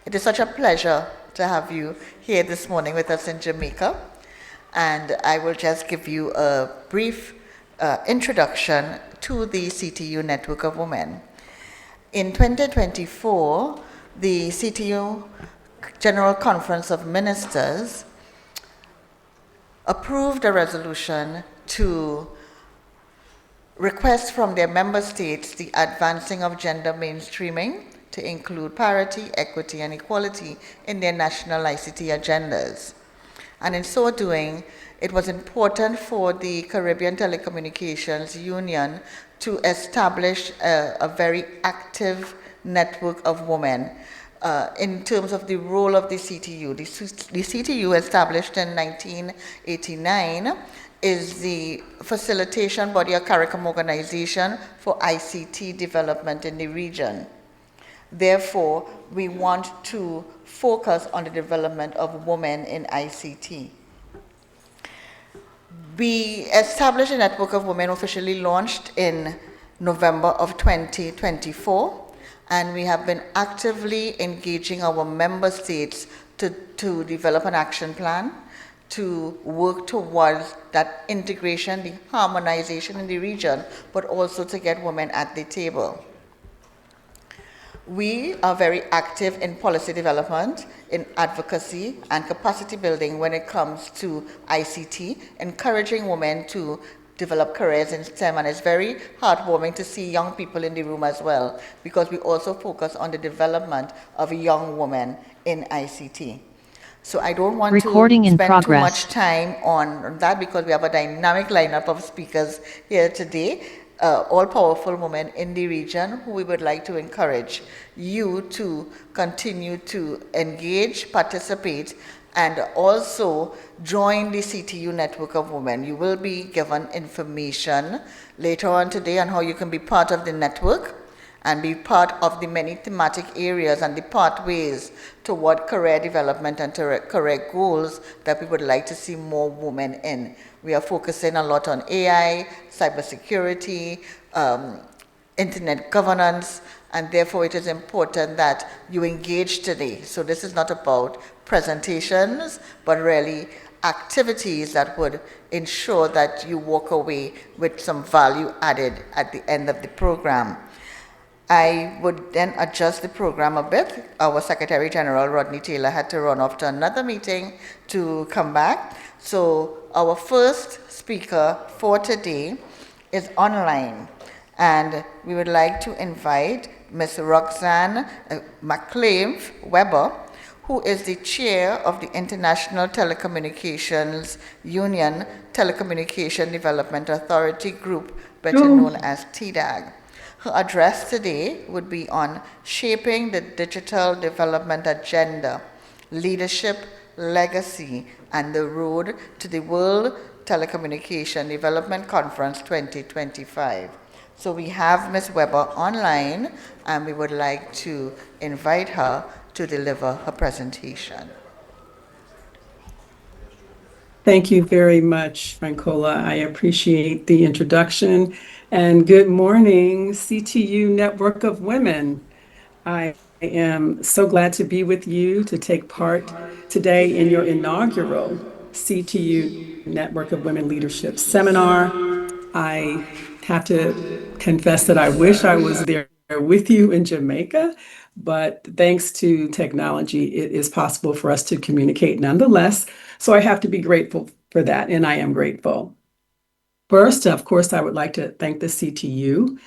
It is such a pleasure to have you here this morning with us in Jamaica. And I will just give you a brief introduction to the CTU Network of Women. In 2024, the CTU General Conference of Ministers approved a resolution to request from their member states the advancing of gender mainstreaming to include parity, equity, and equality in their national ICT agendas. And in so doing, it was important for the Caribbean Telecommunications Union to establish a very active network of women in terms of the role of the CTU. The CTU, established in 1989, is the facilitation body or CARICOM organization for ICT development in the region. Therefore, we want to focus on the development of women in ICT. We established a network of women, officially launched in November of 2024, and we have been actively engaging our member states to develop an action plan to work towards that integration, the harmonization in the region, but also to get women at the table. We are very active in policy development, in advocacy, and capacity building when it comes to ICT, encouraging women to develop careers in STEM, and it's very heartwarming to see young people in the room as well, because we also focus on the development of young women in ICT. So I don't want to spend too much time on that because we have a dynamic lineup of speakers here today, all powerful women in the region who we would like to encourage you to continue to engage, participate, and also join the CTU Network of Women. You will be given information later on today on how you can be part of the network and be part of the many thematic areas and the pathways toward career development and career goals that we would like to see more women in. We are focusing a lot on AI, cybersecurity, internet governance, and therefore it is important that you engage today. So this is not about presentations, but really activities that would ensure that you walk away with some value added at the end of the program. I would then adjust the program a bit. Our Secretary General, Rodney Taylor, had to run off to another meeting to come back. So our first speaker for today is online. And we would like to invite Ms. Roxanne McClave Weber, who is the chair of the International Telecommunications Union Telecommunication Development Authority Group, better known as TDAG. Her address today would be on shaping the digital development agenda, leadership, legacy, and the road to the World Telecommunication Development Conference 2025. So we have Ms. Weber online, and we would like to invite her to deliver her presentation. Thank you very much, Francola. I appreciate the introduction. And good morning, CTU Network of Women. I am so glad to be with you to take part today in your inaugural CTU Network of Women Leadership Seminar. I have to confess that I wish I was there with you in Jamaica, but thanks to technology, it is possible for us to communicate nonetheless. So I have to be grateful for that, and I am grateful. First, of course, I would like to thank the CTU.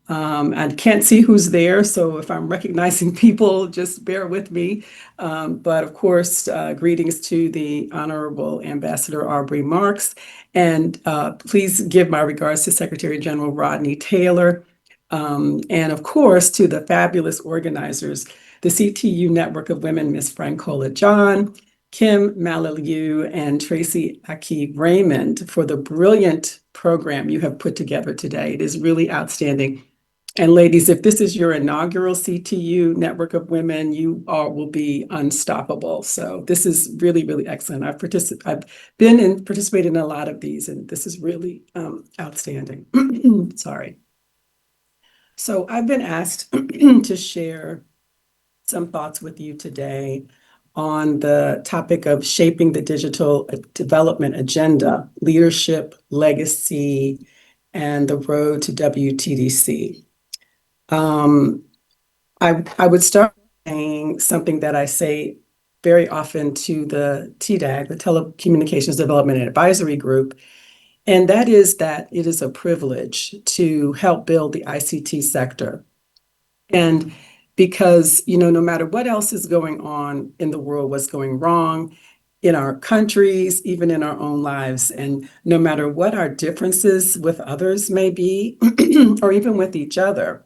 I can't see who's there, so if I'm recognizing people, just bear with me. But of course, greetings to the Honorable Ambassador Aubrey Marks, and please give my regards to Secretary General Rodney Taylor, and of course to the fabulous organizers, the CTU Network of Women, Ms. Francola John, Kim Malaliu, and Tracy Aki Raymond for the brilliant program you have put together today. It is really outstanding. And ladies, if this is your inaugural CTU Network of Women, you all will be unstoppable. So this is really, really excellent. I've been and participated in a lot of these, and this is really outstanding. Sorry. So I've been asked to share some thoughts with you today on the topic of shaping the digital development agenda, leadership, legacy, and the road to WTDC. Um, I would start saying something that I say very often to the TDAG, the Telecommunications Development and Advisory Group, and that is that it is a privilege to help build the ICT sector. And because, no matter what else is going on in the world, what's going wrong in our countries, even in our own lives, and no matter what our differences with others may be, or even with each other,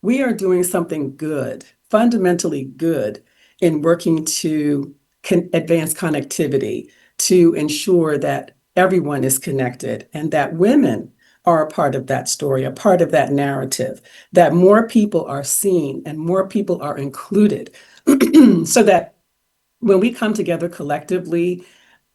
we are doing something good, fundamentally good, in working to advance connectivity, to ensure that everyone is connected and that women are a part of that story, a part of that narrative, that more people are seen and more people are included, so that when we come together collectively,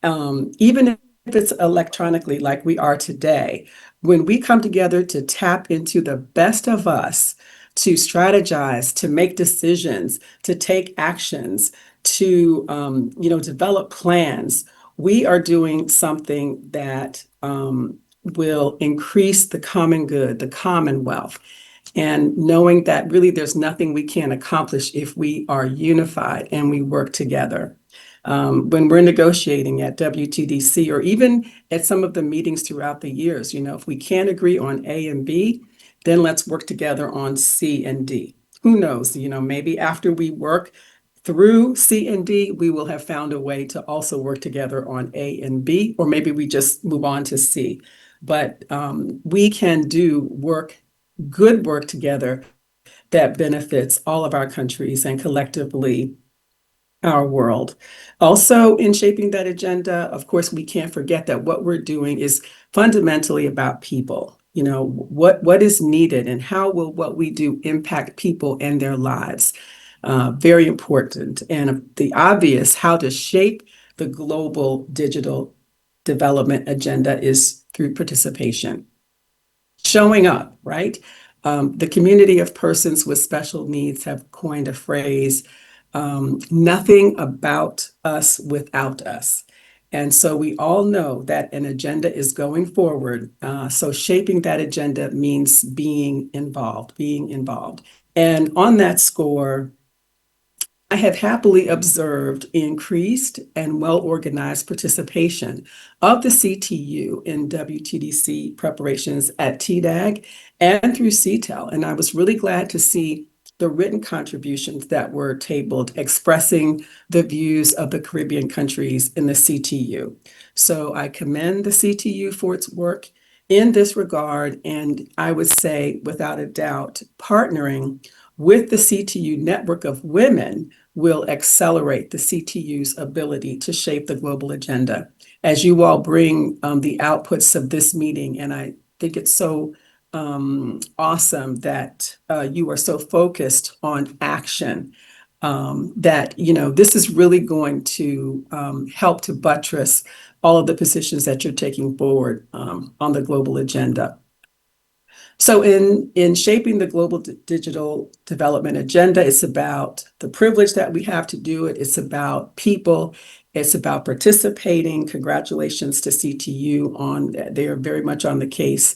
even if it's electronically like we are today, when we come together to tap into the best of us, to strategize, to make decisions, to take actions, to develop plans, we are doing something that will increase the common good, the commonwealth. And knowing that really there's nothing we can't accomplish if we are unified and we work together. When we're negotiating at WTDC or even at some of the meetings throughout the years, if we can't agree on A and B, then let's work together on C and D. Who knows? Maybe after we work through C and D, we will have found a way to also work together on A and B, or maybe we just move on to C. But we can do good work together that benefits all of our countries and collectively our world. Also, in shaping that agenda, of course, we can't forget that what we're doing is fundamentally about people. What is needed and how will what we do impact people and their lives? Very important. And the obvious, how to shape the global digital development agenda is through participation, showing up, right? The community of persons with special needs have coined a phrase, nothing about us without us. And so we all know that an agenda is going forward. So shaping that agenda means being involved, being involved. And on that score, I have happily observed increased and well-organized participation of the CTU in WTDC preparations at TDAG and through CTEL. And I was really glad to see the written contributions that were tabled expressing the views of the Caribbean countries in the CTU. So I commend the CTU for its work in this regard, and I would say, without a doubt, partnering with the CTU network of women will accelerate the CTU's ability to shape the global agenda. As you all bring the outputs of this meeting, and I think it's so awesome that you are so focused on action, that, this is really going to help to buttress all of the positions that you're taking forward on the global agenda. So in shaping the global digital development agenda, it's about the privilege that we have to do it. It's about people. It's about participating. Congratulations to CTU they are very much on the case.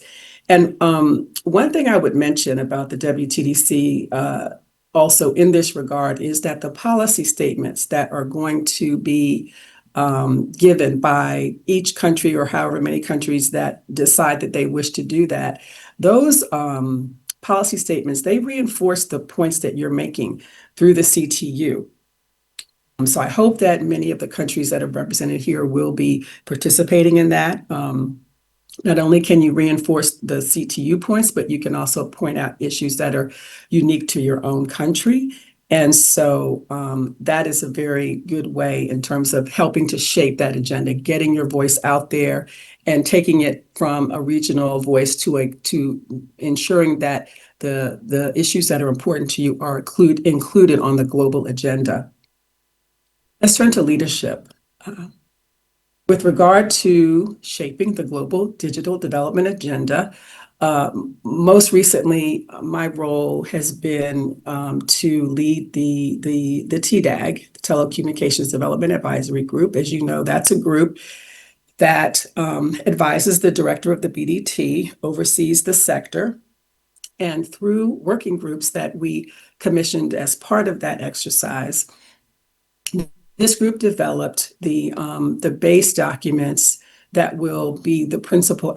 And one thing I would mention about the WTDC also in this regard is that the policy statements that are going to be given by each country or however many countries that decide that they wish to do that, those policy statements, they reinforce the points that you're making through the CTU. So I hope that many of the countries that are represented here will be participating in that. Not only can you reinforce the CTU points, but you can also point out issues that are unique to your own country. And so that is a very good way in terms of helping to shape that agenda, getting your voice out there and taking it from a regional voice to ensuring that the issues that are important to you are included on the global agenda. Let's turn to leadership. With regard to shaping the global digital development agenda, Most recently, my role has been to lead the TDAG, the Telecommunications Development Advisory Group. As you know, that's a group that advises the director of the BDT, oversees the sector, and through working groups that we commissioned as part of that exercise, this group developed the base documents that will be the principal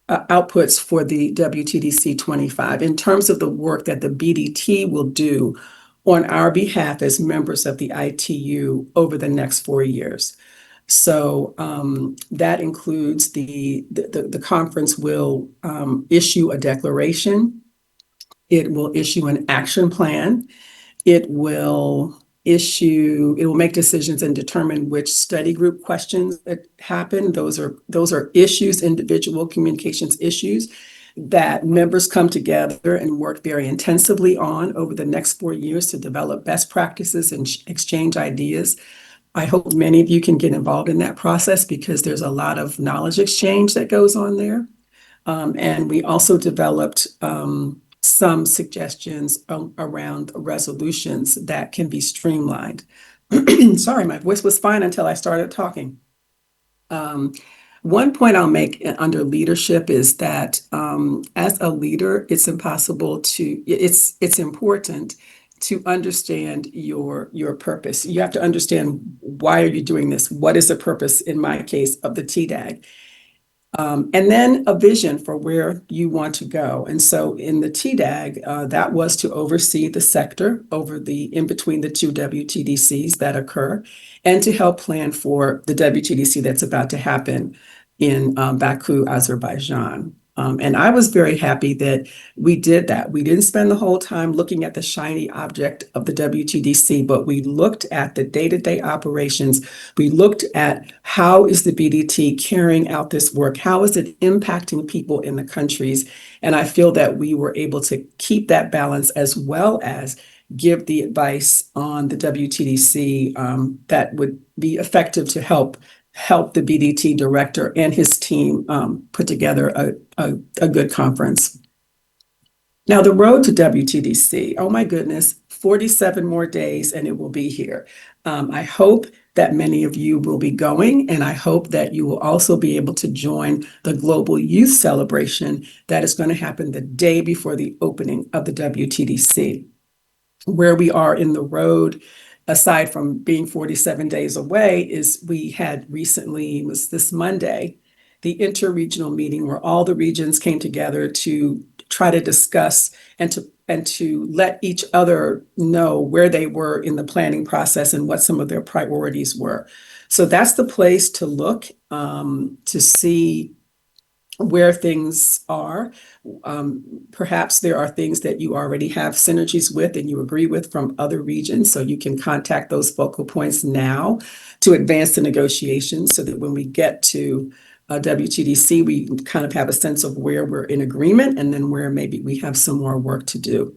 outputs for the WTDC 25 in terms of the work that the BDT will do on our behalf as members of the ITU over the next 4 years. So that includes the conference will issue a declaration. It will issue an action plan. It will make decisions and determine which study group questions that happen. Those are issues, individual communications issues that members come together and work very intensively on over the next 4 years to develop best practices and exchange ideas. I hope many of you can get involved in that process because there's a lot of knowledge exchange that goes on there. And we also developed some suggestions around resolutions that can be streamlined. Sorry, my voice was fine until I started talking. One point I'll make under leadership is that as a leader, it's important to understand your purpose. You have to understand, why are you doing this? What is the purpose, in my case, of the TDAG? And then a vision for where you want to go. And so in the TDAG, that was to oversee the sector in between the two WTDCs that occur, and to help plan for the WTDC that's about to happen in Baku, Azerbaijan. And I was very happy that we did that. We didn't spend the whole time looking at the shiny object of the WTDC, but we looked at the day-to-day operations. We looked at, how is the BDT carrying out this work? How is it impacting people in the countries? And I feel that we were able to keep that balance, as well as give the advice on the WTDC that would be effective to help the BDT director and his team put together a good conference. Now, the road to WTDC, oh my goodness, 47 more days and it will be here. I hope that many of you will be going, and I hope that you will also be able to join the Global Youth Celebration that is going to happen the day before the opening of the WTDC. Where we are in the road, aside from being 47 days away, is we had recently, it was this Monday, the interregional meeting where all the regions came together to try to discuss and to let each other know where they were in the planning process and what some of their priorities were. So that's the place to look to see where things are. Perhaps there are things that you already have synergies with and you agree with from other regions, so you can contact those focal points now to advance the negotiations, so that when we get to WTDC, we kind of have a sense of where we're in agreement and then where maybe we have some more work to do.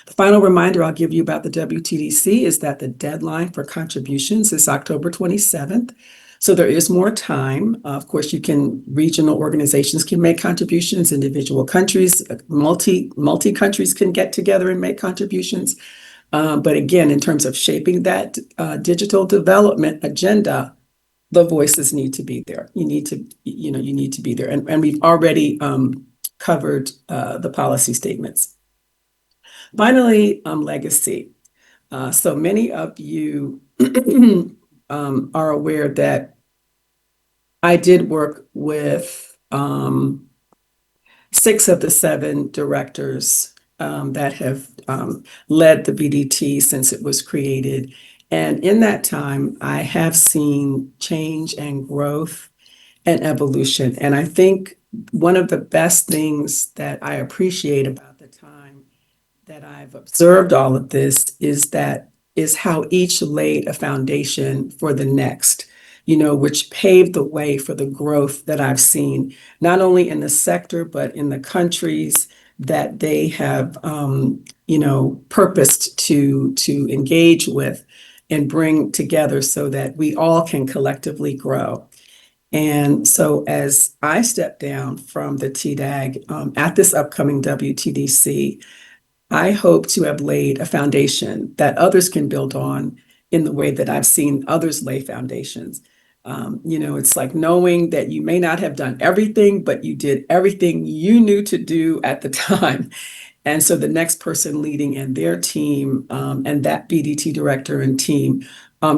The final reminder I'll give you about the WTDC is that the deadline for contributions is October 27th. So there is more time. Of course, regional organizations can make contributions, individual countries, multi countries can get together and make contributions. But again, in terms of shaping that digital development agenda, the voices need to be there. You need to be there. And we've already covered the policy statements. Finally, legacy. So many of you are aware that I did work with 6 of the 7 directors that have led the BDT since it was created. And in that time, I have seen change and growth and evolution. And I think one of the best things that I appreciate about the time that I've observed all of this is how each laid a foundation for the next, which paved the way for the growth that I've seen, not only in the sector, but in the countries that they have, purposed to engage with and bring together so that we all can collectively grow. And so as I step down from the TDAG at this upcoming WTDC, I hope to have laid a foundation that others can build on in the way that I've seen others lay foundations. It's like knowing that you may not have done everything, but you did everything you knew to do at the time. And so the next person leading and their team and that BDT director and team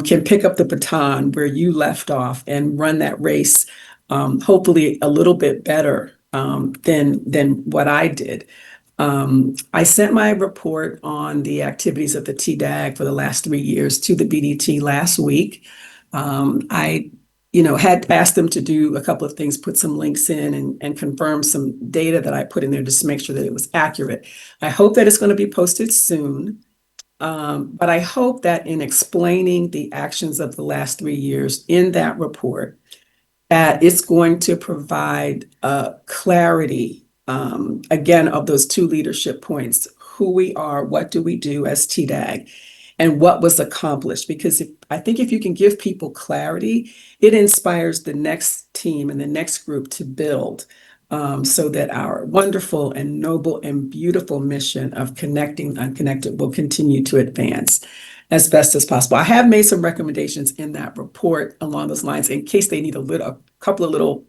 can pick up the baton where you left off and run that race, hopefully a little bit better than what I did. I sent my report on the activities of the TDAG for the last 3 years to the BDT last week. I had asked them to do a couple of things, put some links in and confirm some data that I put in there just to make sure that it was accurate. I hope that it's going to be posted soon. But I hope that in explaining the actions of the last 3 years in that report, it's going to provide clarity, again, of those two leadership points, who we are, what do we do as TDAG, and what was accomplished. Because I think if you can give people clarity, it inspires the next team and the next group to build so that our wonderful and noble and beautiful mission of connecting unconnected will continue to advance as best as possible. I have made some recommendations in that report along those lines in case they need a couple of little,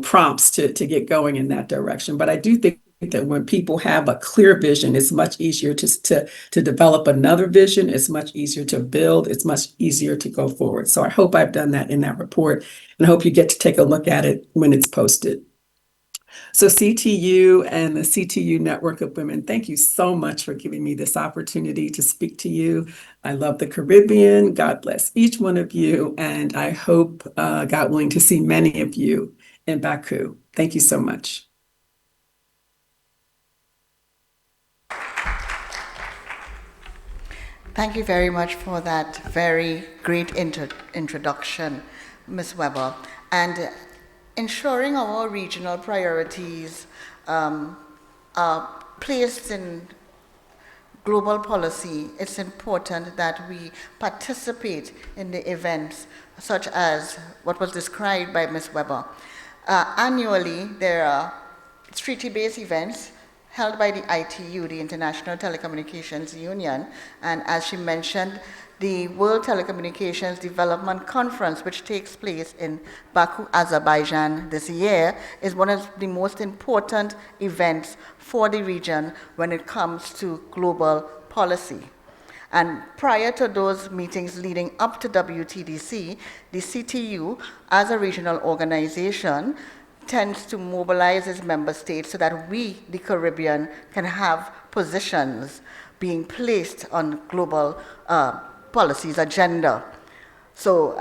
prompts to get going in that direction. But I do think that when people have a clear vision, it's much easier to develop another vision. It's much easier to build. It's much easier to go forward. So I hope I've done that in that report, and I hope you get to take a look at it when it's posted. So CTU and the CTU Network of Women, thank you so much for giving me this opportunity to speak to you. I love the Caribbean. God bless each one of you. And I hope, God willing, to see many of you in Baku. Thank you so much. Thank you very much for that very great introduction, Ms. Weber. And ensuring our regional priorities are placed in global policy, it's important that we participate in the events such as what was described by Ms. Weber. Annually, there are treaty-based events held by the ITU, the International Telecommunications Union, and as she mentioned, the World Telecommunications Development Conference, which takes place in Baku, Azerbaijan this year, is one of the most important events for the region when it comes to global policy. And prior to those meetings leading up to WTDC, the CTU, as a regional organization, tends to mobilize its member states so that we, the Caribbean, can have positions being placed on global policies agenda. So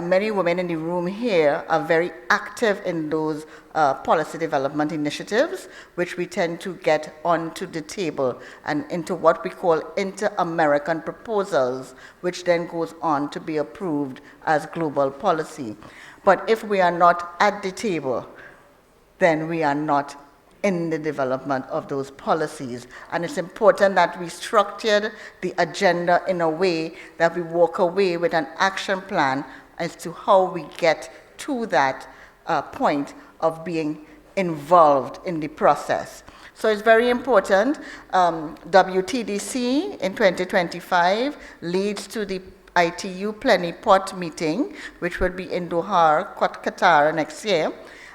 many women in the room here are very active in those policy development initiatives, which we tend to get onto the table and into what we call inter-American proposals, which then goes on to be approved as global policy. But if we are not at the table, then we are not in the development of those policies. And it's important that we structured the agenda in a way that we walk away with an action plan as to how we get to that point of being involved in the process. So it's very important. WTDC in 2025 leads to the ITU Plenipot meeting, which will be in Doha, Qatar next year.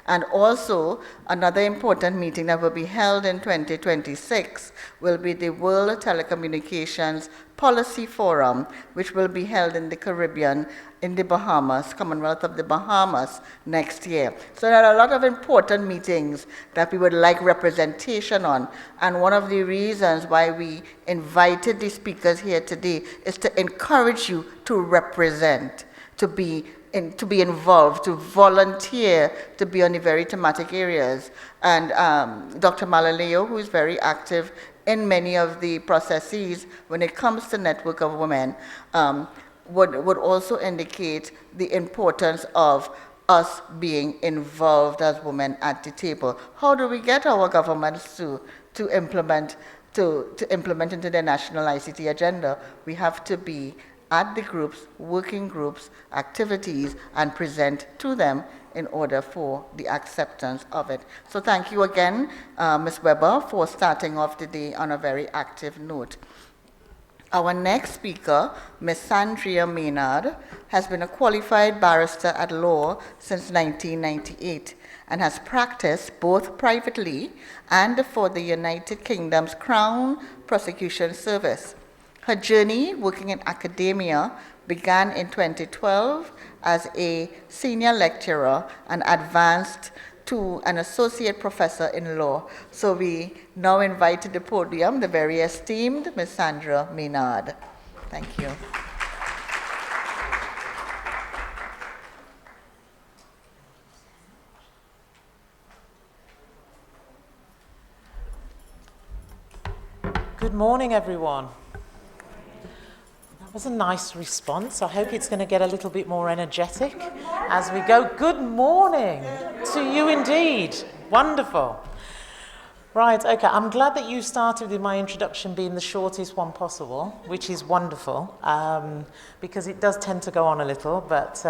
And also, another important meeting that will be held in 2026 will be the World Telecommunications Policy Forum, which will be held in the Caribbean, in the Bahamas, Commonwealth of the Bahamas, next year. So there are a lot of important meetings that we would like representation on. And one of the reasons why we invited the speakers here today is to encourage you to represent, to be involved, to volunteer, to be on the very thematic areas. And Dr. Malaleo, who is very active in many of the processes when it comes to Network of Women, would also indicate the importance of us being involved as women at the table. How do we get our governments to implement into their national ICT agenda? We have to be at the groups, working groups, activities, and present to them in order for the acceptance of it. So thank you again, Ms. Weber, for starting off the day on a very active note. Our next speaker, Ms. Sandria Maynard, has been a qualified barrister at law since 1998 and has practiced both privately and for the United Kingdom's Crown Prosecution Service. Her journey working in academia began in 2012 as a senior lecturer and advanced to an associate professor in law. So we now invite to the podium the very esteemed Ms. Sandra Maynard. Thank you. Good morning, everyone. That was a nice response. I hope it's going to get a little bit more energetic as we go. Good morning to you indeed. Wonderful. Right, okay, I'm glad that you started with my introduction being the shortest one possible, which is wonderful, because it does tend to go on a little, but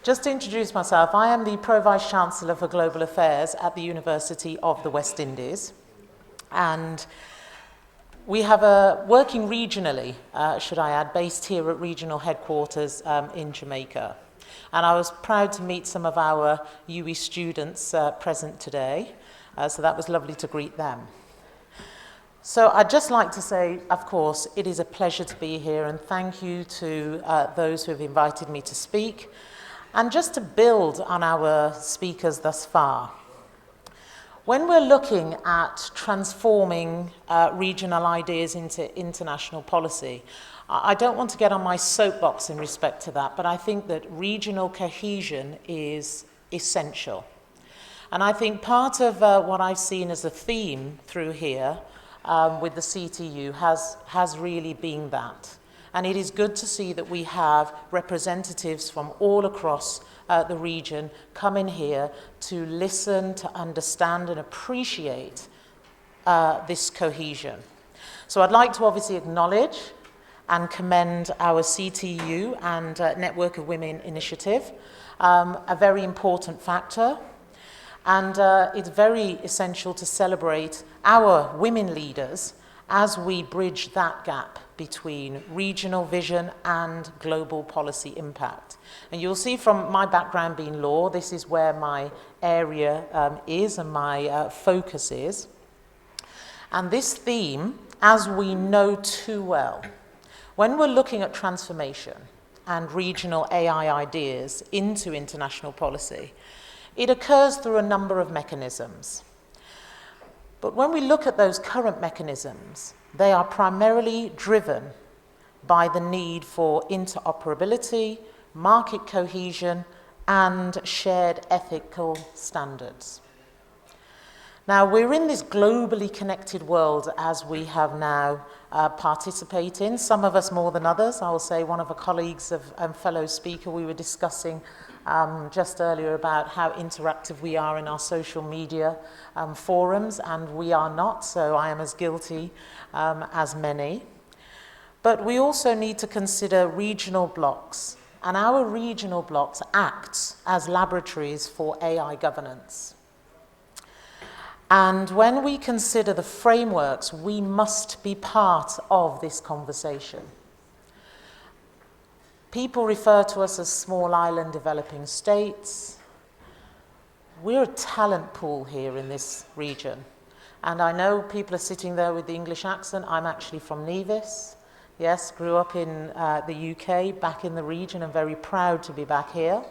just to introduce myself, I am the Pro Vice Chancellor for Global Affairs at the University of the West Indies, and we have a working regionally, should I add, based here at regional headquarters in Jamaica. And I was proud to meet some of our UE students present today, so that was lovely to greet them. So I'd just like to say, of course, it is a pleasure to be here, and thank you to those who have invited me to speak. And just to build on our speakers thus far, when we're looking at transforming regional ideas into international policy, I don't want to get on my soapbox in respect to that, but I think that regional cohesion is essential. And I think part of what I've seen as a theme through here with the CTU has really been that. And it is good to see that we have representatives from all across the region come in here to listen, to understand and appreciate this cohesion. So I'd like to obviously acknowledge and commend our CTU and Network of Women initiative, a very important factor. And it's very essential to celebrate our women leaders as we bridge that gap between regional vision and global policy impact. And you'll see from my background being law, this is where my area is and my focus is. And this theme, as we know too well, when we're looking at transformation and regional AI ideas into international policy, it occurs through a number of mechanisms. But when we look at those current mechanisms, they are primarily driven by the need for interoperability, market cohesion, and shared ethical standards. Now, we're in this globally connected world as we have now participate in, some of us more than others. I will say one of our colleagues and fellow speaker, we were discussing just earlier about how interactive we are in our social media forums, and we are not, so I am as guilty as many. But we also need to consider regional blocks, and our regional blocks act as laboratories for AI governance. And when we consider the frameworks, we must be part of this conversation. People refer to us as small island developing states. We're a talent pool here in this region. And I know people are sitting there with the English accent. I'm actually from Nevis. Yes, grew up in the UK, back in the region, and very proud to be back here.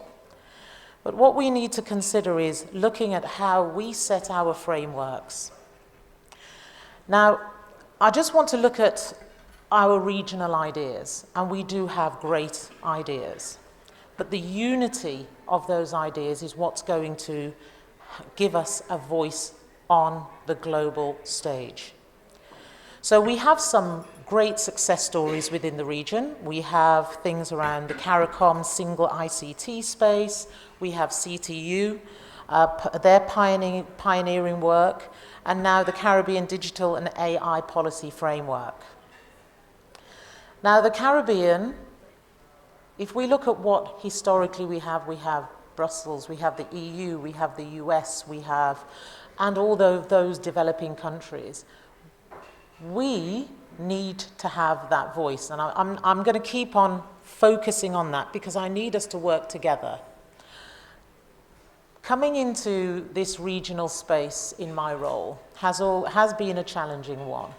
But what we need to consider is looking at how we set our frameworks. Now, I just want to look at our regional ideas, and we do have great ideas. But the unity of those ideas is what's going to give us a voice on the global stage. So we have some great success stories within the region. We have things around the CARICOM single ICT space. We have CTU, their pioneering work, and now the Caribbean Digital and AI Policy Framework. Now, the Caribbean If we look at what historically we have Brussels, we have the EU, we have the US, and all those developing countries. We need to have that voice, and I'm going to keep on focusing on that because I need us to work together. Coming into this regional space in my role has been a challenging one,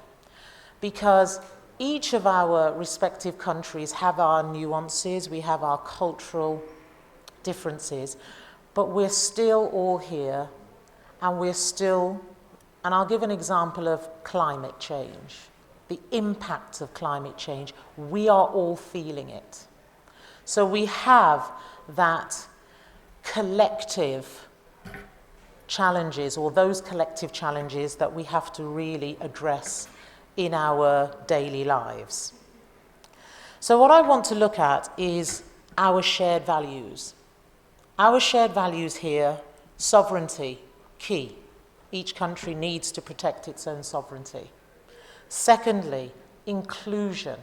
because each of our respective countries have our nuances, we have our cultural differences, but we're still all here, and I'll give an example of climate change, the impact of climate change. We are all feeling it. So we have that collective challenges, or those collective challenges that we have to really address in our daily lives. So what I want to look at is our shared values. Our shared values here: sovereignty, key. Each country needs to protect its own sovereignty. Secondly, inclusion.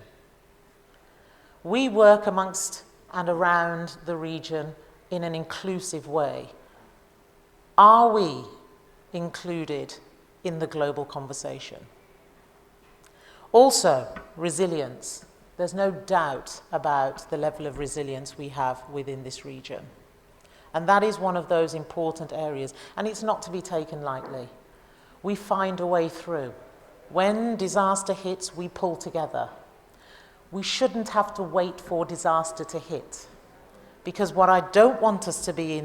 We work amongst and around the region in an inclusive way. Are we included in the global conversation? Also, resilience. There's no doubt about the level of resilience we have within this region. And that is one of those important areas, and it's not to be taken lightly. We find a way through. When disaster hits, we pull together. We shouldn't have to wait for disaster to hit, because what I don't want us to be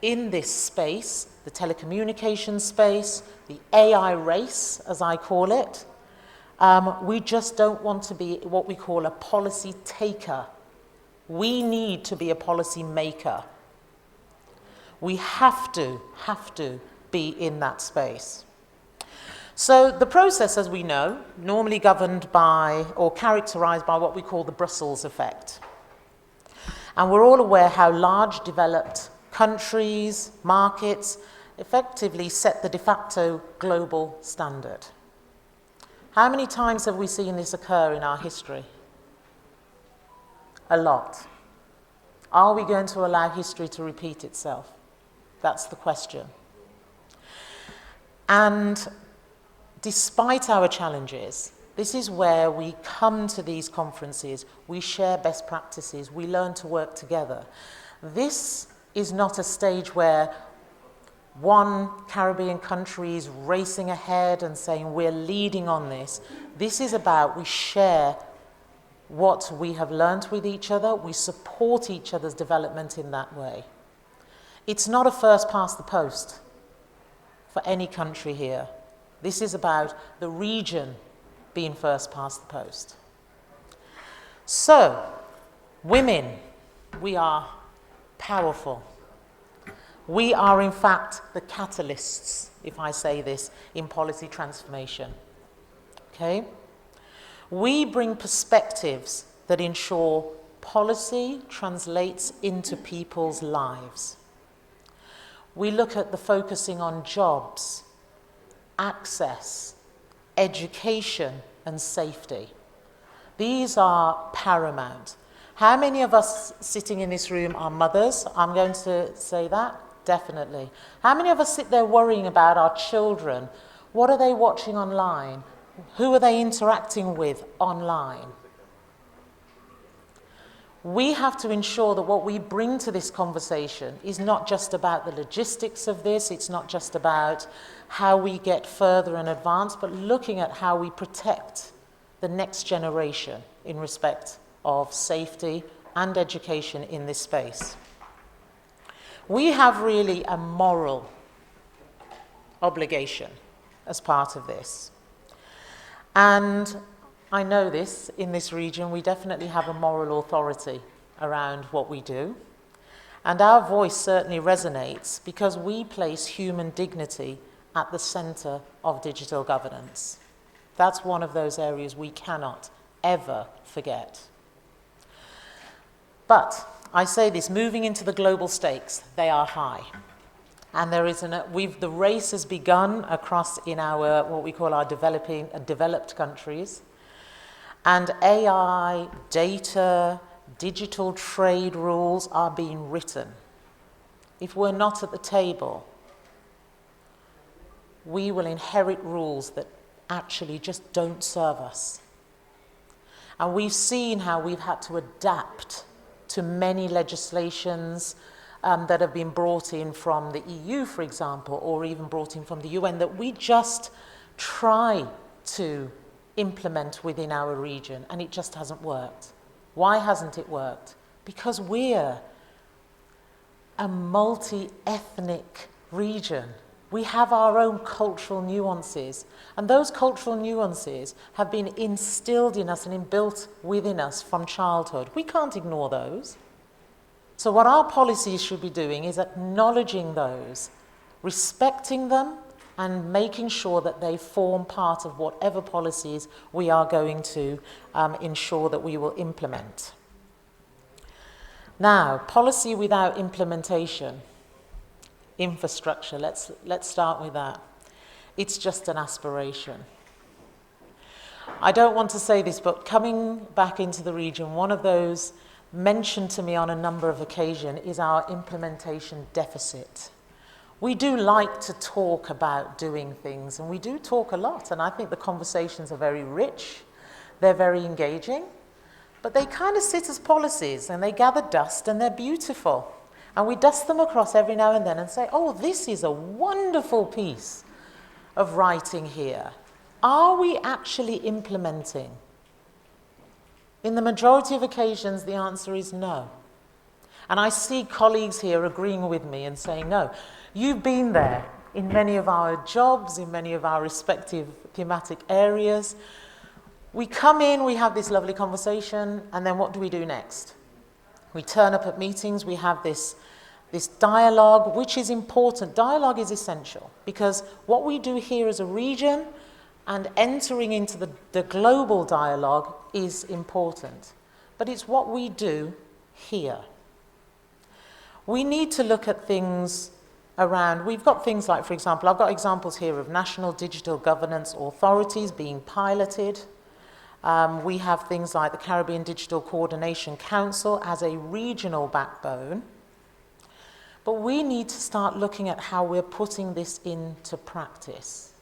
in this space, the telecommunications space, the AI race, as I call it, we just don't want to be what we call a policy taker. We need to be a policy maker. We have to be in that space. So the process, as we know, normally governed by or characterized by what we call the Brussels effect. And we're all aware how large developed countries, markets, effectively set the de facto global standard. How many times have we seen this occur in our history? A lot. Are we going to allow history to repeat itself? That's the question. And despite our challenges, this is where we come to these conferences, we share best practices, we learn to work together. This is not a stage where one Caribbean country is racing ahead and saying we're leading on this. This is about we share what we have learned with each other, we support each other's development in that way. It's not a first past the post for any country here. This is about the region being first past the post. So, women, we are powerful. We are, in fact, the catalysts, if I say this, in policy transformation. Okay? We bring perspectives that ensure policy translates into people's lives. We look at the focusing on jobs, access, education, and safety. These are paramount. How many of us sitting in this room are mothers? I'm going to say that. Definitely. How many of us sit there worrying about our children? What are they watching online? Who are they interacting with online? We have to ensure that what we bring to this conversation is not just about the logistics of this, it's not just about how we get further and advance, but looking at how we protect the next generation in respect of safety and education in this space. We have really a moral obligation as part of this. And I know this, in this region, we definitely have a moral authority around what we do. And our voice certainly resonates because we place human dignity at the center of digital governance. That's one of those areas we cannot ever forget. But I say this, moving into the global stakes, they are high. And there is the race has begun across in our, what we call our developed countries. And AI, data, digital trade rules are being written. If we're not at the table, we will inherit rules that actually just don't serve us. And we've seen how we've had to adapt to many legislations that have been brought in from the EU, for example, or even brought in from the UN, that we just try to implement within our region, and it just hasn't worked. Why hasn't it worked? Because we're a multi-ethnic region. We have our own cultural nuances, and those cultural nuances have been instilled in us and inbuilt within us from childhood. We can't ignore those. So what our policies should be doing is acknowledging those, respecting them, and making sure that they form part of whatever policies we are going to ensure that we will implement. Now, policy without implementation. Infrastructure, let's start with that. It's just an aspiration. I don't want to say this, but coming back into the region, one of those mentioned to me on a number of occasions is our implementation deficit. We do like to talk about doing things, and we do talk a lot, and I think the conversations are very rich, they're very engaging, but they kind of sit as policies, and they gather dust, and they're beautiful. And we dust them across every now and then and say, oh, this is a wonderful piece of writing here. Are we actually implementing? In the majority of occasions, the answer is no. And I see colleagues here agreeing with me and saying, no, you've been there in many of our jobs, in many of our respective thematic areas. We come in, we have this lovely conversation, and then what do we do next? We turn up at meetings, we have this dialogue, which is important. Dialogue is essential, because what we do here as a region and entering into the global dialogue is important. But it's what we do here. We need to look at things around, we've got things like, for example, I've got examples here of national digital governance authorities being piloted. We have things like the Caribbean Digital Coordination Council as a regional backbone. But we need to start looking at how we're putting this into practice.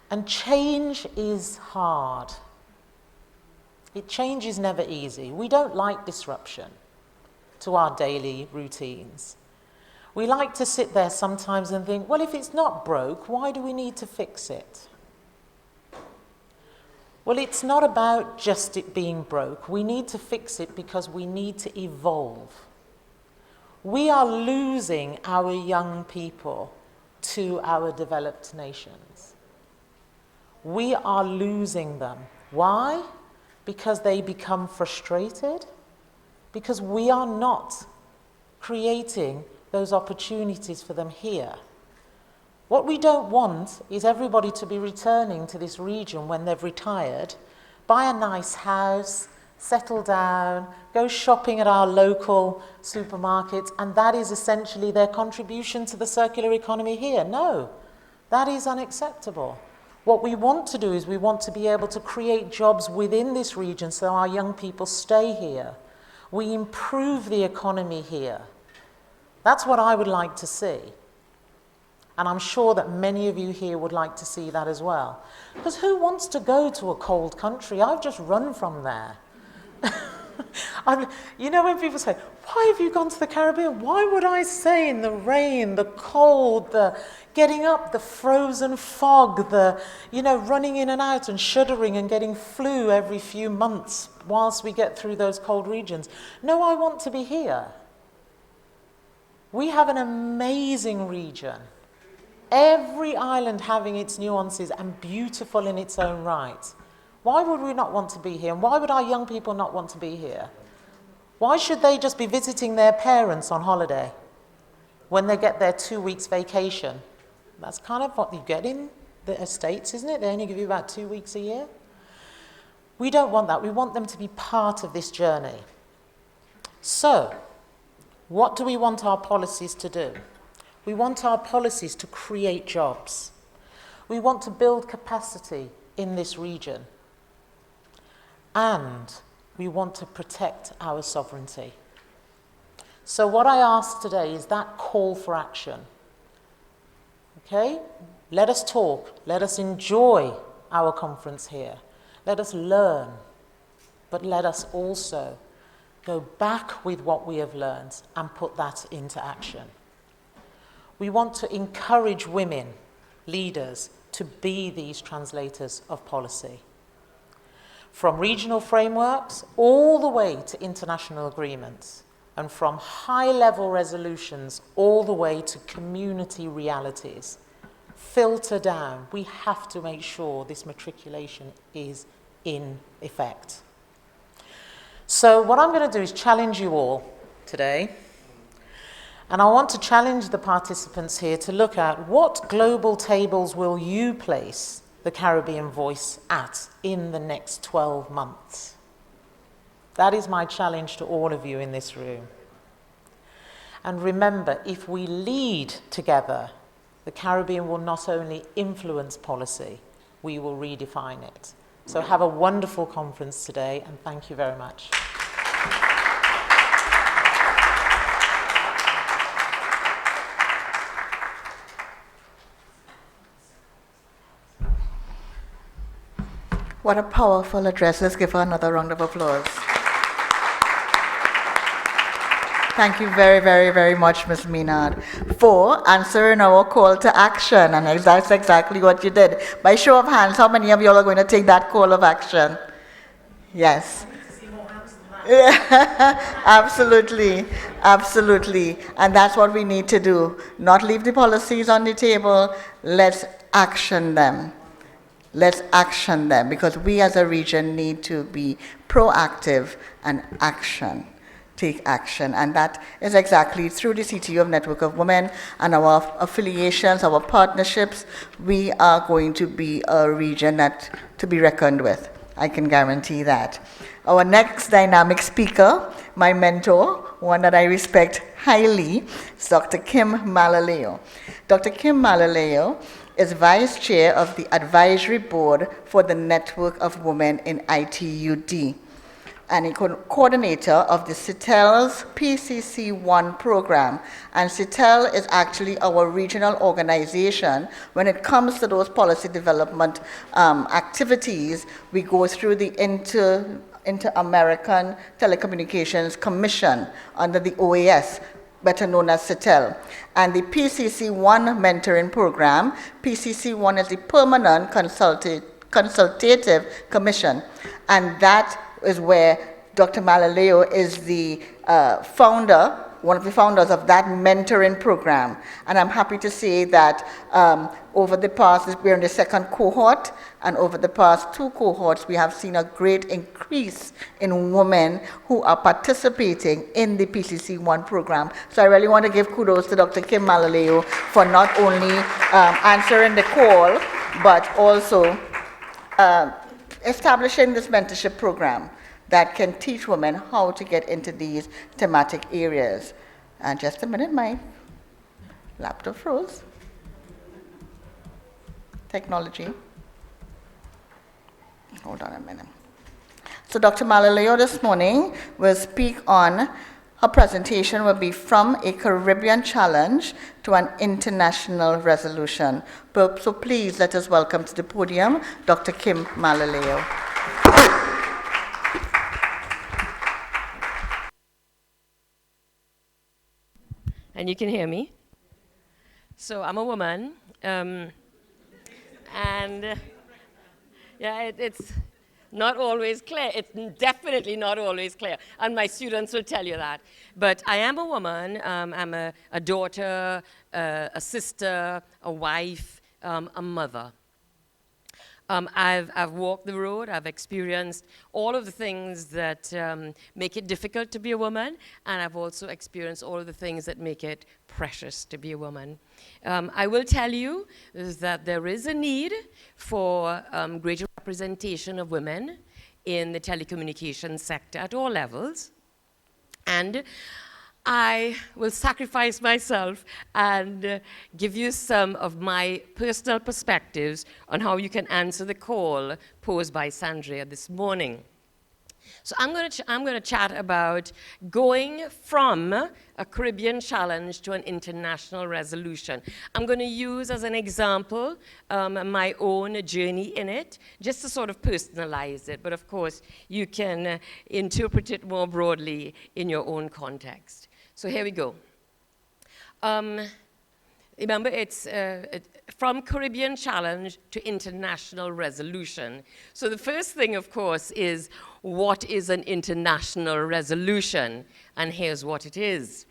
And change is hard. Change is never easy. We don't like disruption to our daily routines. We like to sit there sometimes and think, well, if it's not broke, why do we need to fix it? Well, it's not about just it being broke. We need to fix it because we need to evolve. We are losing our young people to our developed nations. We are losing them. Why? Because they become frustrated. Because we are not creating those opportunities for them here. What we don't want is everybody to be returning to this region when they've retired, buy a nice house, settle down, go shopping at our local supermarkets, and that is essentially their contribution to the circular economy here. No, that is unacceptable. What we want to do is we want to be able to create jobs within this region so our young people stay here. We improve the economy here. That's what I would like to see. And I'm sure that many of you here would like to see that as well. Because who wants to go to a cold country? I've just run from there. You know, when people say, why have you gone to the Caribbean? Why would I say in the rain, the cold, the getting up, the frozen fog, the, running in and out and shuddering and getting flu every few months whilst we get through those cold regions? No, I want to be here. We have an amazing region. Every island having its nuances and beautiful in its own right. Why would we not want to be here? And why would our young people not want to be here? Why should they just be visiting their parents on holiday when they get their 2 weeks vacation? That's kind of what you get in the estates, isn't it? They only give you about 2 weeks a year. We don't want that. We want them to be part of this journey. So, what do we want our policies to do? We want our policies to create jobs. We want to build capacity in this region. And We want to protect our sovereignty. So what I ask today is that call for action. Okay? Let us talk. Let us enjoy our conference here. Let us learn. But let us also go back with what we have learned and put that into action. We want to encourage women, leaders, to be these translators of policy. From regional frameworks all the way to international agreements, and from high-level resolutions all the way to community realities. Filter down. We have to make sure this matriculation is in effect. So what I'm going to do is challenge you all today. And I want to challenge the participants here to look at what global tables will you place the Caribbean voice at in the next 12 months. That is my challenge to all of you in this room. And remember, if we lead together, the Caribbean will not only influence policy, we will redefine it. So have a wonderful conference today, and thank you very much. What a powerful address. Let's give her another round of applause. Thank you very, very, very much, Ms. Maynard, for answering our call to action. And that's exactly what you did. By show of hands, how many of you all are going to take that call of action? Yes. Yeah, absolutely, absolutely. And that's what we need to do. Not leave the policies on the table. Let's action them. Let's action them, because we as a region need to be proactive and take action. And that is exactly through the CTU of Network of Women and our affiliations, our partnerships. We are going to be a region that to be reckoned with. I can guarantee that. Our next dynamic speaker, my mentor, one that I respect highly, is Dr. Kim Malaleo. Dr. Kim Malaleo is Vice Chair of the Advisory Board for the Network of Women in ITUD and a coordinator of the CITEL's PCC1 program. And CITEL is actually our regional organization. When it comes to those policy development activities, we go through the Inter-American Telecommunications Commission under the OAS, better known as CITEL. And the PCC1 mentoring program, PCC1 is the Permanent Consultative Commission. And that is where Dr. Malaleo is the founder, one of the founders of that mentoring program. And I'm happy to say that over the past, we're in the second cohort, and over the past 2 cohorts, we have seen a great increase in women who are participating in the PCC1 program. So I really want to give kudos to Dr. Kim Malaleo for not only answering the call, but also establishing this mentorship program that can teach women how to get into these thematic areas. And just a minute, my laptop froze. Technology. Hold on a minute. So Dr. Malaleo this morning will speak on, her presentation will be from a Caribbean challenge to an international resolution. So please let us welcome to the podium Dr. Kim Malaleo. And you can hear me. So I'm a woman, and it's not always clear. It's definitely not always clear, and my students will tell you that. But I am a woman. I'm a daughter, a sister, a wife, a mother. I've walked the road. I've experienced all of the things that make it difficult to be a woman, and I've also experienced all of the things that make it precious to be a woman. I will tell you that there is a need for greater representation of women in the telecommunications sector at all levels, and I will sacrifice myself and give you some of my personal perspectives on how you can answer the call posed by Sandria this morning. So I'm going to chat about going from a Caribbean challenge to an international resolution. I'm going to use as an example my own journey in it, just to sort of personalize it. But of course, you can interpret it more broadly in your own context. So here we go. Remember, it's from Caribbean challenge to international resolution. So the first thing, of course, is what is an international resolution? And here's what it is.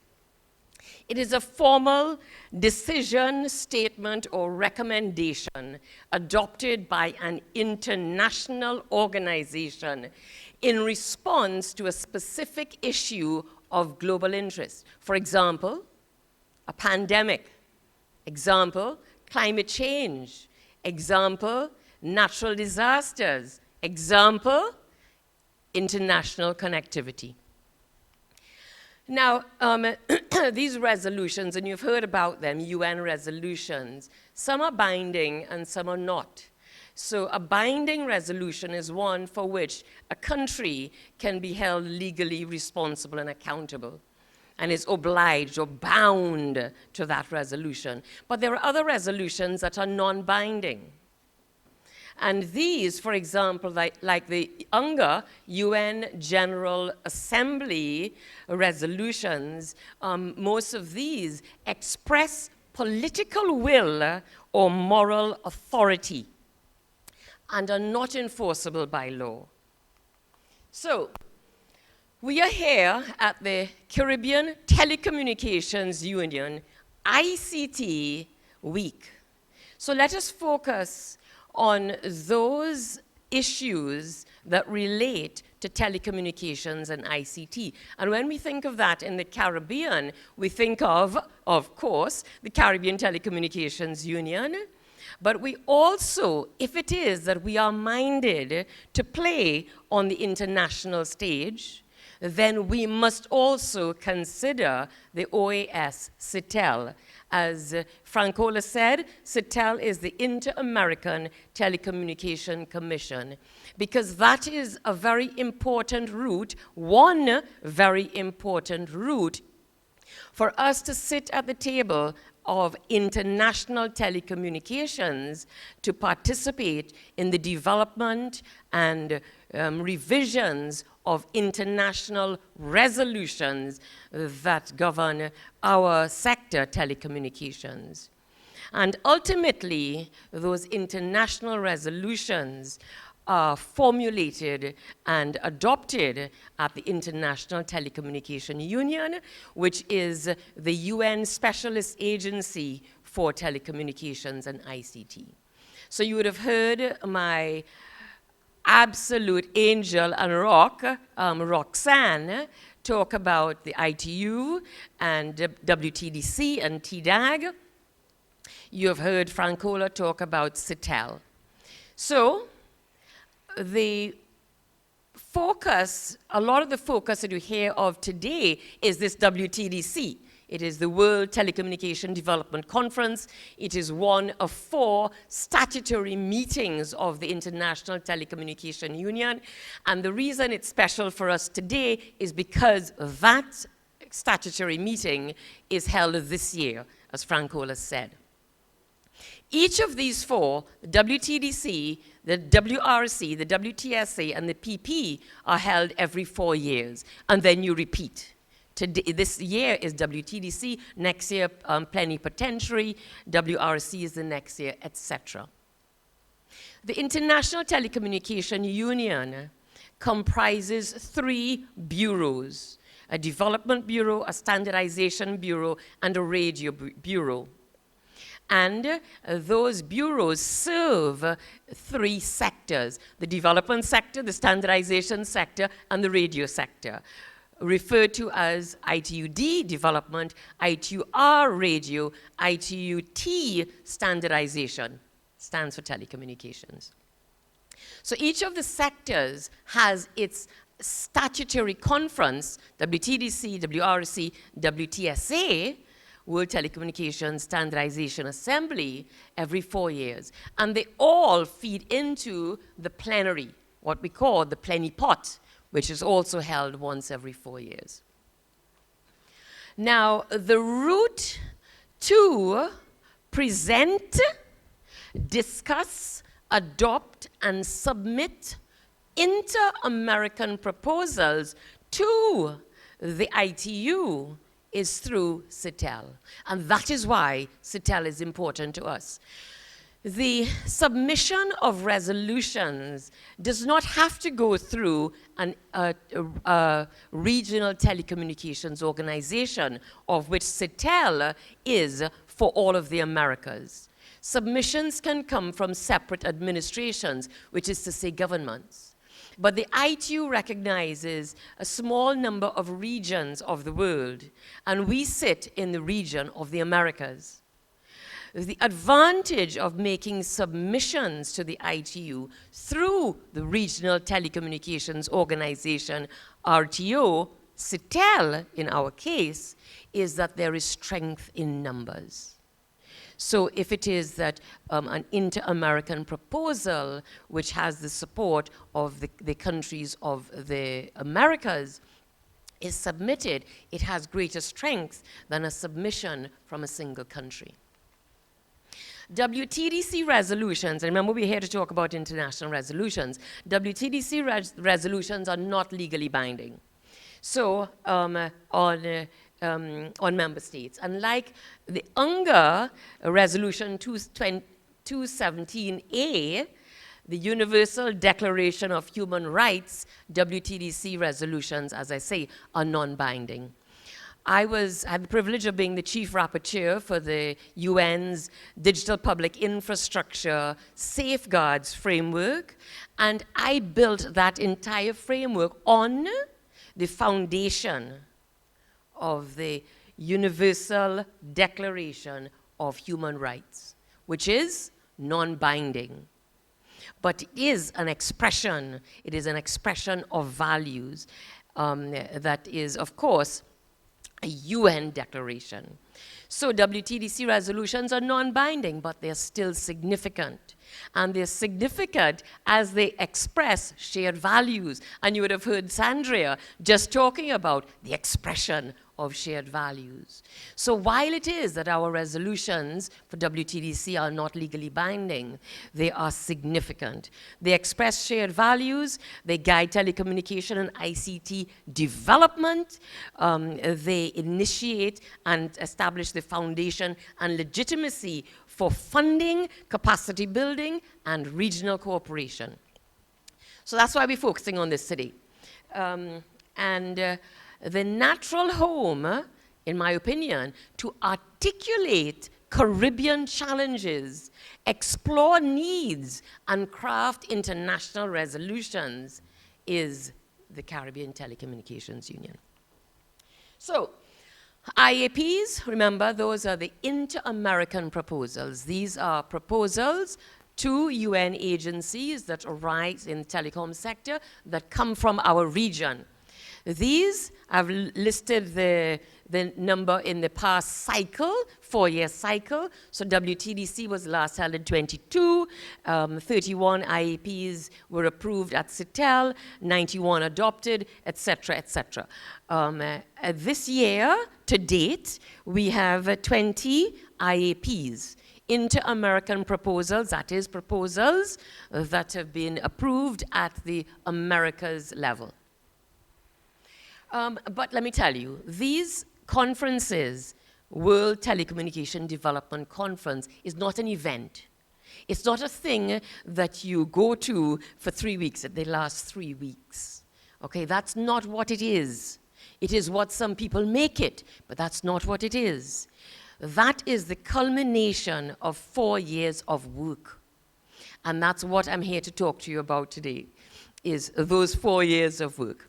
It is a formal decision, statement, or recommendation adopted by an international organization in response to a specific issue of global interest. For example, a pandemic. Example, climate change. Example, natural disasters. Example, international connectivity. Now, these resolutions, and you've heard about them, UN resolutions, some are binding and some are not. So a binding resolution is one for which a country can be held legally responsible and accountable, and is obliged or bound to that resolution. But there are other resolutions that are non-binding. And these, for example, like the UNGA, UN General Assembly resolutions, most of these express political will or moral authority and are not enforceable by law. So, we are here at the Caribbean Telecommunications Union ICT Week. So let us focus on those issues that relate to telecommunications and ICT. And when we think of that in the Caribbean, we think of course, the Caribbean Telecommunications Union, but we also, if it is that we are minded to play on the international stage, then we must also consider the OAS CTEL. As Francola said, CTEL is the Inter-American Telecommunication Commission, because that is a very important route, one very important route for us to sit at the table of international telecommunications to participate in the development and revisions of international resolutions that govern our sector, telecommunications. And ultimately, those international resolutions are formulated and adopted at the International Telecommunication Union, which is the UN Specialist Agency for Telecommunications and ICT. So you would have heard my absolute angel and rock, Roxanne, talk about the ITU and WTDC and TDAG. You have heard Francola talk about CTEL. So the focus, a lot of the focus that you hear of today is this WTDC. It is the World Telecommunication Development Conference. It is one of 4 statutory meetings of the International Telecommunication Union. And the reason it's special for us today is because that statutory meeting is held this year, as Francola said. Each of these 4, the WTDC, the WRC, the WTSA, and the PP, are held every 4 years, and then you repeat. Today, this year is WTDC, next year plenipotentiary, WRC is the next year, etc. The International Telecommunication Union comprises 3 bureaus: a development bureau, a standardization bureau, and a radio bureau. And those bureaus serve 3 sectors: the development sector, the standardization sector, and the radio sector, referred to as ITUD, development, ITUR, radio, ITUT, standardization, stands for telecommunications. So each of the sectors has its statutory conference, WTDC, WRC, WTSA, World Telecommunications Standardization Assembly, every 4 years. And they all feed into the plenary, what we call the plenipot, which is also held once every 4 years. Now, the route to present, discuss, adopt, and submit inter-American proposals to the ITU is through CTL. And that is why CTL is important to us. The submission of resolutions does not have to go through a regional telecommunications organization, of which CTL is for all of the Americas. Submissions can come from separate administrations, which is to say governments. But the ITU recognizes a small number of regions of the world, and we sit in the region of the Americas. The advantage of making submissions to the ITU through the Regional Telecommunications Organization, RTO, CTEL in our case, is that there is strength in numbers. So if it is that an inter-American proposal, which has the support of the countries of the Americas, is submitted, it has greater strength than a submission from a single country. WTDC resolutions, and remember we're here to talk about international resolutions, WTDC resolutions are not legally binding. So on member states. Unlike the UNGA Resolution 217A, the Universal Declaration of Human Rights, WTDC resolutions, as I say, are non-binding. I had the privilege of being the chief rapporteur for the UN's Digital Public Infrastructure Safeguards Framework, and I built that entire framework on the foundation of the Universal Declaration of Human Rights, which is non-binding. But it is an expression of values that is, of course, a UN declaration. So WTDC resolutions are non-binding, but they're still significant. And they're significant as they express shared values. And you would have heard Sandria just talking about the expression of shared values. So while it is that our resolutions for WTDC are not legally binding, they are significant. They express shared values, they guide telecommunication and ICT development, they initiate and establish the foundation and legitimacy for funding, capacity building, and regional cooperation. So that's why we're focusing on this today. The natural home, in my opinion, to articulate Caribbean challenges, explore needs, and craft international resolutions is the Caribbean Telecommunications Union. So, IAPs, remember, those are the inter-American proposals. These are proposals to UN agencies that arise in the telecom sector that come from our region. These, I've listed the number in the past cycle, 4-year cycle. So WTDC was last held in 22, 31 IAPs were approved at CTEL, 91 adopted, etc., etc. This year, to date, we have 20 IAPs. Inter-American proposals, that is, proposals that have been approved at the Americas level. But let me tell you, these conferences, World Telecommunication Development Conference, is not an event. It's not a thing that you go to for 3 weeks, they last 3 weeks. Okay, that's not what it is. It is what some people make it, but that's not what it is. That is the culmination of 4 years of work. And that's what I'm here to talk to you about today, is those 4 years of work.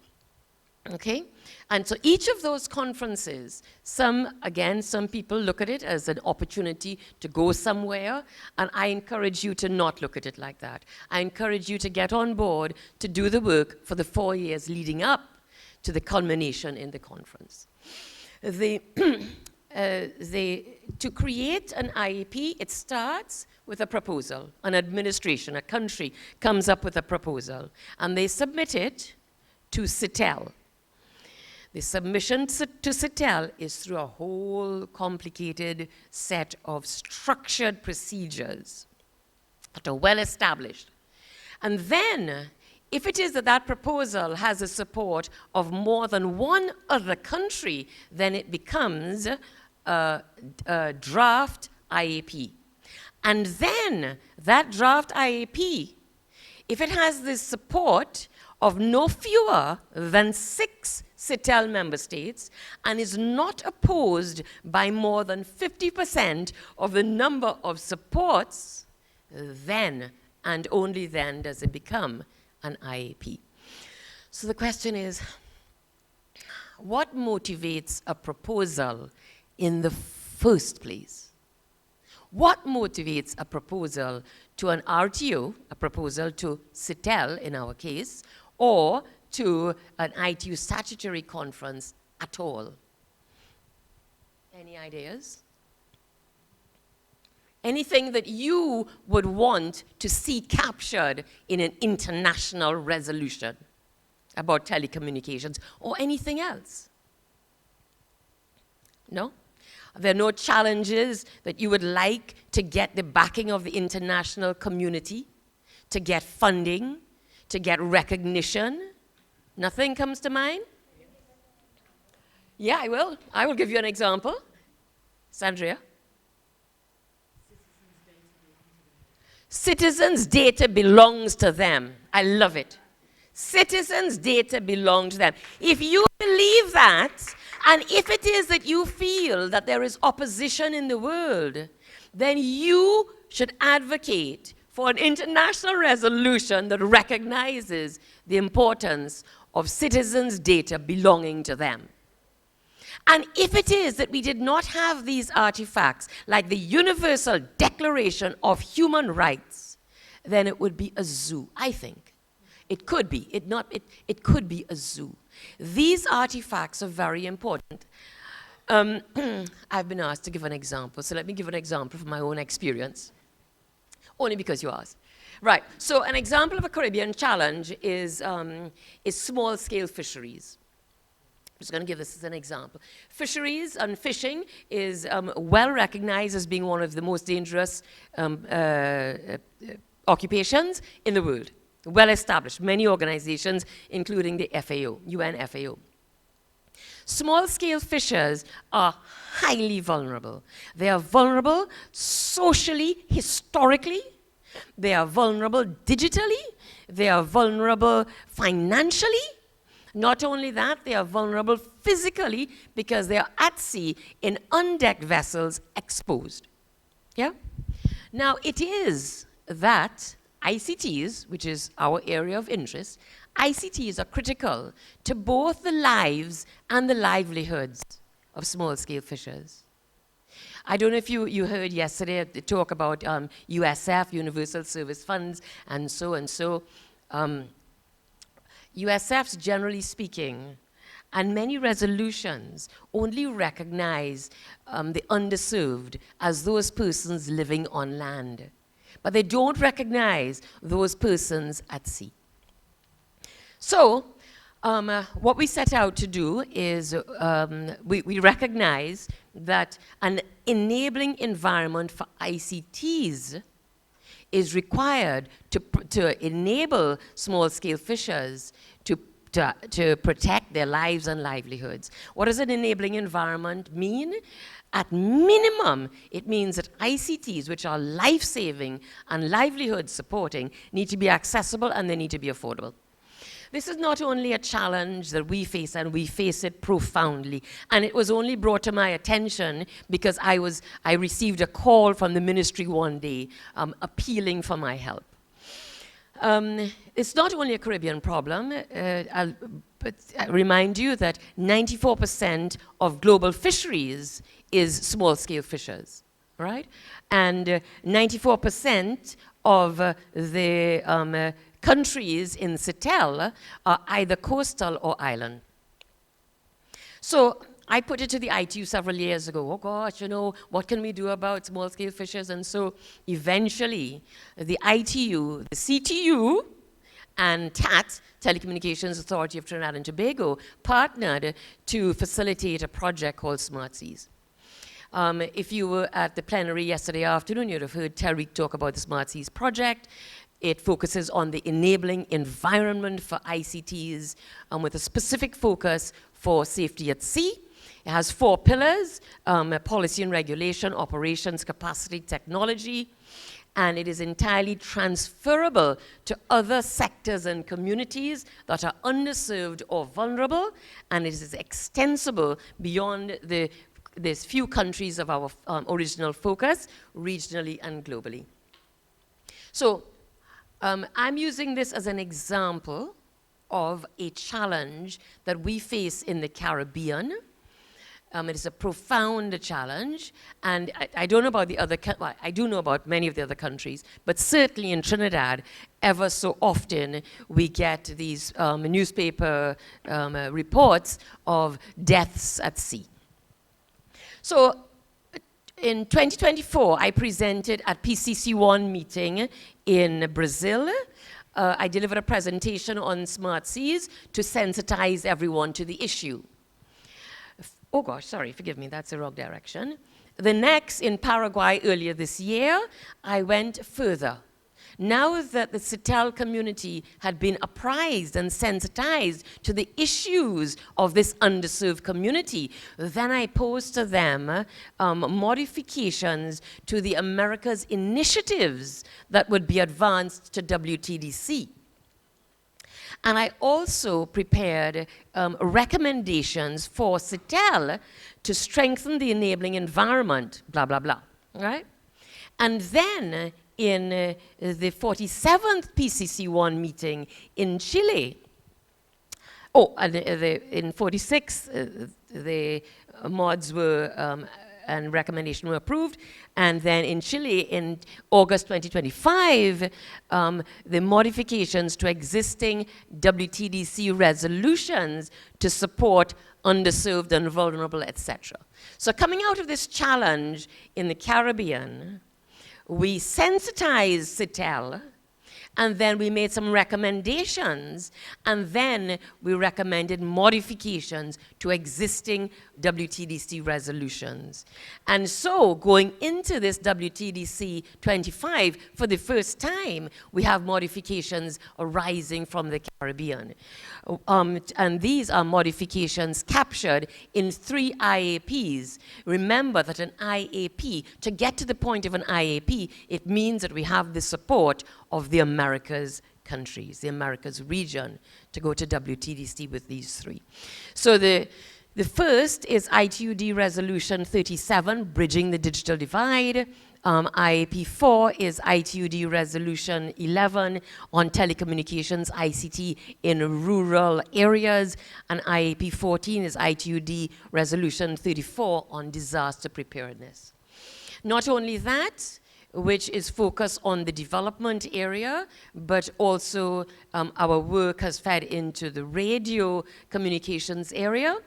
Okay? And so each of those conferences, some people look at it as an opportunity to go somewhere, and I encourage you to not look at it like that. I encourage you to get on board to do the work for the 4 years leading up to the culmination in the conference. To create an IEP, it starts with a proposal. An administration, a country, comes up with a proposal, and they submit it to CTL. The submission to CTL is through a whole complicated set of structured procedures that are well established. And then, if it is that that proposal has the support of more than one other country, then it becomes a draft IAP. And then that draft IAP, if it has the support of no fewer than 6 CTL member states and is not opposed by more than 50% of the number of supports, then and only then does it become an IAP. So the question is, what motivates a proposal in the first place? What motivates a proposal to an RTO, a proposal to CTL in our case, or to an ITU statutory conference at all? Any ideas? Anything that you would want to see captured in an international resolution about telecommunications or anything else? No? Are there no challenges that you would like to get the backing of the international community, to get funding, to get recognition? Nothing comes to mind? Yeah, I will. I will give you an example. Sandria? Citizens' data belongs to them. I love it. Citizens' data belong to them. If you believe that, and if it is that you feel that there is opposition in the world, then you should advocate for an international resolution that recognizes the importance of citizens' data belonging to them. And if it is that we did not have these artifacts, like the Universal Declaration of Human Rights, then it would be a zoo, I think. It could be. It could be a zoo. These artifacts are very important. I've been asked to give an example, so let me give an example from my own experience, only because you asked. Right, so an example of a Caribbean challenge is small-scale fisheries. I'm just going to give this as an example. Fisheries and fishing is well recognized as being one of the most dangerous occupations in the world. Well established. Many organizations, including the FAO, UN FAO. Small-scale fishers are highly vulnerable. They are vulnerable socially, historically. They are vulnerable digitally. They are vulnerable financially. Not only that, they are vulnerable physically because they are at sea in undecked vessels exposed. Yeah? Now, it is that ICTs, which is our area of interest, ICTs are critical to both the lives and the livelihoods of small-scale fishers. I don't know if you heard yesterday the talk about USF, Universal Service Funds, and so and so. USFs, generally speaking, and many resolutions only recognize the underserved as those persons living on land. But they don't recognize those persons at sea. So, what we set out to do is we recognize that an enabling environment for ICTs is required to enable small-scale fishers to protect their lives and livelihoods. What does an enabling environment mean? At minimum, it means that ICTs, which are life-saving and livelihood-supporting, need to be accessible and they need to be affordable. This is not only a challenge that we face, and we face it profoundly. And it was only brought to my attention because I received a call from the ministry one day appealing for my help. It's not only a Caribbean problem, but I remind you that 94% of global fisheries is small-scale fishers, right? And 94% of the countries in CTL are either coastal or island. So I put it to the ITU several years ago, oh gosh, you know, what can we do about small-scale fishers? And so eventually the ITU, the CTU, and TAT, Telecommunications Authority of Trinidad and Tobago, partnered to facilitate a project called Smart Seas. If you were at the plenary yesterday afternoon, you'd have heard Tariq talk about the Smart Seas project. It focuses on the enabling environment for ICTs with a specific focus for safety at sea. It has 4 pillars: policy and regulation, operations, capacity, technology. And it is entirely transferable to other sectors and communities that are underserved or vulnerable, and it is extensible beyond these few countries of our original focus, regionally and globally. So I'm using this as an example of a challenge that we face in the Caribbean. It is a profound challenge, and I don't know about the other, well, I do know about many of the other countries, but certainly in Trinidad, ever so often we get these newspaper reports of deaths at sea. So in 2024, I presented at PCC1 meeting in Brazil. I delivered a presentation on Smart Seas to sensitize everyone to the issue. Oh gosh, sorry, forgive me, that's the wrong direction. The next, in Paraguay earlier this year, I went further. Now that the CTL community had been apprised and sensitized to the issues of this underserved community, then I posed to them modifications to the Americas initiatives that would be advanced to WTDC. And I also prepared recommendations for CTL to strengthen the enabling environment, blah, blah, blah, right? And then in the 47th PCC1 meeting in Chile, and in 46, the mods were and recommendation were approved. And then in Chile, in August 2025, the modifications to existing WTDC resolutions to support underserved and vulnerable, etc. So coming out of this challenge in the Caribbean, we sensitized CTL, and then we made some recommendations, and then we recommended modifications to existing WTDC resolutions. And so going into this WTDC 25, for the first time, we have modifications arising from the Caribbean. And these are modifications captured in 3 IAPs. Remember that an IAP, to get to the point of an IAP, it means that we have the support of the Americas countries, the Americas region, to go to WTDC with these 3. So the first is ITUD Resolution 37, Bridging the Digital Divide. IAP 4 is ITUD Resolution 11 on telecommunications ICT in rural areas, and IAP 14 is ITUD Resolution 34 on disaster preparedness. Not only that, which is focused on the development area, but also our work has fed into the radio communications area.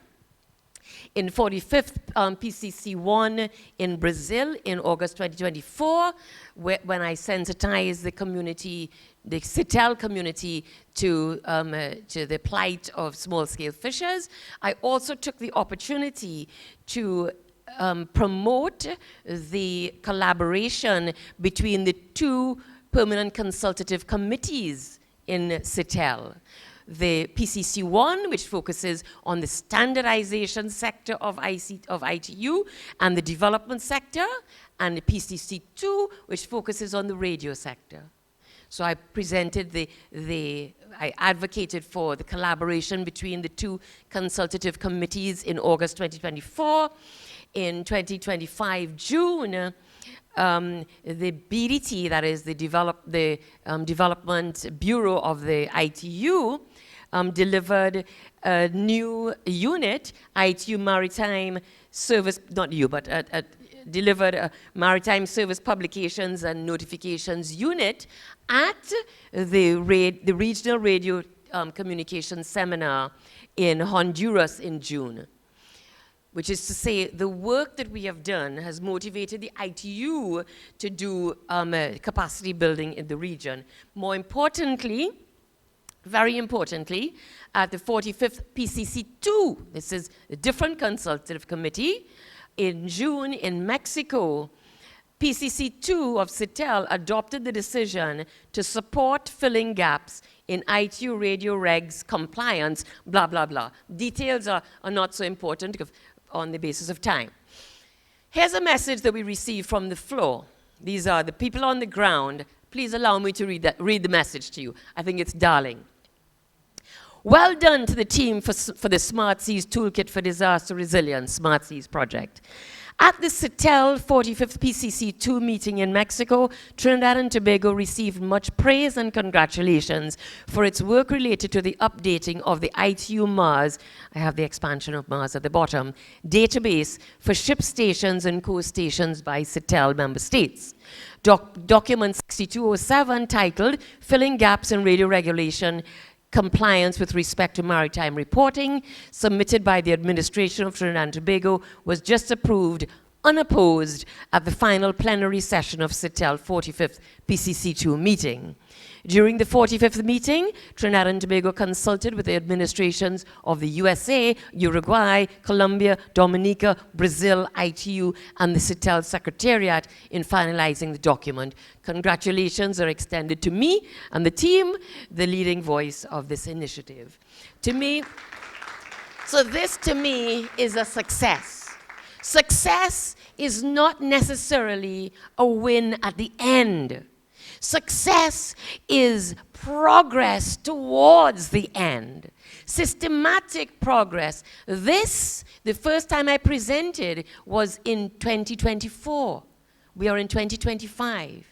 In 45th PCC1 in Brazil in August 2024, when I sensitized the community, the CTL community to the plight of small-scale fishers, I also took the opportunity to promote the collaboration between the 2 permanent consultative committees in CTL. The PCC1, which focuses on the standardization sector of ITU and the development sector, and the PCC2, which focuses on the radio sector. So I presented I advocated for the collaboration between the 2 consultative committees in August 2024. In 2025 June, the BDT, that is the Development Bureau of the ITU, delivered a new unit, ITU Maritime Service, not you, but delivered a Maritime Service Publications and Notifications unit at the Regional Radio Communications Seminar in Honduras in June. Which is to say, the work that we have done has motivated the ITU to do capacity building in the region. More importantly, Very importantly, at the 45th PCC2, this is a different consultative committee, in June in Mexico, PCC2 of CITEL adopted the decision to support filling gaps in ITU radio regs compliance, blah, blah, blah. Details are not so important on the basis of time. Here's a message that we received from the floor. These are the people on the ground. Please allow me to read the message to you. I think it's darling. Well done to the team for the Smart Seas Toolkit for Disaster Resilience, Smart Seas project. At the CITEL 45th PCC2 meeting in Mexico, Trinidad and Tobago received much praise and congratulations for its work related to the updating of the ITU Mars, I have the expansion of Mars at the bottom, database for ship stations and coast stations by CITEL member states. Document 6207 titled Filling Gaps in Radio Regulation Compliance with Respect to Maritime Reporting, submitted by the administration of Trinidad and Tobago, was just approved unopposed at the final plenary session of CITEL 45th PCC2 meeting. During the 45th meeting, Trinidad and Tobago consulted with the administrations of the USA, Uruguay, Colombia, Dominica, Brazil, ITU, and the CITEL Secretariat in finalizing the document. Congratulations are extended to me and the team, the leading voice of this initiative. To me, so this to me is a success. Success is not necessarily a win at the end. Success is progress towards the end. Systematic progress. This, the first time I presented, was in 2024. We are in 2025.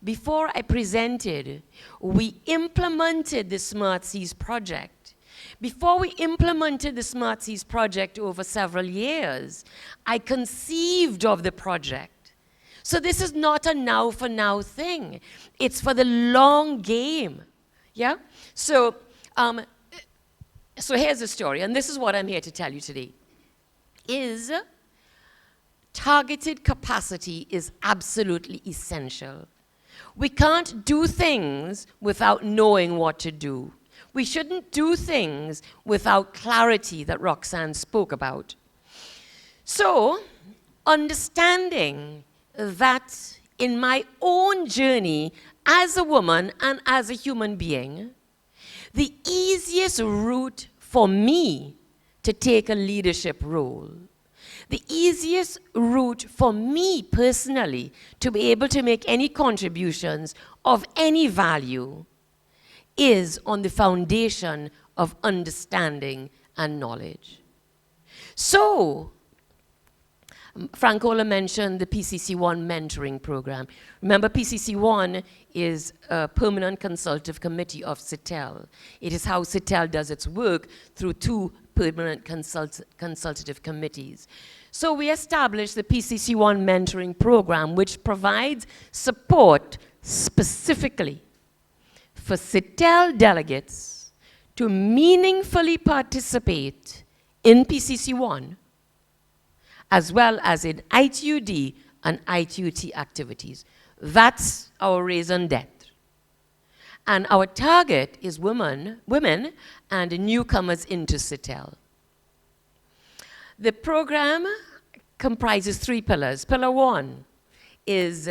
Before I presented, we implemented the Smart Seas project. Before we implemented the Smart Seas project over several years, I conceived of the project. So this is not a now for now thing. It's for the long game. Yeah? So here's the story, and this is what I'm here to tell you today. Targeted capacity is absolutely essential. We can't do things without knowing what to do. We shouldn't do things without clarity that Roxanne spoke about. So, understanding that in my own journey as a woman and as a human being, the easiest route for me to take a leadership role, the easiest route for me personally to be able to make any contributions of any value is on the foundation of understanding and knowledge. So, Francola mentioned the PCC1 mentoring program. Remember, PCC1 is a permanent consultative committee of CITEL. It is how CITEL does its work through two permanent consultative committees. So we established the PCC1 mentoring program, which provides support specifically for CITEL delegates to meaningfully participate in PCC1, as well as in ITUD and ITUT activities. That's our raison d'etre. And our target is women and newcomers into CITEL. The program comprises 3 pillars. Pillar 1 is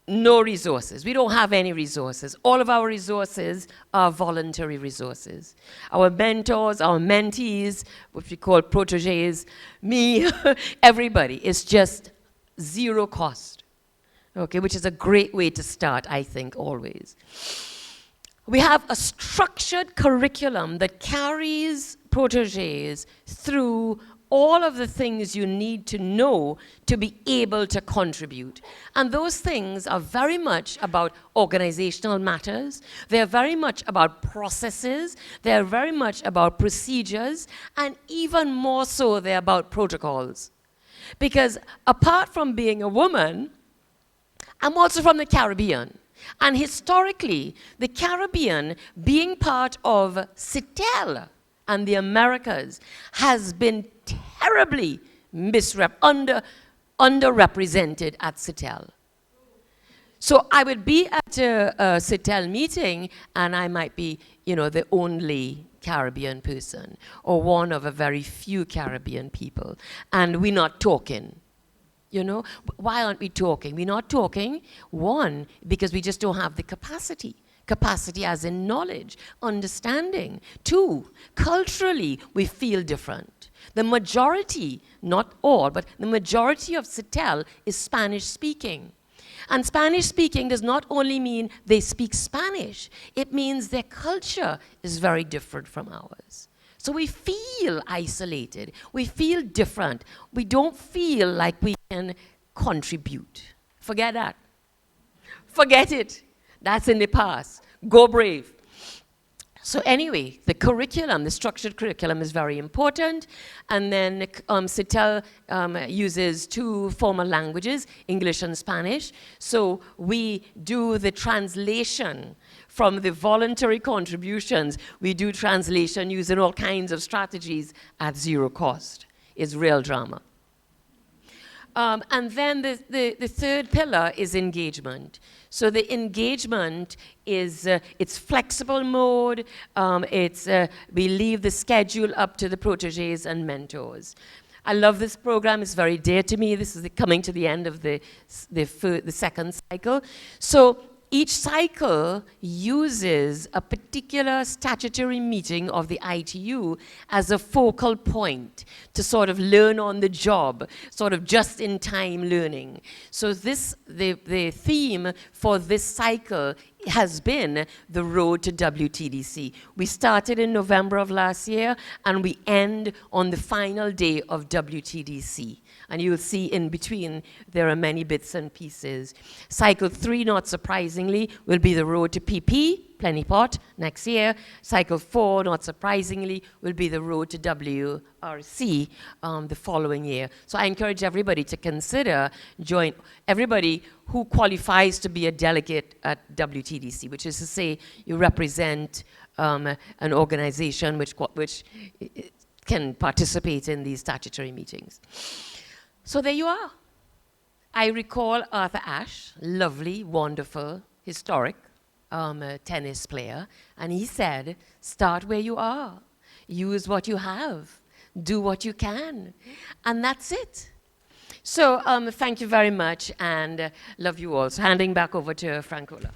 no resources. We don't have any resources. All of our resources are voluntary resources. Our mentors, our mentees, what we call protégés, me, everybody, is just zero cost, okay, which is a great way to start, I think, always. We have a structured curriculum that carries protégés through all of the things you need to know to be able to contribute. And those things are very much about organizational matters. They're very much about processes. They're very much about procedures. And even more so, they're about protocols. Because apart from being a woman, I'm also from the Caribbean. And historically, the Caribbean, being part of CITEL and the Americas, has been terribly underrepresented at CITEL. So I would be at a CITEL meeting, and I might be, the only Caribbean person, or one of a very few Caribbean people, and we're not talking. Why aren't we talking? We're not talking, one, because we just don't have the capacity. Capacity as in knowledge, understanding. Two, culturally, we feel different. The majority, not all, but the majority of CITEL is Spanish speaking. And Spanish speaking does not only mean they speak Spanish, it means their culture is very different from ours. So we feel isolated, we feel different, we don't feel like we can contribute. Forget that. Forget it. That's in the past. Go brave. So anyway, the curriculum, the structured curriculum is very important. And then CITEL uses two formal languages, English and Spanish. So we do the translation from the voluntary contributions. We do translation using all kinds of strategies at zero cost. It's real drama. And then the third pillar is engagement. So the engagement is, it's flexible mode, we leave the schedule up to the proteges and mentors. I love this program, it's very dear to me. This is coming to the end of the second cycle. So each cycle uses a particular statutory meeting of the ITU as a focal point to sort of learn on the job, sort of just-in-time learning. So the theme for this cycle has been the road to WTDC. We started in November of last year, and we end on the final day of WTDC. And you'll see in between, there are many bits and pieces. Cycle 3, not surprisingly, will be the road to PP, Plenipot, next year. Cycle 4, not surprisingly, will be the road to WRC the following year. So I encourage everybody to consider everybody who qualifies to be a delegate at WTDC, which is to say you represent an organization which can participate in these statutory meetings. So there you are. I recall Arthur Ashe, lovely, wonderful, historic tennis player, and he said, start where you are, use what you have, do what you can, and that's it. So thank you very much, and love you all. So handing back over to Francola.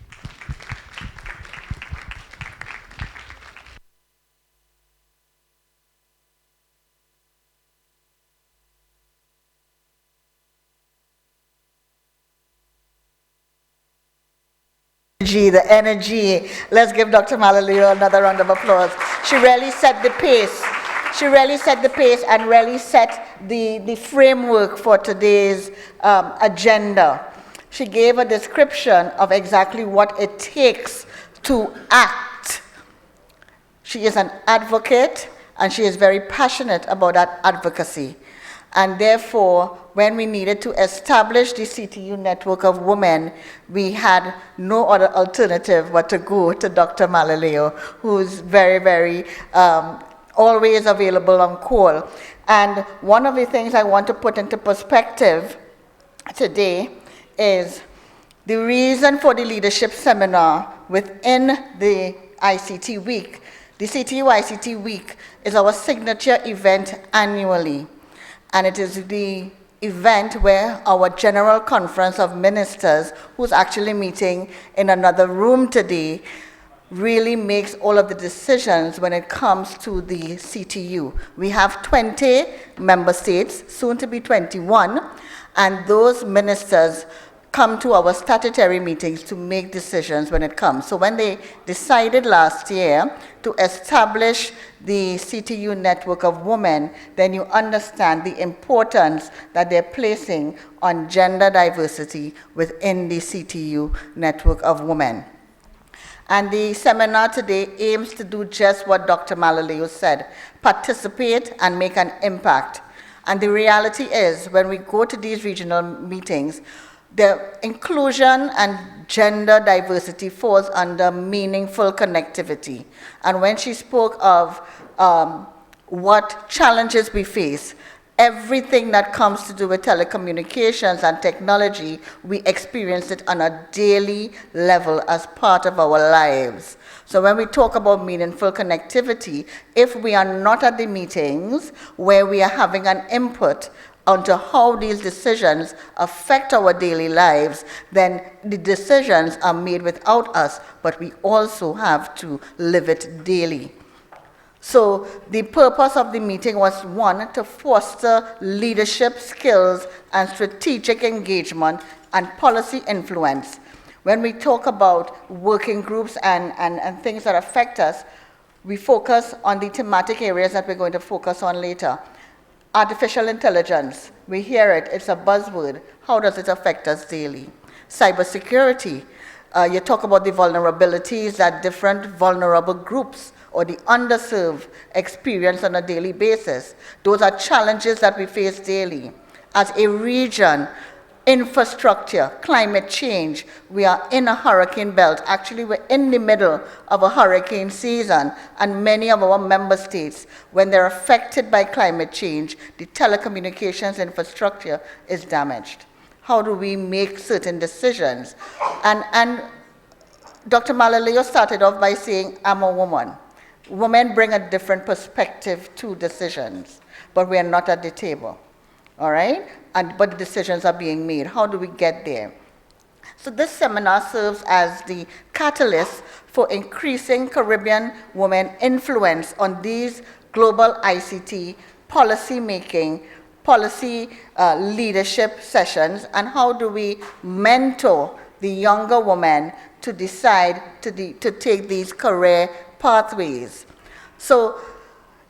The energy. Let's give Dr. Malaleo another round of applause. She really set the pace. She really set the pace and really set the framework for today's agenda. She gave a description of exactly what it takes to act. She is an advocate, and she is very passionate about that advocacy. And therefore, when we needed to establish the CTU network of women, we had no other alternative but to go to Dr. Malaleo, who's very, very always available on call. And one of the things I want to put into perspective today is the reason for the leadership seminar within the ICT week. The CTU ICT week is our signature event annually. And it is the event where our General Conference of Ministers, who's actually meeting in another room today, really makes all of the decisions when it comes to the CTU. We have 20 member states, soon to be 21, and those ministers come to our statutory meetings to make decisions when it comes. So when they decided last year to establish the CTU network of women, then you understand the importance that they're placing on gender diversity within the CTU network of women. And the seminar today aims to do just what Dr. Malaleo said, participate and make an impact. And the reality is, when we go to these regional meetings, the inclusion and gender diversity falls under meaningful connectivity. And when she spoke of what challenges we face, everything that comes to do with telecommunications and technology, we experience it on a daily level as part of our lives. So when we talk about meaningful connectivity, if we are not at the meetings where we are having an input onto how these decisions affect our daily lives, then the decisions are made without us, but we also have to live it daily. So the purpose of the meeting was, one, to foster leadership skills and strategic engagement and policy influence. When we talk about working groups and things that affect us, we focus on the thematic areas that we're going to focus on later. Artificial intelligence, we hear it, it's a buzzword. How does it affect us daily? Cybersecurity, you talk about the vulnerabilities that different vulnerable groups or the underserved experience on a daily basis. Those are challenges that we face daily. As a region, infrastructure, climate change, we are in a hurricane belt. Actually, we're in the middle of a hurricane season, and many of our member states, when they're affected by climate change, the telecommunications infrastructure is damaged. How do we make certain decisions? And Dr. Malaleo started off by saying, I'm a woman. Women bring a different perspective to decisions, but we are not at the table, all right? But the decisions are being made. How do we get there? So this seminar serves as the catalyst for increasing Caribbean women influence on these global ICT policy making, policy leadership sessions, and how do we mentor the younger women to decide to take these career pathways. So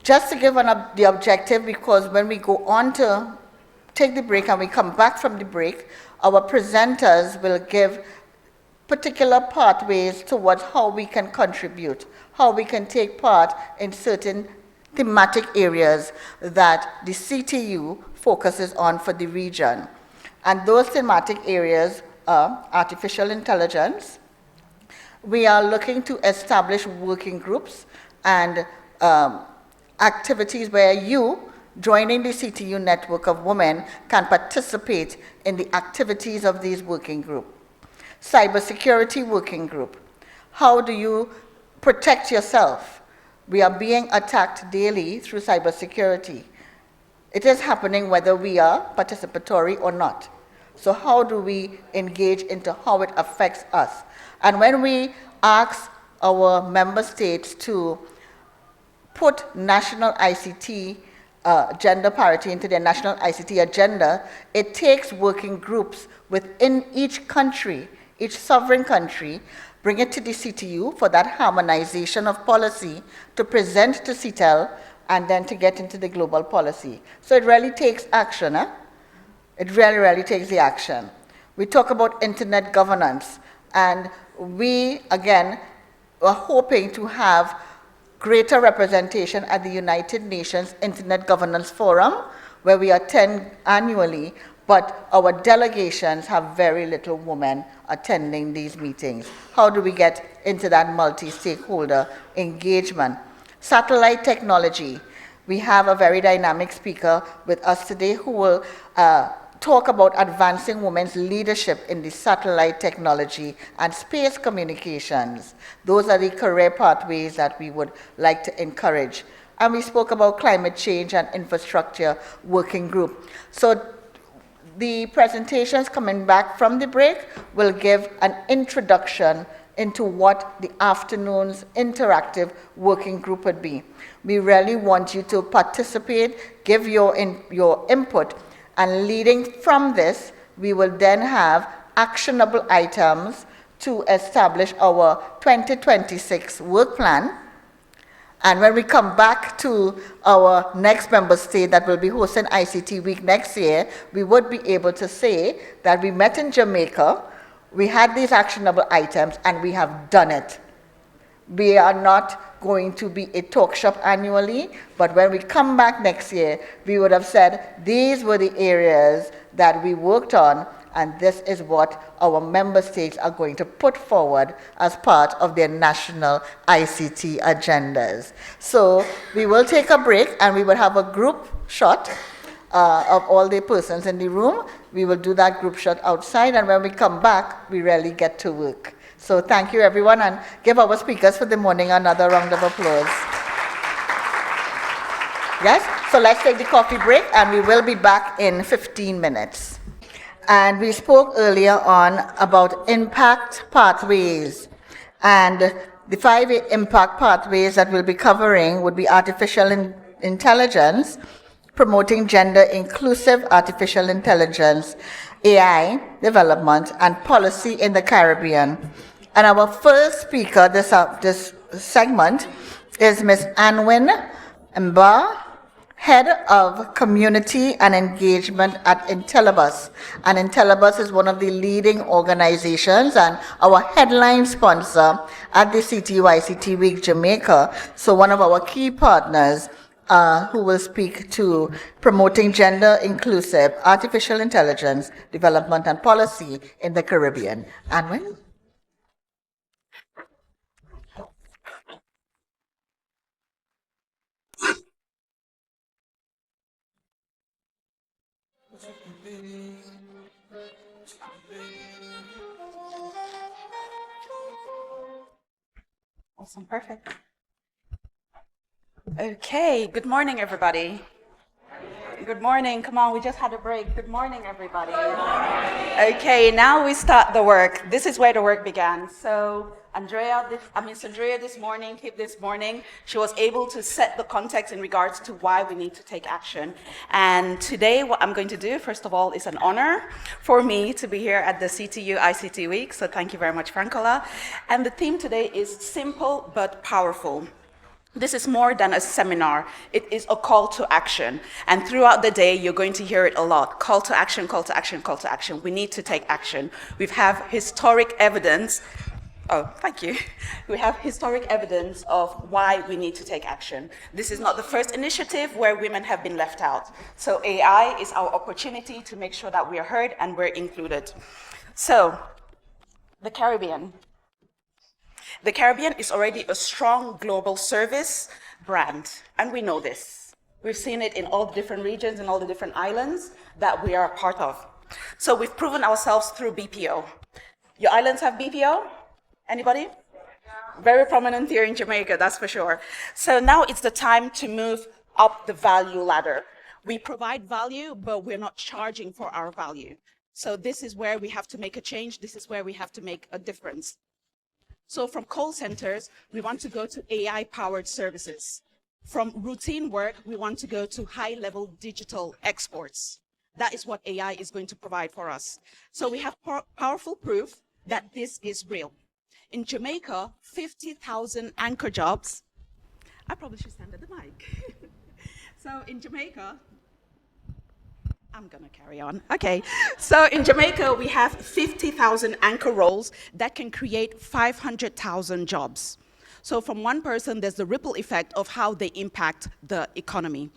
just to give the objective, because when we go on to take the break and we come back from the break, our presenters will give particular pathways towards how we can contribute, how we can take part in certain thematic areas that the CTU focuses on for the region. And those thematic areas are artificial intelligence. We are looking to establish working groups and activities where you, joining the CTU network of women, can participate in the activities of these working groups. Cybersecurity working group. How do you protect yourself? We are being attacked daily through cybersecurity. It is happening whether we are participatory or not. So how do we engage into how it affects us? And when we ask our member states to put national ICT gender parity into their national ICT agenda, it takes working groups within each country, each sovereign country, bring it to the CTU for that harmonization of policy to present to CETEL and then to get into the global policy. So it really takes action. It really takes the action. We talk about internet governance, and we, again, are hoping to have greater representation at the United Nations Internet Governance Forum, where we attend annually, but our delegations have very little women attending these meetings. How do we get into that multi-stakeholder engagement? Satellite technology. We have a very dynamic speaker with us today who will talk about advancing women's leadership in the satellite technology and space communications. Those are the career pathways that we would like to encourage. And we spoke about climate change and infrastructure working group. So the presentations coming back from the break will give an introduction into what the afternoon's interactive working group would be. We really want you to participate, give your input, and leading from this, we will then have actionable items to establish our 2026 work plan. And when we come back to our next member state that will be hosting ICT Week next year, we would be able to say that we met in Jamaica, we had these actionable items, and we have done it. We are not going to be a talk shop annually, but when we come back next year, we would have said these were the areas that we worked on, and this is what our member states are going to put forward as part of their national ICT agendas. So we will take a break, and we will have a group shot, of all the persons in the room. We will do that group shot outside, and when we come back, we really get to work. So thank you, everyone, and give our speakers for the morning another round of applause. Yes? So let's take the coffee break, and we will be back in 15 minutes. And we spoke earlier on about impact pathways. And the 5 impact pathways that we'll be covering would be artificial intelligence, promoting gender-inclusive artificial intelligence, AI development, and policy in the Caribbean. And our first speaker this segment is Ms. Anwin Mba, Head of Community and Engagement at Intellibus. And Intellibus is one of the leading organizations and our headline sponsor at the CTU ICT Week Jamaica. So one of our key partners who will speak to promoting gender-inclusive artificial intelligence development and policy in the Caribbean. Anwin? Awesome, perfect. Okay, good morning, everybody. Good morning, come on, we just had a break. Good morning, everybody. Okay, now we start the work. This is where the work began. So Andrea this morning, she was able to set the context in regards to why we need to take action. And today, what I'm going to do, first of all, is an honor for me to be here at the CTU ICT Week. So thank you very much, Francola. And the theme today is simple but powerful. This is more than a seminar. It is a call to action. And throughout the day, you're going to hear it a lot. Call to action, call to action, call to action. We need to take action. We have historic evidence. Oh, thank you. We have historic evidence of why we need to take action. This is not the first initiative where women have been left out. So AI is our opportunity to make sure that we are heard and we're included. So, the Caribbean. The Caribbean is already a strong global service brand, and we know this. We've seen it in all the different regions and all the different islands that we are a part of. So we've proven ourselves through BPO. Your islands have BPO? Anybody? Very prominent here in Jamaica, that's for sure. So now it's the time to move up the value ladder. We provide value, but we're not charging for our value. So this is where we have to make a change. This is where we have to make a difference. So from call centers, we want to go to AI-powered services. From routine work, we want to go to high-level digital exports. That is what AI is going to provide for us. So we have powerful proof that this is real. In Jamaica, 50,000 anchor jobs. I probably should stand at the mic. So in Jamaica, I'm gonna carry on. Okay, so in Jamaica, we have 50,000 anchor roles that can create 500,000 jobs. So from one person, there's the ripple effect of how they impact the economy.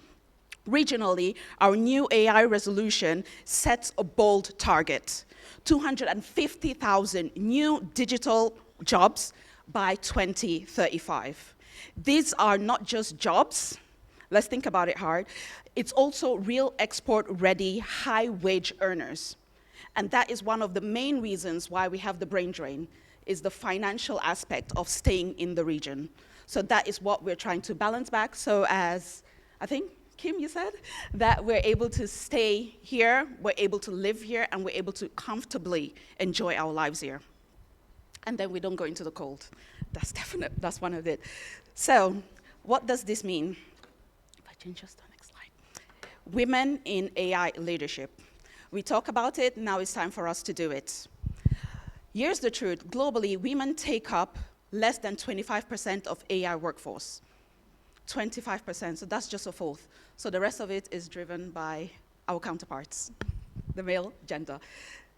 Regionally, our new AI resolution sets a bold target, 250,000 new digital jobs by 2035. These are not just jobs. Let's think about it hard. It's also real export-ready, high-wage earners. And that is one of the main reasons why we have the brain drain, is the financial aspect of staying in the region. So that is what we're trying to balance back. So as, I think, Kim, you said, that we're able to stay here, we're able to live here, and we're able to comfortably enjoy our lives here. And then we don't go into the cold. That's definite, that's one of it. So what does this mean? If I change just the next slide. Women in AI leadership. We talk about it, now it's time for us to do it. Here's the truth, globally, women take up less than 25% of AI workforce. 25%, so that's just a fourth. So the rest of it is driven by our counterparts, the male gender.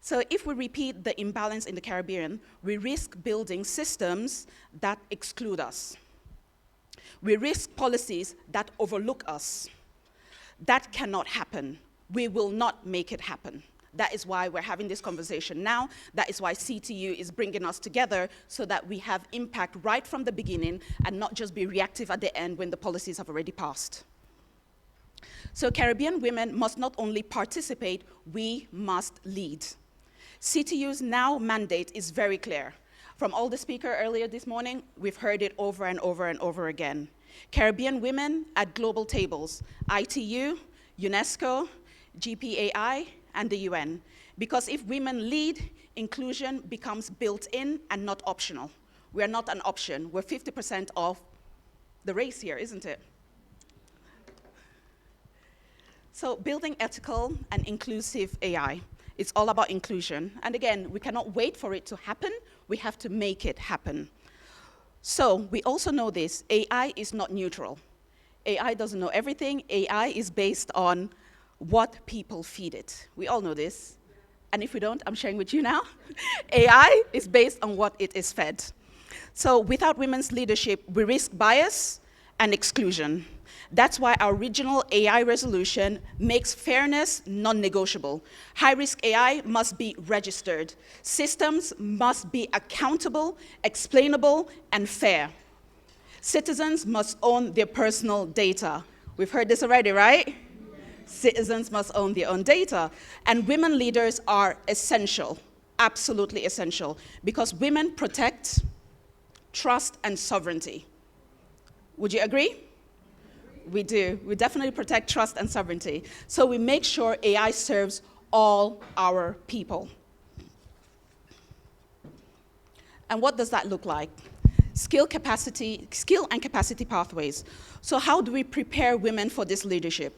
So if we repeat the imbalance in the Caribbean, we risk building systems that exclude us. We risk policies that overlook us. That cannot happen. We will not make it happen. That is why we're having this conversation now. That is why CTU is bringing us together so that we have impact right from the beginning and not just be reactive at the end when the policies have already passed. So Caribbean women must not only participate, we must lead. CTU's NoW mandate is very clear. From all the speakers earlier this morning, we've heard it over and over and over again. Caribbean women at global tables, ITU, UNESCO, GPAI, and the UN. Because if women lead, inclusion becomes built in and not optional. We're not an option. We're 50% of the race here, isn't it? So building ethical and inclusive AI. It's all about inclusion. And again, we cannot wait for it to happen. We have to make it happen. So we also know this, AI is not neutral. AI doesn't know everything. AI is based on what people feed it. We all know this. And if we don't, I'm sharing with you now. AI is based on what it is fed. So without women's leadership, we risk bias and exclusion. That's why our regional AI resolution makes fairness non-negotiable. High-risk AI must be registered. Systems must be accountable, explainable, and fair. Citizens must own their personal data. We've heard this already, right? Citizens must own their own data. And women leaders are essential, absolutely essential, because women protect trust and sovereignty. Would you agree? We do. We definitely protect trust and sovereignty. So we make sure AI serves all our people. And what does that look like? Skill and capacity pathways. So how do we prepare women for this leadership?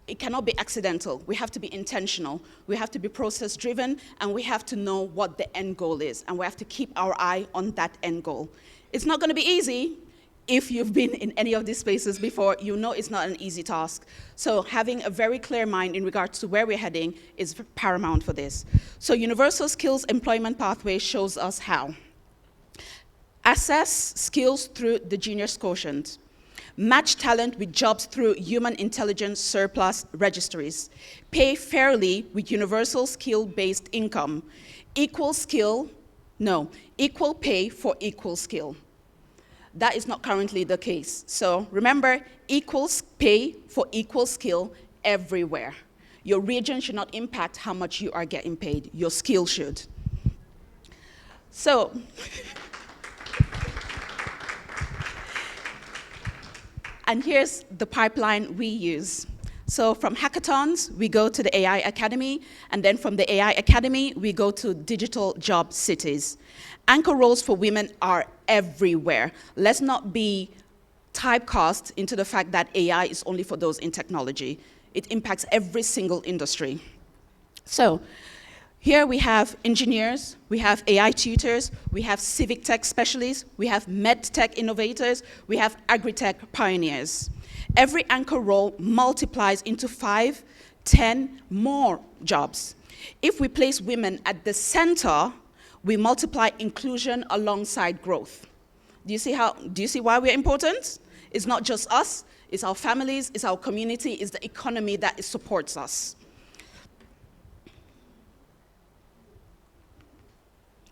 It cannot be accidental. We have to be intentional. We have to be process-driven, and we have to know what the end goal is, and we have to keep our eye on that end goal. It's not going to be easy. If you've been in any of these spaces before, you know it's not an easy task. So having a very clear mind in regards to where we're heading is paramount for this. So Universal Skills Employment Pathway shows us how. Assess skills through the Genius Quotient. Match talent with jobs through human intelligence surplus registries. Pay fairly with universal skill-based income. Equal pay for equal skill. That is not currently the case. So remember, equal pay for equal skill everywhere. Your region should not impact how much you are getting paid. Your skill should. So, and here's the pipeline we use. So from hackathons, we go to the AI Academy, and then from the AI Academy, we go to digital job cities. Anchor roles for women are everywhere. Let's not be typecast into the fact that AI is only for those in technology. It impacts every single industry. So here we have engineers, we have AI tutors, we have civic tech specialists, we have med tech innovators, we have agri-tech pioneers. Every anchor role multiplies into 5, 10 more jobs. If we place women at the center, we multiply inclusion alongside growth. Do you see why we're important? It's not just us, it's our families, it's our community, it's the economy that supports us.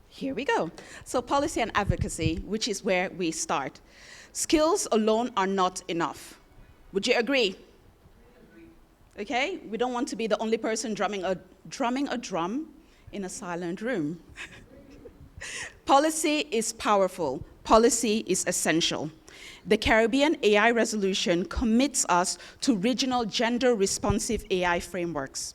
Here we go. So policy and advocacy, which is where we start. Skills alone are not enough. Would you agree? Okay, we don't want to be the only person drumming a drum in a silent room. Policy is powerful. Policy is essential. The Caribbean AI Resolution commits us to regional gender-responsive AI frameworks.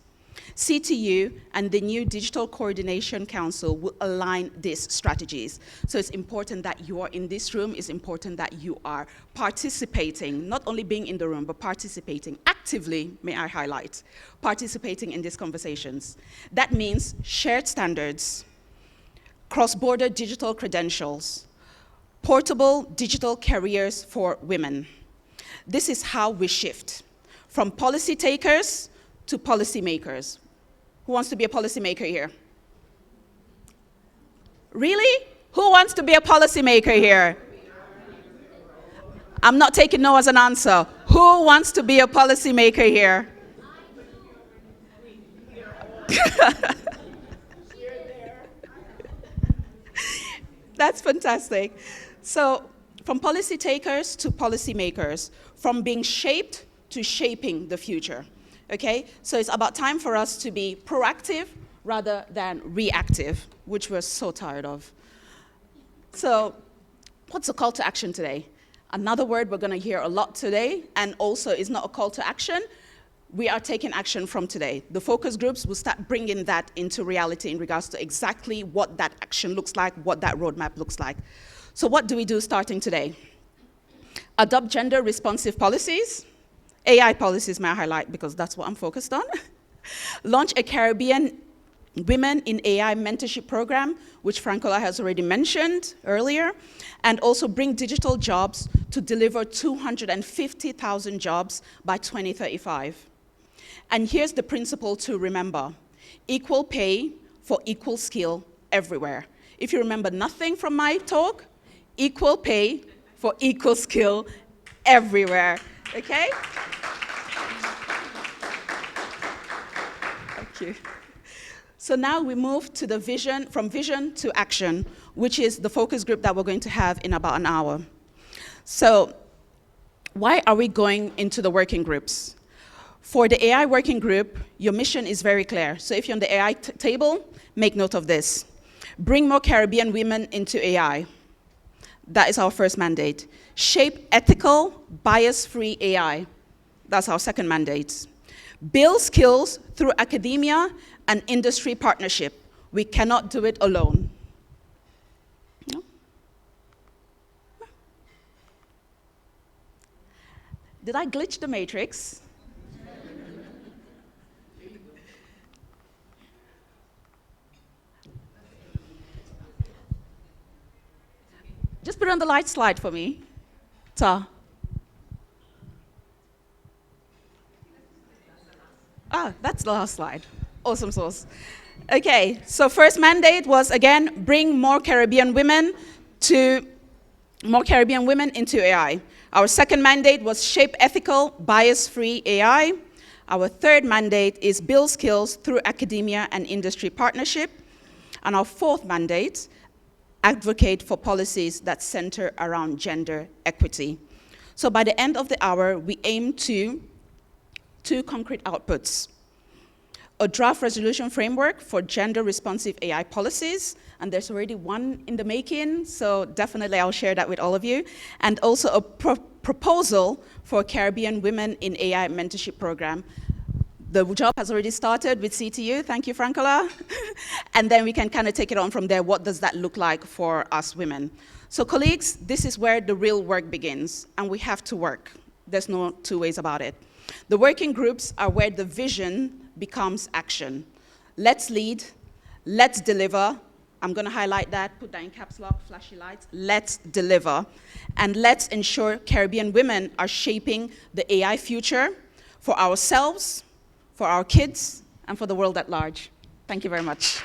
CTU and the new Digital Coordination Council will align these strategies. So it's important that you are in this room. It's important that you are participating, not only being in the room, but participating actively, may I highlight, participating in these conversations. That means shared standards, cross-border digital credentials, portable digital careers for women. This is how we shift from policy takers to policymakers. Who wants to be a policymaker here? Really? Who wants to be a policymaker here? I'm not taking no as an answer. Who wants to be a policymaker here? That's fantastic. So from policy takers to policymakers, from being shaped to shaping the future. Okay? So it's about time for us to be proactive rather than reactive, which we're so tired of. So what's the call to action today? Another word we're going to hear a lot today, and also is not a call to action. We are taking action from today. The focus groups will start bringing that into reality in regards to exactly what that action looks like, what that roadmap looks like. So what do we do starting today? Adopt gender responsive policies. AI policies may I highlight because that's what I'm focused on. Launch a Caribbean Women in AI mentorship program, which Francola has already mentioned earlier, and also bring digital jobs to deliver 250,000 jobs by 2035. And here's the principle to remember: equal pay for equal skill everywhere. If you remember nothing from my talk, equal pay for equal skill everywhere, okay? Thank you. So now we move to the vision, from vision to action, which is the focus group that we're going to have in about an hour. So why are we going into the working groups? For the AI working group, your mission is very clear. So if you're on the AI table, make note of this. Bring more Caribbean women into AI. That is our first mandate. Shape ethical, bias-free AI. That's our second mandate. Build skills through academia and industry partnership. We cannot do it alone. No? Did I glitch the matrix? Just put it on the light slide for me. Ta. That's the last slide. Awesome sauce. Okay, so first mandate was, again, bring more Caribbean women into AI. Our second mandate was shape ethical, bias-free AI. Our third mandate is build skills through academia and industry partnership. And our fourth mandate, advocate for policies that center around gender equity. So by the end of the hour, we aim to 2 concrete outputs: a draft resolution framework for gender-responsive AI policies, and there's already one in the making, so definitely I'll share that with all of you, and also a proposal for a Caribbean Women in AI mentorship program. The job has already started with CTU, thank you, Francola, and then we can kind of take it on from there. What does that look like for us women? So colleagues, this is where the real work begins, and we have to work. There's no two ways about it. The working groups are where the vision becomes action. Let's lead, let's deliver. I'm going to highlight that, put that in caps lock, flashy lights. Let's deliver. And let's ensure Caribbean women are shaping the AI future for ourselves, for our kids, and for the world at large. Thank you very much.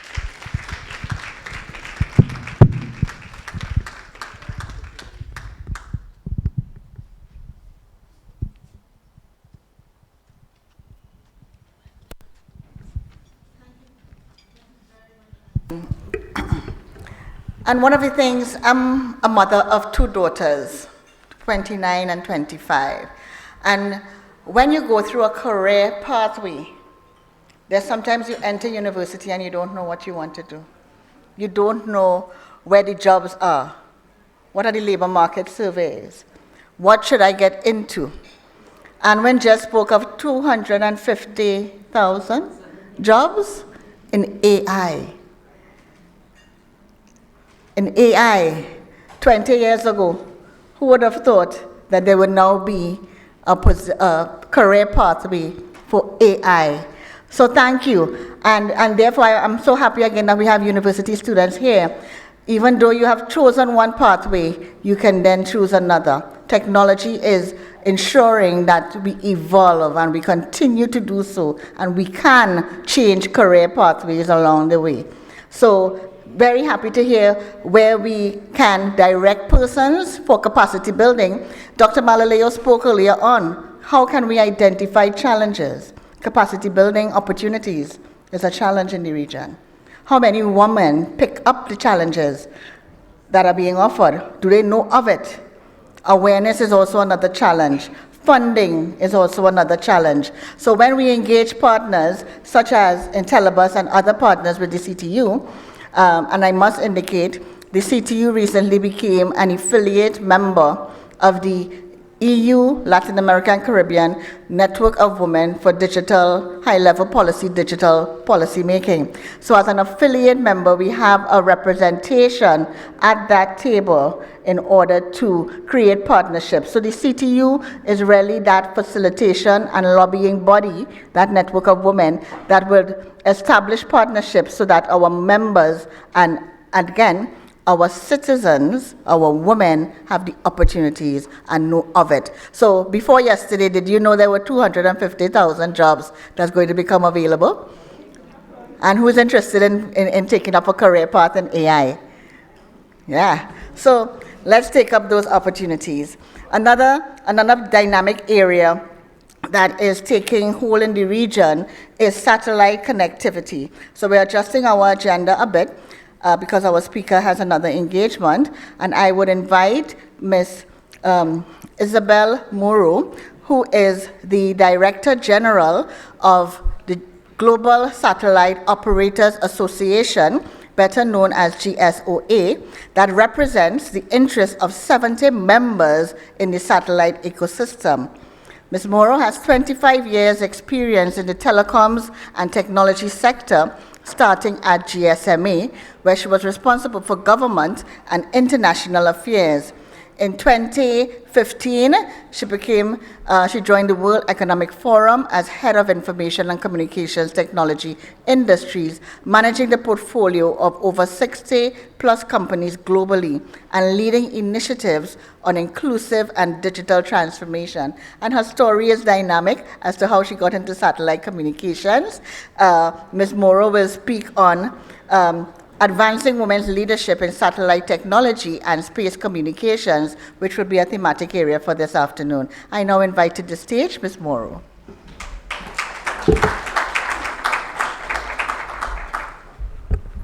And one of the things, I'm a mother of 2 daughters, 29 and 25. And when you go through a career pathway, there's sometimes you enter university and you don't know what you want to do. You don't know where the jobs are. What are the labor market surveys? What should I get into? And when Jess spoke of 250,000 jobs in AI. In AI, 20 years ago, who would have thought that there would now be a career pathway for AI? So thank you. And therefore, I'm so happy again that we have university students here. Even though you have chosen one pathway, you can then choose another. Technology is ensuring that we evolve and we continue to do so, and we can change career pathways along the way. So very happy to hear where we can direct persons for capacity building. Dr. Malaleo spoke earlier on, how can we identify challenges? Capacity building opportunities is a challenge in the region. How many women pick up the challenges that are being offered? Do they know of it? Awareness is also another challenge. funding is also another challenge. So when we engage partners, such as Intelibus and other partners with the CTU, and I must indicate, the CTU recently became an affiliate member of the EU, Latin America and Caribbean Network of Women for Digital High-Level Digital Policy Making. So as an affiliate member, we have a representation at that table in order to create partnerships. So the CTU is really that facilitation and lobbying body, that network of women, that would establish partnerships so that our members and again, our citizens, our women, have the opportunities and know of it. So before yesterday, did you know there were 250,000 jobs that's going to become available? And who's interested in taking up a career path in AI? Yeah, so let's take up those opportunities. Another dynamic area that is taking hold in the region is satellite connectivity. So we're adjusting our agenda a bit, because our speaker has another engagement, and I would invite Ms. Isabel Moro, who is the Director General of the Global Satellite Operators Association, better known as GSOA, that represents the interests of 70 members in the satellite ecosystem. Ms. Moro has 25 years' experience in the telecoms and technology sector, starting at GSMA, where she was responsible for government and international affairs. In 2015, she joined the World Economic Forum as Head of Information and Communications Technology Industries, managing the portfolio of over 60 plus companies globally and leading initiatives on inclusive and digital transformation. And her story is dynamic as to how she got into satellite communications. Ms. Moro will speak on advancing women's leadership in satellite technology and space communications, which will be a thematic area for this afternoon. I now invite to the stage Ms. Moro.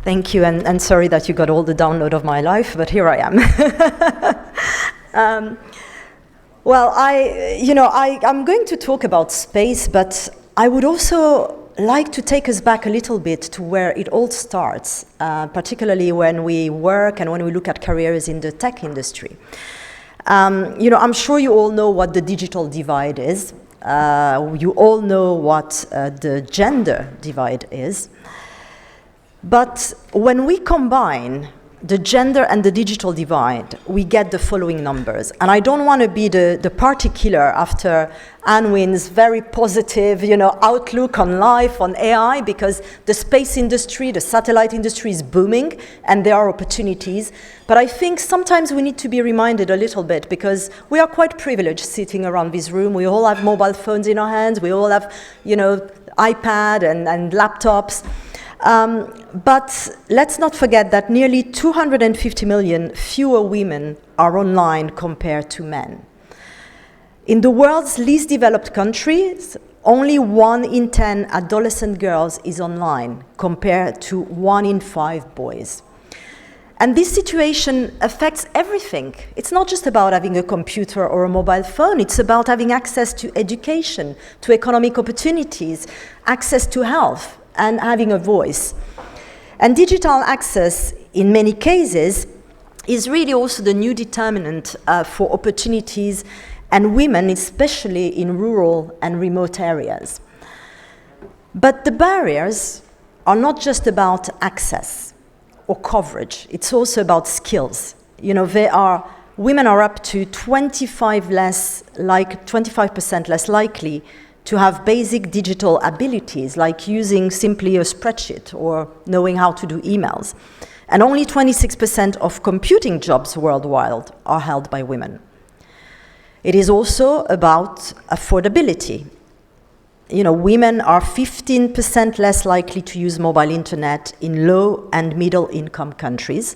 Thank you, and sorry that you got all the download of my life, but here I am. Well, I'm going to talk about space, but I would also like to take us back a little bit to where it all starts, particularly when we work and when we look at careers in the tech industry. I'm sure you all know what the digital divide is. You all know what the gender divide is. But when we combine the gender and the digital divide, we get the following numbers. And I don't want to be the party killer after Anne Wynn's very positive, outlook on life, on AI, because the space industry, the satellite industry is booming, and there are opportunities. But I think sometimes we need to be reminded a little bit, because we are quite privileged sitting around this room. We all have mobile phones in our hands. We all have, iPad and laptops. But let's not forget that nearly 250 million fewer women are online compared to men. In the world's least developed countries, only 1 in 10 adolescent girls is online compared to 1 in 5 boys. And this situation affects everything. It's not just about having a computer or a mobile phone. It's about having access to education, to economic opportunities, access to health, and having a voice. And digital access, in many cases, is really also the new determinant for opportunities and women, especially in rural and remote areas. But the barriers are not just about access or coverage. It's also about skills. Women are up to 25% less likely to have basic digital abilities, like using simply a spreadsheet or knowing how to do emails. And only 26% of computing jobs worldwide are held by women. It is also about affordability. Women are 15% less likely to use mobile internet in low and middle income countries,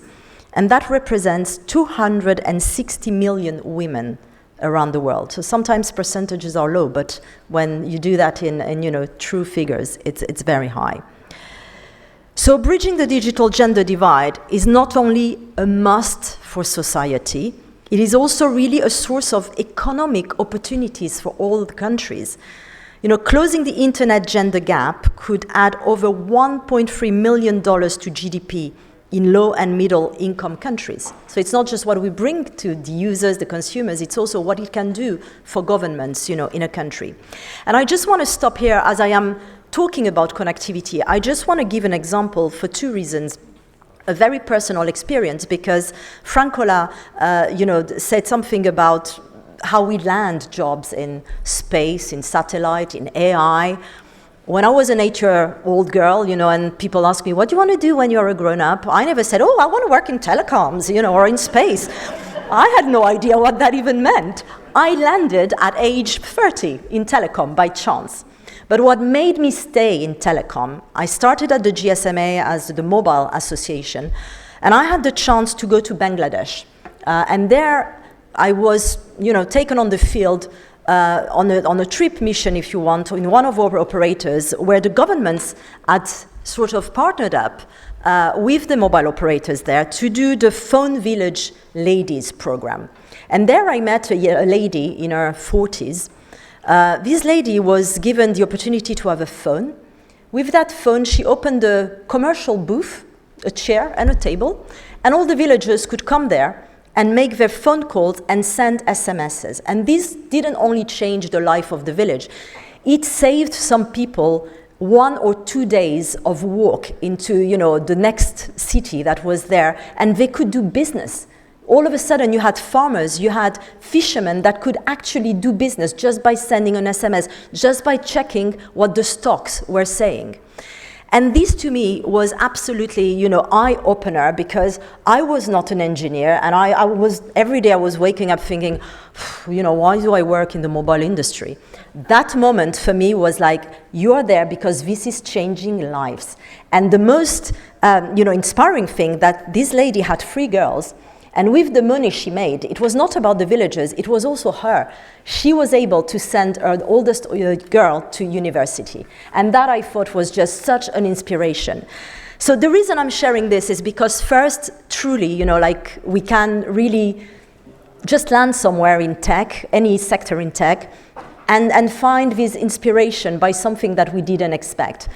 and that represents 260 million women around the world. So sometimes percentages are low, but when you do that in true figures, it's very high. So bridging the digital gender divide is not only a must for society, It is also really a source of economic opportunities for all the countries. Closing the internet gender gap could add over $1.3 million to GDP in low and middle income countries. So it's not just what we bring to the users, the consumers, it's also what it can do for governments, in a country. And I just want to stop here as I am talking about connectivity. I just want to give an example for two reasons. A very personal experience, because Francola, said something about how we land jobs in space, in satellite, in AI. When I was an 8-year-old girl, and people ask me, what do you want to do when you're a grown-up? I never said, I want to work in telecoms, or in space. I had no idea what that even meant. I landed at age 30 in telecom by chance. But what made me stay in telecom, I started at the GSMA as the Mobile Association, and I had the chance to go to Bangladesh. And there I was, taken on the field on a trip mission, if you want, in one of our operators, where the governments had sort of partnered up with the mobile operators there to do the Phone Village Ladies program. And there I met a lady in her 40s. This lady was given the opportunity to have a phone. With that phone, she opened a commercial booth, a chair and a table, and all the villagers could come there and make their phone calls and send SMSs. And this didn't only change the life of the village, it saved some people 1 or 2 days of walk into, the next city that was there, and they could do business. All of a sudden, you had farmers, you had fishermen that could actually do business just by sending an SMS, just by checking what the stocks were saying. And this to me was absolutely, eye-opener, because I was not an engineer, and I was, every day I was waking up thinking, why do I work in the mobile industry? That moment for me was like, you're there because this is changing lives. And the most, inspiring thing that this lady had 3 girls, and with the money she made, it was not about the villagers, it was also her. She was able to send her oldest girl to university. And that I thought was just such an inspiration. So the reason I'm sharing this is because first, truly, we can really just land somewhere in tech, any sector in tech, and find this inspiration by something that we didn't expect.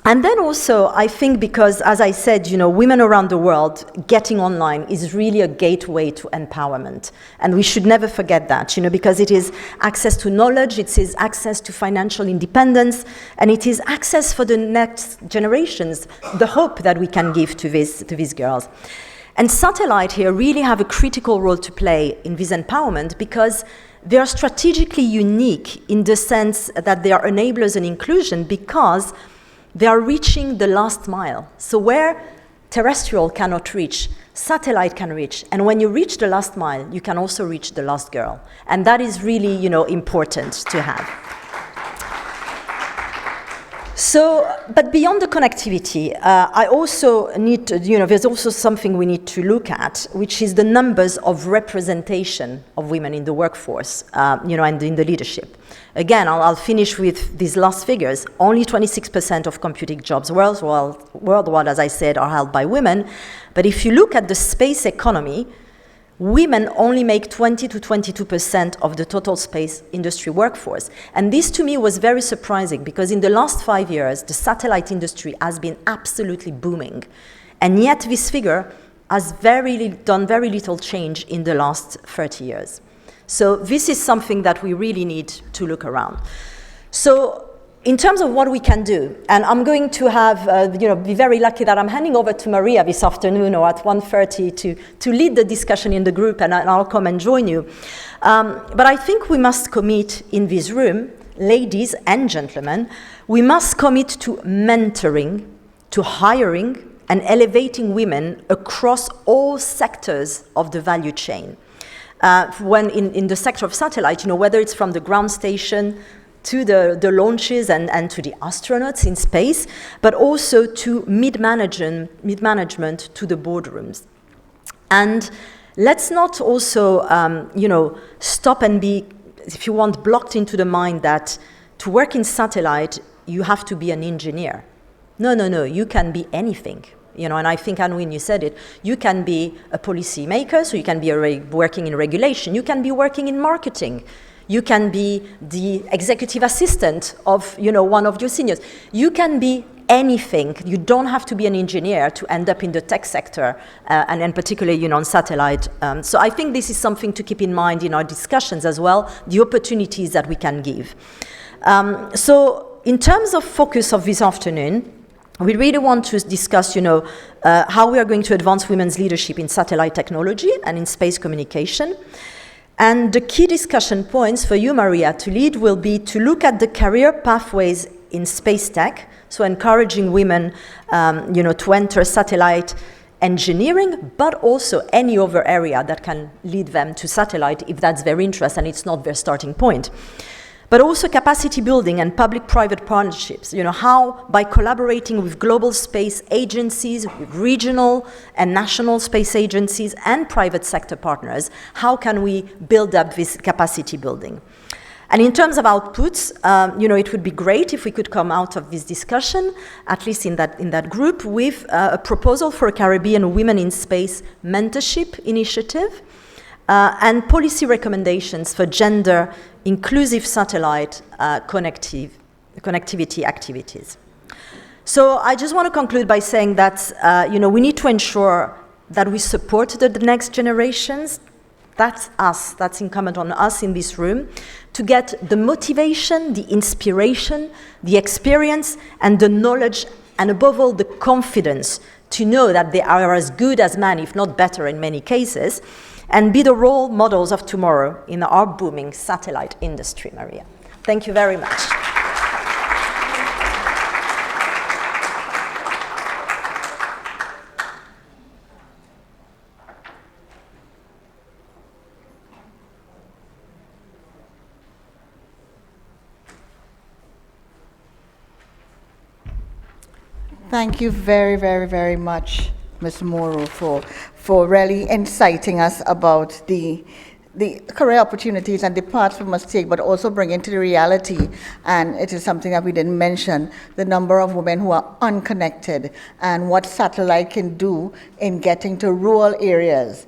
And then also, I think because, as I said, women around the world getting online is really a gateway to empowerment. And we should never forget that, because it is access to knowledge, it is access to financial independence, and it is access for the next generations, the hope that we can give to these girls. And satellite here really have a critical role to play in this empowerment, because they are strategically unique in the sense that they are enablers and inclusion, because they are reaching the last mile. So where terrestrial cannot reach, satellite can reach. And when you reach the last mile, you can also reach the last girl. And that is really, important to have. So, but beyond the connectivity, I also need to, there's also something we need to look at, which is the numbers of representation of women in the workforce, and in the leadership. Again, I'll finish with these last figures. Only 26% of computing jobs worldwide, as I said, are held by women. But if you look at the space economy, women only make 20 to 22% of the total space industry workforce. And this to me was very surprising, because in the last 5 years, the satellite industry has been absolutely booming. And yet this figure has done very little change in the last 30 years. So this is something that we really need to look around. So in terms of what we can do, and I'm going to have, be very lucky that I'm handing over to Maria this afternoon or at 1:30 to lead the discussion in the group, and I'll come and join you. But I think we must commit in this room, ladies and gentlemen, we must commit to mentoring, to hiring, and elevating women across all sectors of the value chain. When in the sector of satellite, whether it's from the ground station to the launches and to the astronauts in space, but also to mid-management to the boardrooms. And let's not also, stop and be, if you want, blocked into the mind that to work in satellite, you have to be an engineer. No, you can be anything. And I think, Anwin, you said it, you can be a policy maker, so you can be working in regulation, you can be working in marketing, you can be the executive assistant of, one of your seniors. You can be anything. You don't have to be an engineer to end up in the tech sector, and particularly, on satellite. So I think this is something to keep in mind in our discussions as well, the opportunities that we can give. So in terms of focus of this afternoon, we really want to discuss, how we are going to advance women's leadership in satellite technology and in space communication. And the key discussion points for you, Maria, to lead will be to look at the career pathways in space tech, so encouraging women, to enter satellite engineering, but also any other area that can lead them to satellite if that's their interest and it's not their starting point. But also capacity building and public-private partnerships, how by collaborating with global space agencies, with regional and national space agencies and private sector partners, how can we build up this capacity building? And in terms of outputs, it would be great if we could come out of this discussion, at least in that group, with a proposal for a Caribbean Women in Space mentorship initiative, and policy recommendations for gender inclusive satellite connectivity activities. So I just want to conclude by saying that we need to ensure that we support the next generations. That's us, that's incumbent on us in this room, to get the motivation, the inspiration, the experience, and the knowledge, and above all, the confidence to know that they are as good as men, if not better in many cases, and be the role models of tomorrow in our booming satellite industry, Maria. Thank you very much. Thank you very, very, very much, Ms. Morrow, for really inciting us about the career opportunities and the paths we must take, but also bring into the reality, and it is something that we didn't mention, the number of women who are unconnected and what satellite can do in getting to rural areas,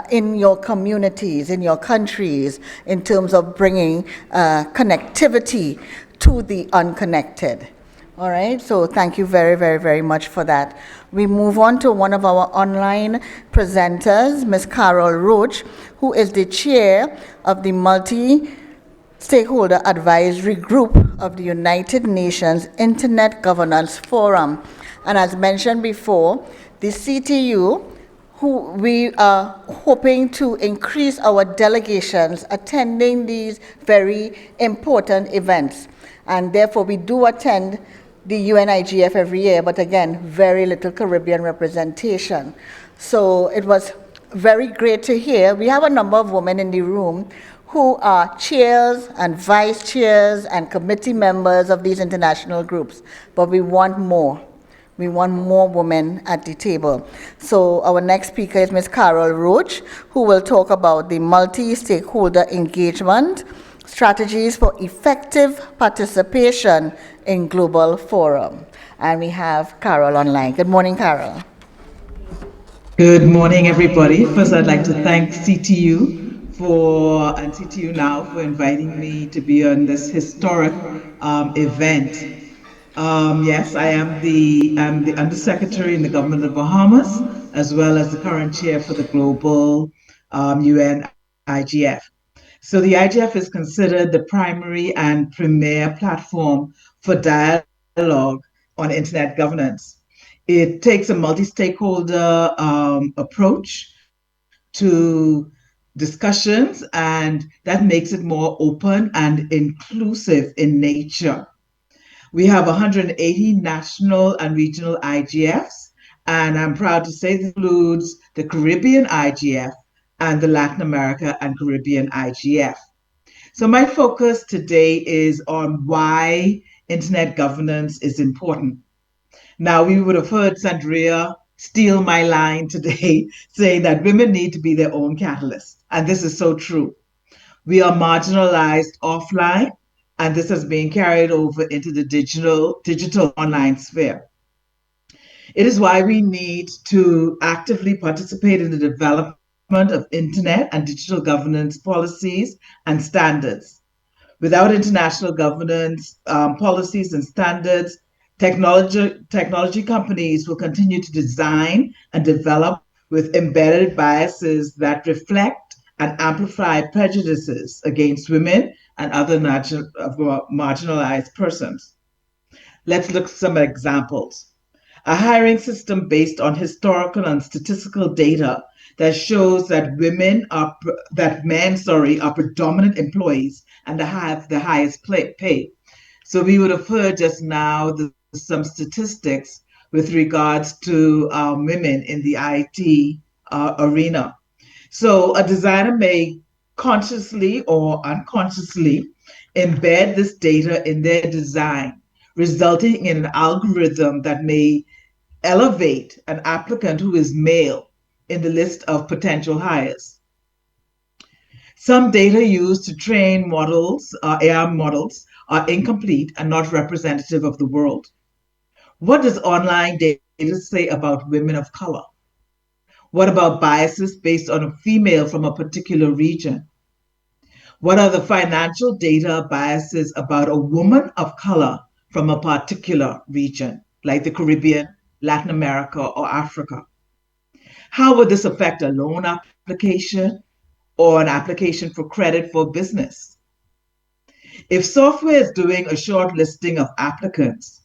in your communities, in your countries, in terms of bringing connectivity to the unconnected. All right, so thank you very, very, very much for that. We move on to one of our online presenters, Ms. Carol Roach, who is the chair of the Multi-Stakeholder Advisory Group of the United Nations Internet Governance Forum. And as mentioned before, the CTU, who we are hoping to increase our delegations attending these very important events. And therefore, we do attend the UNIGF every year, but again, very little Caribbean representation. So it was very great to hear. We have a number of women in the room who are chairs and vice chairs and committee members of these international groups, but we want more. We want more women at the table. So our next speaker is Ms. Carol Roach, who will talk about the multi-stakeholder engagement, strategies for effective participation in global forum. And we have Carol online. Good morning, Carol. Good morning, everybody. First, I'd like to thank CTU and CTU NoW for inviting me to be on this historic event. Yes, I am the Undersecretary in the Government of Bahamas, as well as the current chair for the Global UN IGF. So the IGF is considered the primary and premier platform for dialogue on internet governance. It takes a multi-stakeholder approach to discussions, and that makes it more open and inclusive in nature. We have 180 national and regional IGFs, and I'm proud to say this includes the Caribbean IGF and the Latin America and Caribbean IGF. So my focus today is on why internet governance is important. Now, we would have heard Sandria steal my line today, saying that women need to be their own catalyst. And this is so true. We are marginalized offline, and this has been carried over into the digital online sphere. It is why we need to actively participate in the development of internet and digital governance policies and standards. Without international governance, policies, and standards, technology companies will continue to design and develop with embedded biases that reflect and amplify prejudices against women and other marginalized persons. Let's look at some examples. A hiring system based on historical and statistical data that shows that men are predominant employees and have the highest pay. So we would have heard just now some statistics with regards to women in the IT arena. So a designer may consciously or unconsciously embed this data in their design, resulting in an algorithm that may elevate an applicant who is male in the list of potential hires. Some data used to train AI models, are incomplete and not representative of the world. What does online data say about women of color? What about biases based on a female from a particular region? What are the financial data biases about a woman of color from a particular region, like the Caribbean, Latin America, or Africa? How would this affect a loan application or an application for credit for business? If software is doing a short listing of applicants,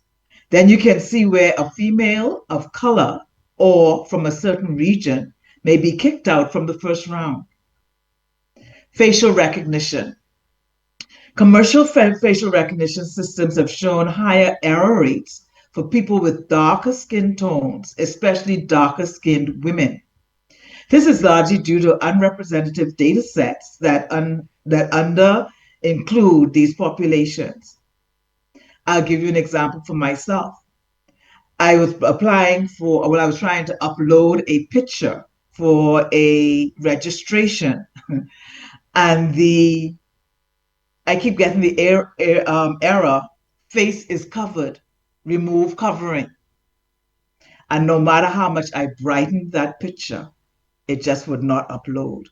then you can see where a female of color or from a certain region may be kicked out from the first round. Facial recognition. Commercial facial recognition systems have shown higher error rates for people with darker skin tones, especially darker skinned women. This is largely due to unrepresentative data sets that under include these populations. I'll give you an example for myself. I was I was trying to upload a picture for a registration, and I keep getting the error, face is covered, remove covering. And no matter how much I brightened that picture, it just would not upload.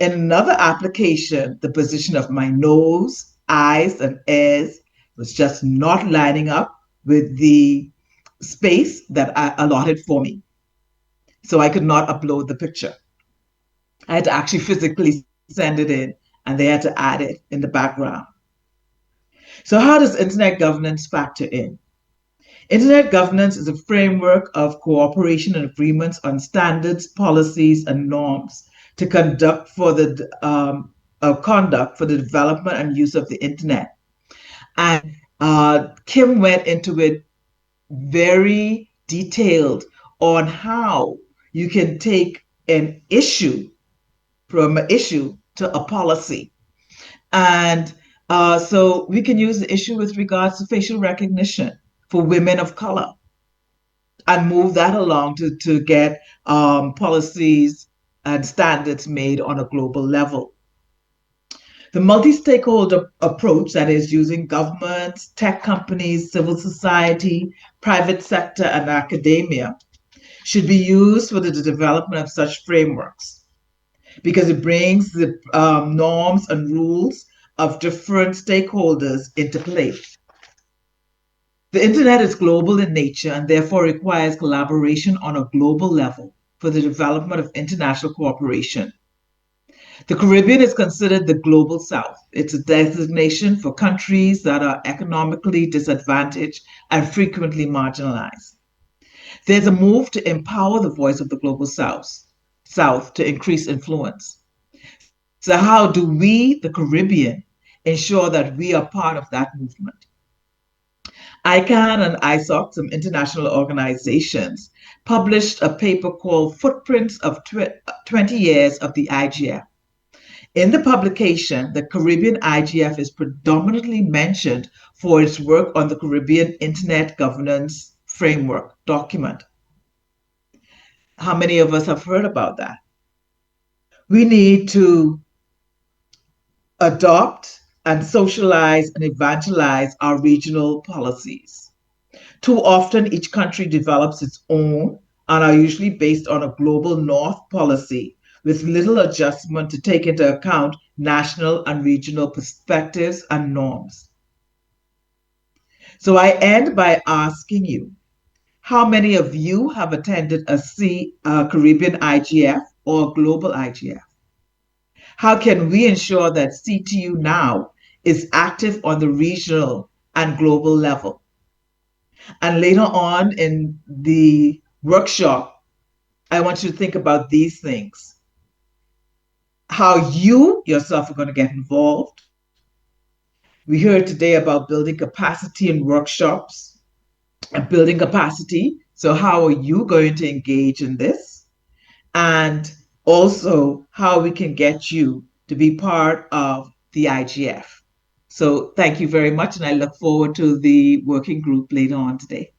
In another application, the position of my nose, eyes, and ears was just not lining up with the space that I allotted for me. So I could not upload the picture. I had to actually physically send it in, and they had to add it in the background. So, how does internet governance factor in? Internet governance is a framework of cooperation and agreements on standards, policies, and norms to conduct for the development and use of the internet. And Kim went into it very detailed on how you can take an issue from an issue to a policy. And so we can use the issue with regards to facial recognition for women of color and move that along to get policies and standards made on a global level. The multi-stakeholder approach, that is using governments, tech companies, civil society, private sector, and academia, should be used for the development of such frameworks because it brings the norms and rules of different stakeholders into play. The internet is global in nature and therefore requires collaboration on a global level for the development of international cooperation. The Caribbean is considered the global South. It's a designation for countries that are economically disadvantaged and frequently marginalized. There's a move to empower the voice of the global South to increase influence. So how do we, the Caribbean, ensure that we are part of that movement? ICANN and ISOC, some international organizations, published a paper called Footprints of 20 Years of the IGF. In the publication, the Caribbean IGF is predominantly mentioned for its work on the Caribbean Internet Governance Framework document. How many of us have heard about that? We need to adopt and socialize and evangelize our regional policies. Too often, each country develops its own and are usually based on a global north policy with little adjustment to take into account national and regional perspectives and norms. So I end by asking you, how many of you have attended a Caribbean IGF or a global IGF? How can we ensure that CTU NoW is active on the regional and global level? And later on in the workshop, I want you to think about these things. How you yourself are going to get involved. We heard today about building capacity in workshops and building capacity. So how are you going to engage in this? And also how we can get you to be part of the IGF. So thank you very much, and I look forward to the working group later on today.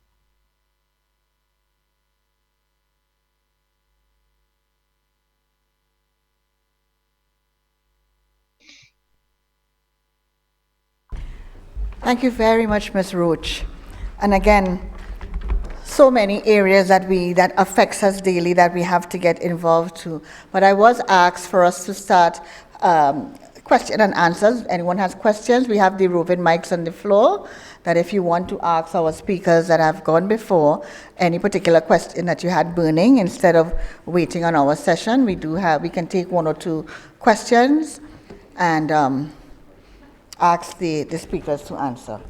Thank you very much, Ms. Roach. And again, so many areas that affects us daily that we have to get involved to. But I was asked for us to start question and answers. Anyone has questions? We have the roving mics on the floor, that if you want to ask our speakers that have gone before any particular question that you had burning, instead of waiting on our session, we can take one or two questions and ask the speakers to answer.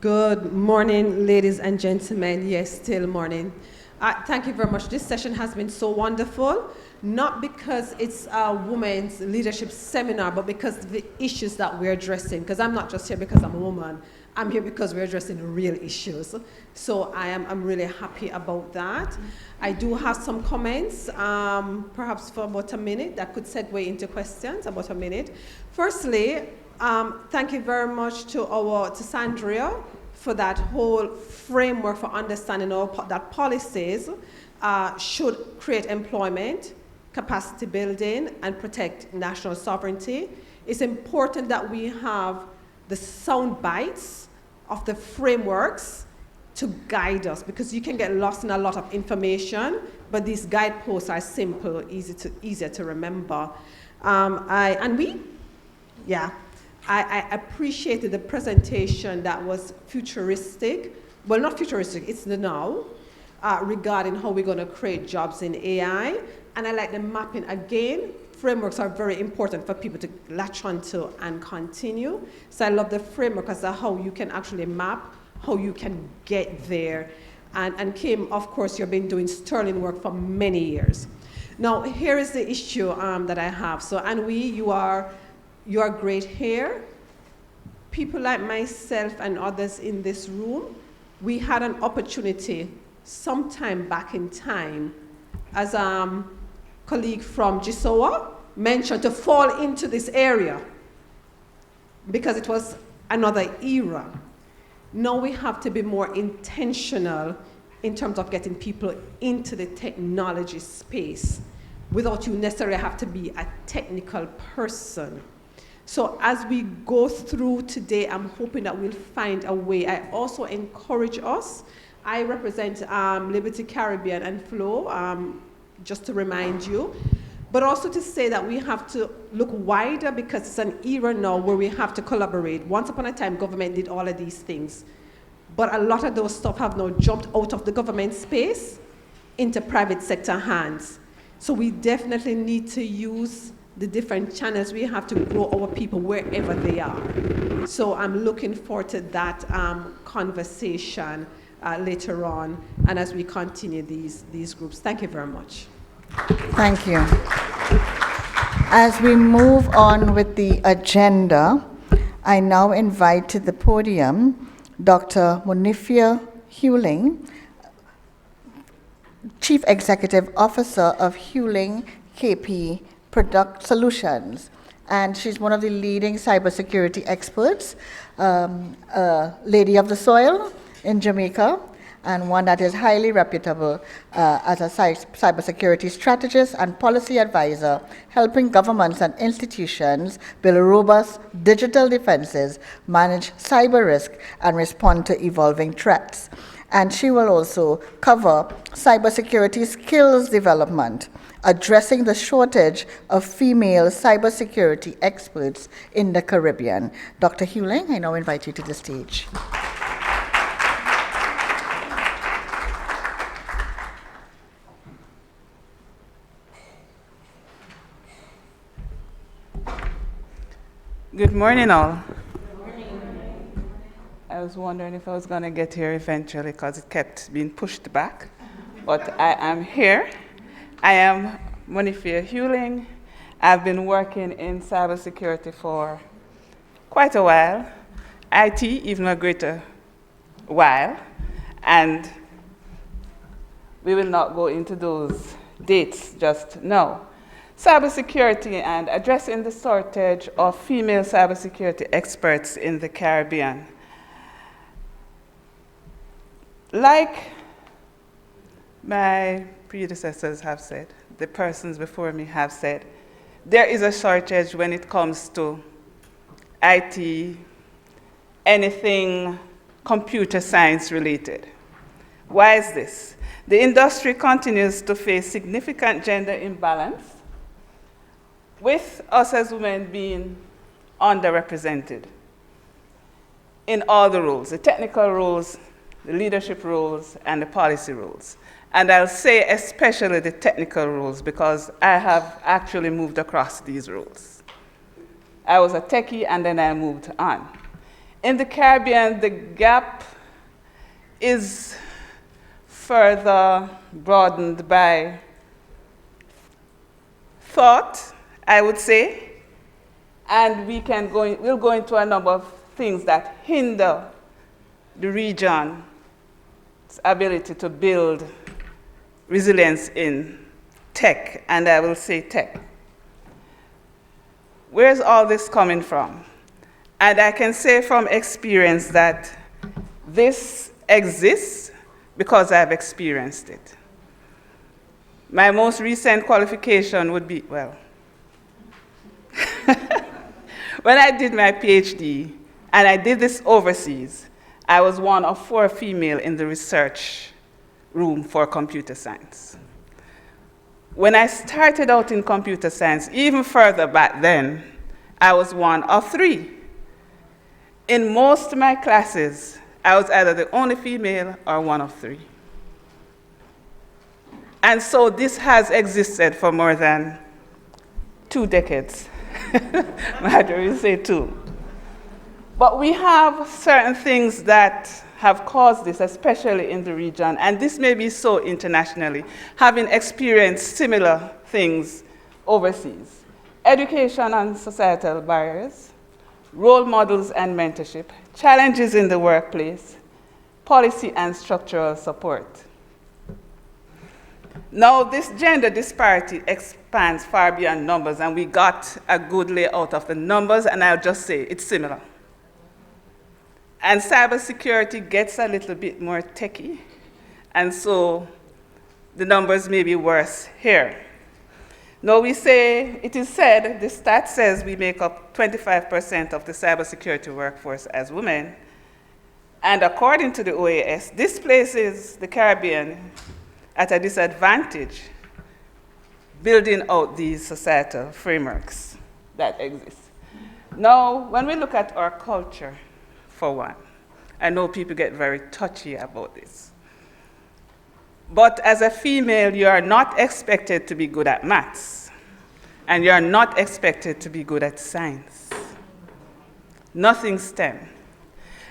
Good morning, ladies and gentlemen. Yes, still morning. Thank you very much. This session has been so wonderful, not because it's a women's leadership seminar, but because of the issues that we're addressing. Because I'm not just here because I'm a woman. I'm here because we're addressing real issues. So I'm really happy about that. I do have some comments, perhaps for about a minute, that could segue into questions, about a minute. Firstly, thank you very much to Sandria for that whole framework for understanding that policies should create employment, capacity building, and protect national sovereignty. It's important that we have the sound bites of the frameworks to guide us, because you can get lost in a lot of information, but these guideposts are simple, easier to remember. I appreciated the presentation that was futuristic. Well, not futuristic, it's the now, regarding how we're going to create jobs in AI. And I like the mapping again. Frameworks are very important for people to latch onto and continue. So I love the framework as to how you can actually map, how you can get there. And Kim, of course, you've been doing sterling work for many years. Now, here is the issue that I have. So, Anwi, you are great here. People like myself and others in this room, we had an opportunity sometime back in time, as a colleague from GISOA mentioned, to fall into this area because it was another era. Now we have to be more intentional in terms of getting people into the technology space without you necessarily have to be a technical person. So as we go through today, I'm hoping that we'll find a way. I also encourage us. I represent Liberty Caribbean and Flow, just to remind you, but also to say that we have to look wider, because it's an era now where we have to collaborate. Once upon a time, government did all of these things, but a lot of those stuff have now jumped out of the government space into private sector hands. So we definitely need to use the different channels we have to grow our people wherever they are. So I'm looking forward to that conversation later on, and as we continue these groups. Thank you very much. Thank you. As we move on with the agenda, I now invite to the podium Dr. Munifia Hewling, Chief Executive Officer of Hewling KP Product Solutions. And she's one of the leading cybersecurity experts, Lady of the Soil in Jamaica. and one that is highly reputable as a cybersecurity strategist and policy advisor, helping governments and institutions build robust digital defenses, manage cyber risk, and respond to evolving threats. And she will also cover cybersecurity skills development, addressing the shortage of female cybersecurity experts in the Caribbean. Dr. Hewling, I now invite you to the stage. Good morning, all. I was wondering if I was going to get here eventually because it kept being pushed back, but I am here. I am Monifia Hewling. I've been working in cybersecurity for quite a while, IT even a greater while, and we will not go into those dates just now. Cybersecurity and addressing the shortage of female cybersecurity experts in the Caribbean. Like my predecessors have said, the persons before me have said, there is a shortage when it comes to IT, anything computer science related. Why is this? The industry continues to face significant gender imbalance, with us as women being underrepresented in all the roles, the technical roles, the leadership roles, and the policy roles. And I'll say especially the technical roles because I have actually moved across these roles. I was a techie and then I moved on. In the Caribbean, the gap is further broadened by thought, I would say, and we'll go into a number of things that hinder the region's ability to build resilience in tech, and I will say tech. Where's all this coming from? And I can say from experience that this exists because I've experienced it. My most recent qualification would be, well, when I did my PhD, and I did this overseas, I was one of 4 female in the research room for computer science. When I started out in computer science, even further back then, I was one of 3. In most of my classes, I was either the only female or one of 3. And so this has existed for more than 2 decades. Marjorie will say 2. But we have certain things that have caused this, especially in the region, and this may be so internationally, having experienced similar things overseas. Education and societal barriers, role models and mentorship, challenges in the workplace, policy and structural support. Now, this gender disparity expands far beyond numbers, and we got a good layout of the numbers, and I'll just say it's similar. And cybersecurity gets a little bit more techy, and so the numbers may be worse here. Now we say, it is said, the stat says we make up 25% of the cybersecurity workforce as women, and according to the OAS, this places the Caribbean at a disadvantage building out these societal frameworks that exist. Now, when we look at our culture, for one, I know people get very touchy about this. But as a female, you are not expected to be good at maths, and you are not expected to be good at science. Nothing STEM.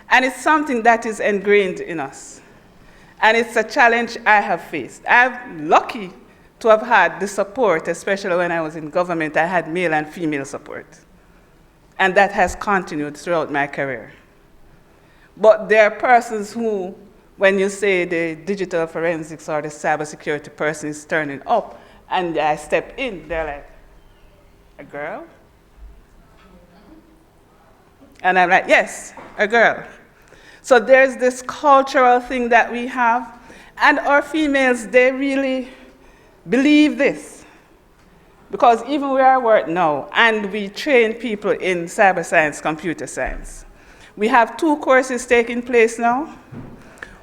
And it's something that is ingrained in us. And it's a challenge I have faced. I'm lucky to have had the support, especially when I was in government. I had male and female support. And that has continued throughout my career. But there are persons who, when you say the digital forensics or the cybersecurity person is turning up, and I step in, they're like, a girl? And I'm like, yes, a girl. So there's this cultural thing that we have, and our females, they really believe this. Because even where I work now, and we train people in cyber science, computer science, we have 2 courses taking place now.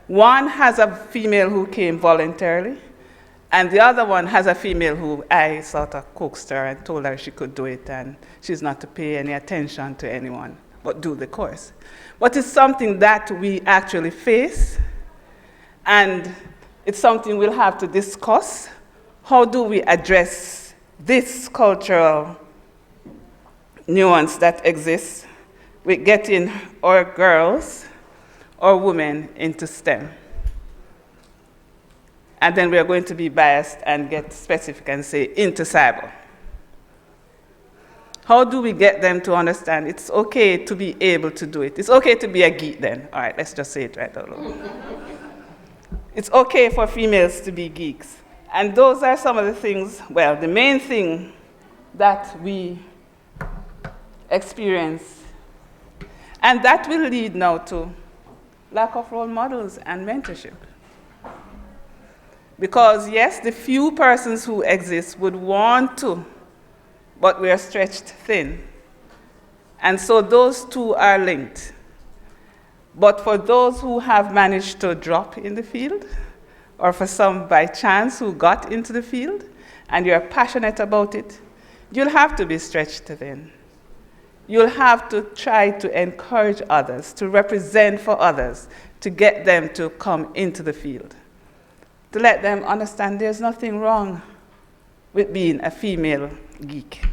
One has a female who came voluntarily, and the other one has a female who I sort of coaxed her and told her she could do it, and she's not to pay any attention to anyone, but do the course. But it's something that we actually face, and it's something we'll have to discuss. How do we address this cultural nuance that exists with getting our girls or women into STEM? And then we are going to be biased and get specific and say into cyber. How do we get them to understand it's okay to be able to do it? It's okay to be a geek then. All right, let's just say it right out loud. It's okay for females to be geeks. And those are some of the things, well, the main thing that we experience. And that will lead now to lack of role models and mentorship. Because yes, the few persons who exist would want to, but we are stretched thin. And so those two are linked. But for those who have managed to drop in the field, or for some by chance who got into the field, and you're passionate about it, you'll have to be stretched thin. You'll have to try to encourage others, to represent for others, to get them to come into the field, to let them understand there's nothing wrong with being a female geek.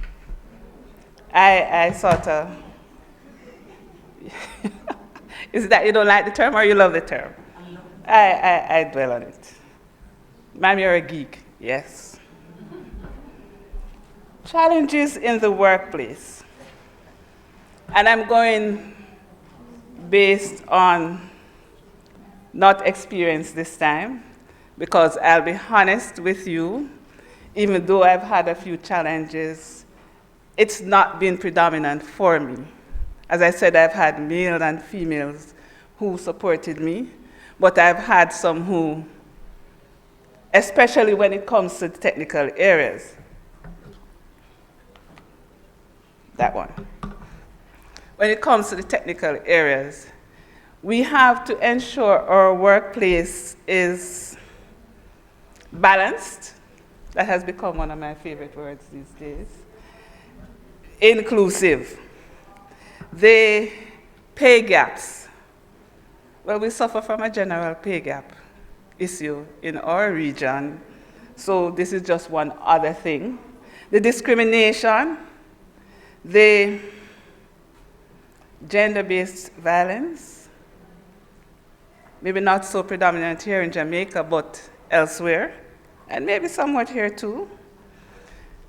I sort of, is it that you don't like the term or you love the term? I dwell on it. Ma'am, you're a geek, yes. Challenges in the workplace. And I'm going based on not experience this time, because I'll be honest with you, even though I've had a few challenges, it's not been predominant for me. As I said, I've had male and females who supported me, but I've had some who, especially when it comes to technical areas. That one. When it comes to the technical areas, we have to ensure our workplace is balanced. That has become one of my favorite words these days. Inclusive. The pay gaps. Well, we suffer from a general pay gap issue in our region, so this is just one other thing. The discrimination, the gender-based violence, maybe not so predominant here in Jamaica, but elsewhere, and maybe somewhat here too.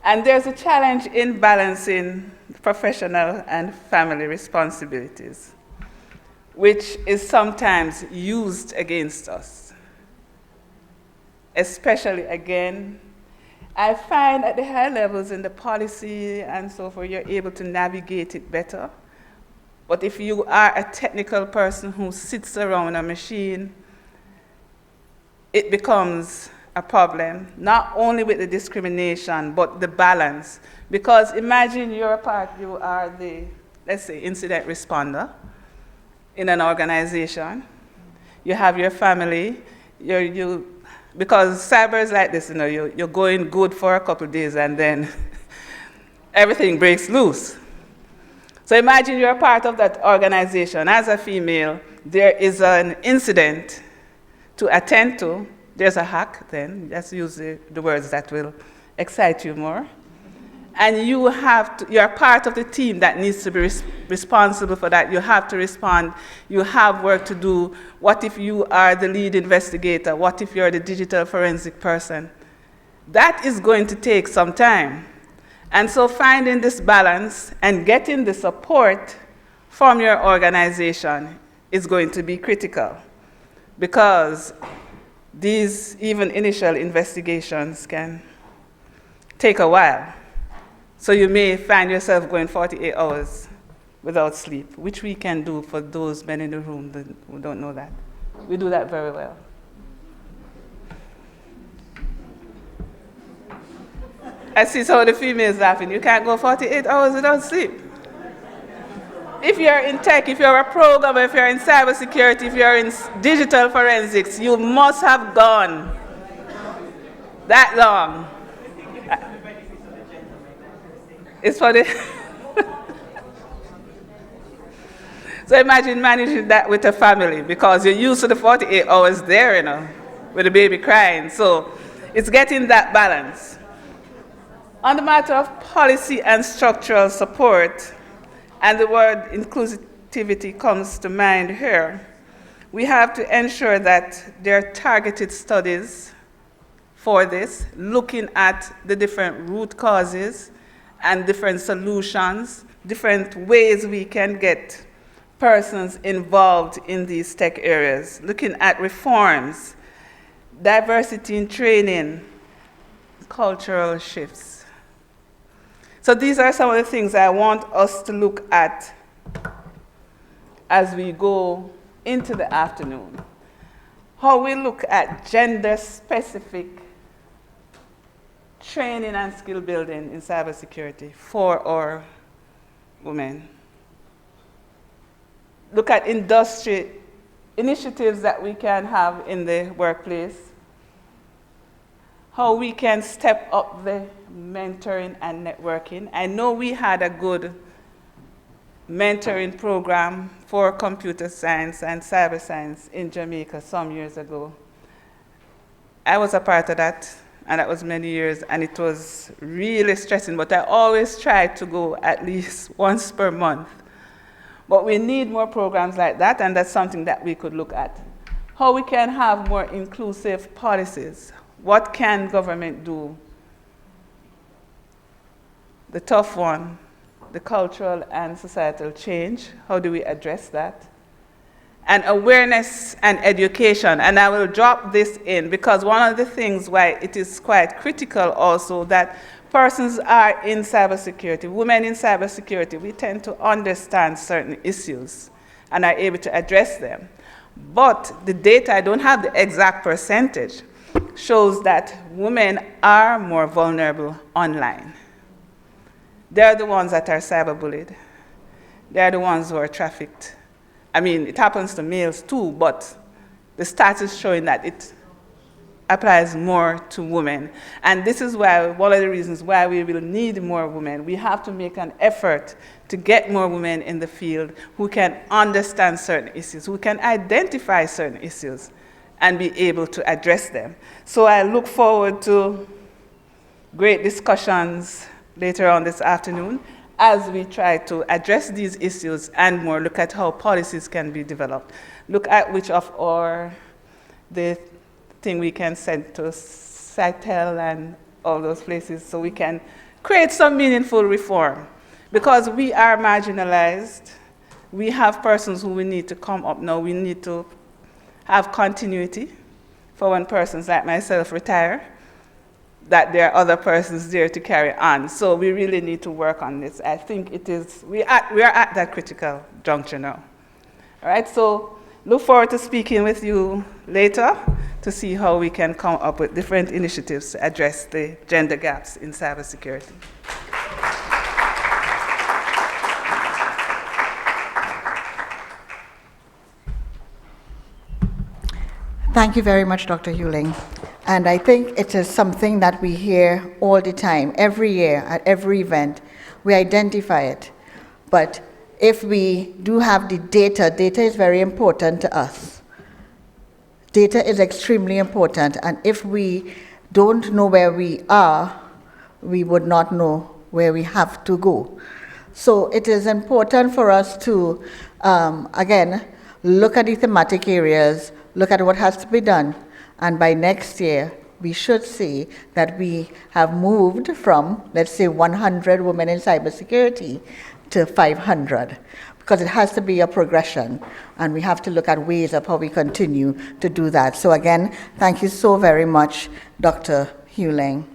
And there's a challenge in balancing professional and family responsibilities, which is sometimes used against us. Especially, again, I find at the high levels in the policy and so forth, you're able to navigate it better. But if you are a technical person who sits around a machine, it becomes a problem, not only with the discrimination, but the balance. Because imagine you are the, let's say, incident responder in an organization. You have your family, because cyber is like this, you're going good for a couple of days and then everything breaks loose. So imagine you're part of that organization. As a female, there is an incident to attend to. There's a hack then. Let's use the words that will excite you more. And you're part of the team that needs to be responsible for that. You have to respond. You have work to do. What if you are the lead investigator? What if you're the digital forensic person? That is going to take some time. And so finding this balance and getting the support from your organization is going to be critical, because these even initial investigations can take a while. So you may find yourself going 48 hours without sleep, which we can do for those men in the room who don't know that. We do that very well. I see some of the females laughing. You can't go 48 hours without sleep. If you're in tech, if you're a programmer, if you're in cybersecurity, if you're in digital forensics, you must have gone that long. It's for the... So imagine managing that with a family, because you're used to the 48 hours there, you know, with the baby crying. So it's getting that balance. On the matter of policy and structural support, and the word inclusivity comes to mind here, we have to ensure that there are targeted studies for this, looking at the different root causes and different solutions, different ways we can get persons involved in these tech areas, looking at reforms, diversity in training, cultural shifts. So these are some of the things I want us to look at as we go into the afternoon. How we look at gender-specific training and skill building in cybersecurity for our women. Look at industry initiatives that we can have in the workplace. How we can step up the mentoring and networking. I know we had a good mentoring program for computer science and cyber science in Jamaica some years ago. I was a part of that, and that was many years, and it was really stressing, but I always tried to go at least once per month. But we need more programs like that, and that's something that we could look at. How we can have more inclusive policies. What can government do? The tough one, the cultural and societal change. How do we address that? And awareness and education. And I will drop this in because one of the things why it is quite critical also that persons are in cybersecurity, women in cybersecurity, we tend to understand certain issues and are able to address them. But the data, I don't have the exact percentage, shows that women are more vulnerable online. They're the ones that are cyberbullied. They're the ones who are trafficked. I mean, it happens to males too, but the stats is showing that it applies more to women. And this is why, one of the reasons why we will need more women. We have to make an effort to get more women in the field who can understand certain issues, who can identify certain issues and be able to address them. So I look forward to great discussions later on this afternoon as we try to address these issues and more look at how policies can be developed. Look at which of the thing we can send to CITEL and all those places so we can create some meaningful reform. Because we are marginalized, we have persons who we need to come up now, we need to have continuity for when persons like myself retire, that there are other persons there to carry on. So we really need to work on this. I think it is, we are at that critical juncture now. All right, so look forward to speaking with you later to see how we can come up with different initiatives to address the gender gaps in cybersecurity. Thank you very much, Dr. Hewling. And I think it is something that we hear all the time, every year, at every event. We identify it. But if we do have the data, data is very important to us. Data is extremely important. And if we don't know where we are, we would not know where we have to go. So it is important for us to, again, look at the thematic areas, look at what has to be done, and by next year, we should see that we have moved from, let's say, 100 women in cybersecurity to 500, because it has to be a progression, and we have to look at ways of how we continue to do that. So again, thank you so very much, Dr. Hewling.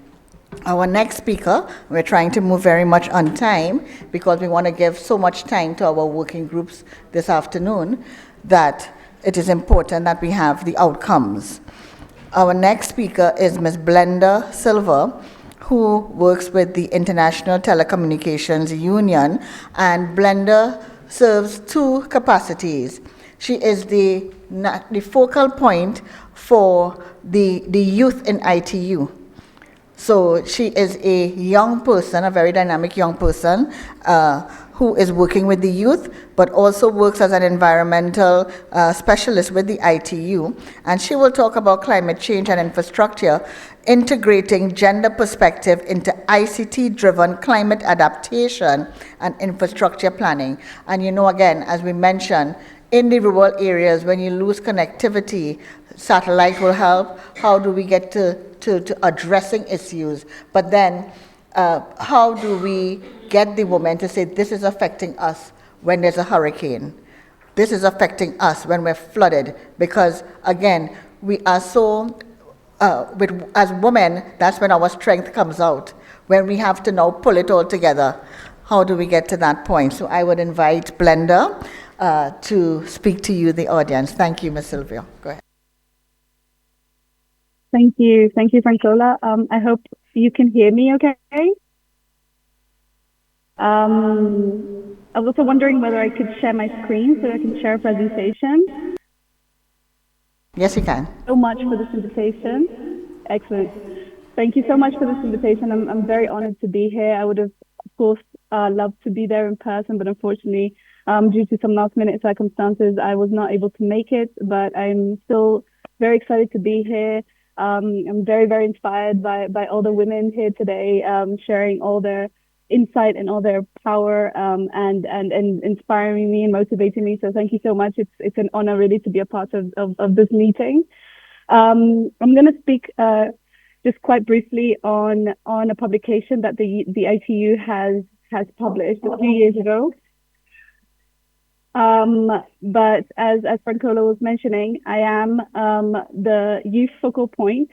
Our next speaker, we're trying to move very much on time because we want to give so much time to our working groups this afternoon that it is important that we have the outcomes. Our next speaker is Ms. Blenda Silva, who works with the International Telecommunications Union, and Blenda serves two capacities. She is the focal point for the youth in ITU. So she is a young person, a very dynamic young person, who is working with the youth, but also works as an environmental specialist with the ITU. And she will talk about climate change and infrastructure, integrating gender perspective into ICT-driven climate adaptation and infrastructure planning. And you know, again, as we mentioned, in the rural areas, when you lose connectivity, satellite will help. How do we get to addressing issues? But then, how do we get the women to say, this is affecting us when there's a hurricane? This is affecting us when we're flooded. Because, again, we are so, as women, that's when our strength comes out. When we have to now pull it all together. How do we get to that point? So I would invite Blenda to speak to you, the audience. Thank you, Ms. Sylvia. Go ahead. Thank you, Francola. I hope you can hear me okay. I was also wondering whether I could share my screen so I can share a presentation. Yes, you can. So much for this invitation. Excellent. Thank you so much for this invitation. I'm very honored to be here. I would have, of course, loved to be there in person, but unfortunately, due to some last minute circumstances, I was not able to make it, but I'm still very excited to be here. I'm very, very inspired by all the women here today, sharing all their insight and all their power, and inspiring me and motivating me. So thank you so much. It's an honor really to be a part of this meeting. I'm going to speak just quite briefly on a publication that the ITU has published a few years ago. But as Francola was mentioning, I am the youth focal point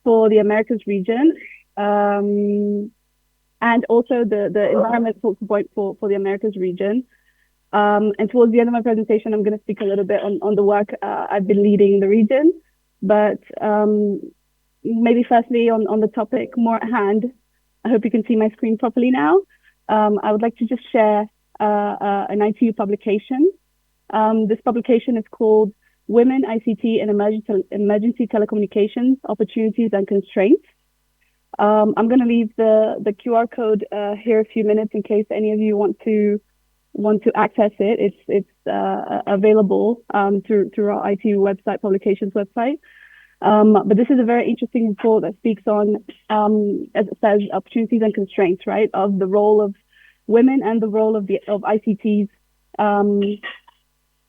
for the Americas region, and also the environment focal point for the Americas region. And towards the end of my presentation, I'm going to speak a little bit on the work I've been leading in the region. But maybe firstly on the topic more at hand, I hope you can see my screen properly now. I would like to just share an ITU publication. This publication is called Women, ICT, and Emergency Telecommunications, Opportunities and Constraints. I'm going to leave the QR code here a few minutes in case any of you want to access it. It's available through our ITU website, publications website. But this is a very interesting report that speaks on, as it says, opportunities and constraints, right, of the role of women and the role of ICTs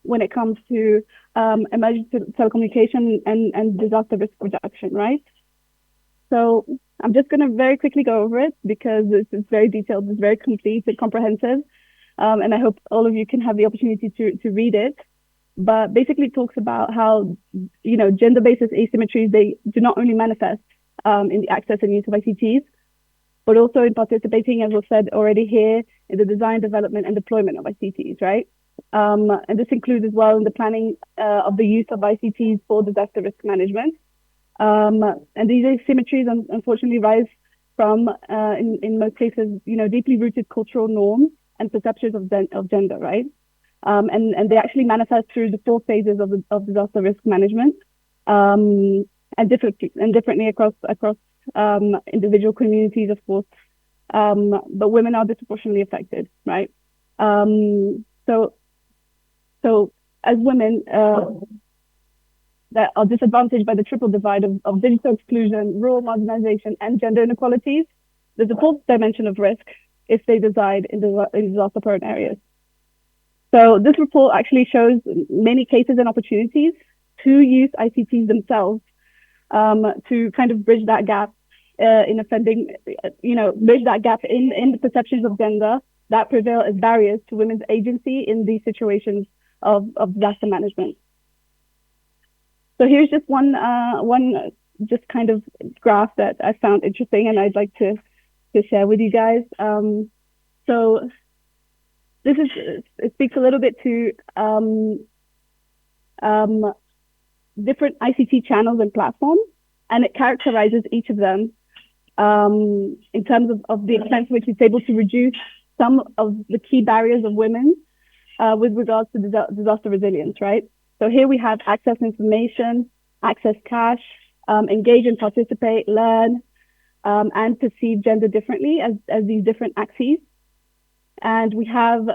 when it comes to emergency telecommunication and disaster risk reduction, right? So I'm just going to very quickly go over it because it's very detailed, it's very complete and comprehensive, and I hope all of you can have the opportunity to read it. But basically, it talks about how, you know, gender-based asymmetries, they do not only manifest in the access and use of ICTs, but also in participating, as was said already here, in the design, development, and deployment of ICTs, right? And this includes as well in the planning of the use of ICTs for disaster risk management. And these asymmetries, unfortunately, rise from, in most cases, you know, deeply rooted cultural norms and perceptions of gender, right? And they actually manifest through the 4 phases of disaster risk management, and differently across individual communities, of course. But women are disproportionately affected, right? So as women that are disadvantaged by the triple divide of digital exclusion, rural marginalization, and gender inequalities, there's a 4th dimension of risk if they reside in disaster-prone areas. So this report actually shows many cases and opportunities to use ICTs themselves to kind of bridge that gap in offending, bridge that gap in the perceptions of gender that prevail as barriers to women's agency in these situations of disaster management. So here's just one just kind of graph that I found interesting and I'd like to share with you guys. So this is, it speaks a little bit to different ICT channels and platforms, and it characterizes each of them in terms of the extent to which it's able to reduce some of the key barriers of women with regards to disaster resilience, right? So here we have access information, access cash, engage and participate, learn, and perceive gender differently as these different axes. And we have,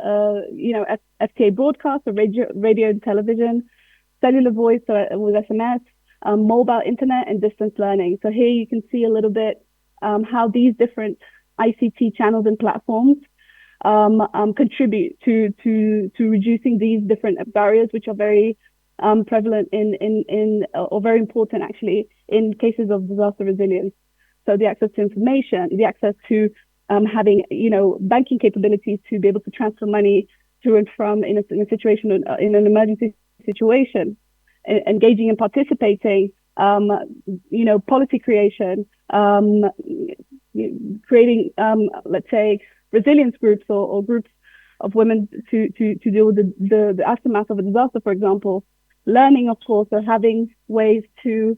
you know, FTA broadcast, so radio and television, cellular voice, so with SMS, mobile internet, and distance learning. So here you can see a little bit how these different ICT channels and platforms contribute to reducing these different barriers, which are very prevalent or very important actually in cases of disaster resilience. So the access to information, the access to having, you know, banking capabilities to be able to transfer money to and from in a situation, in an emergency situation, engaging and participating, you know, policy creation, creating, let's say, resilience groups or groups of women to deal with the aftermath of a disaster, for example. Learning, of course, or having ways to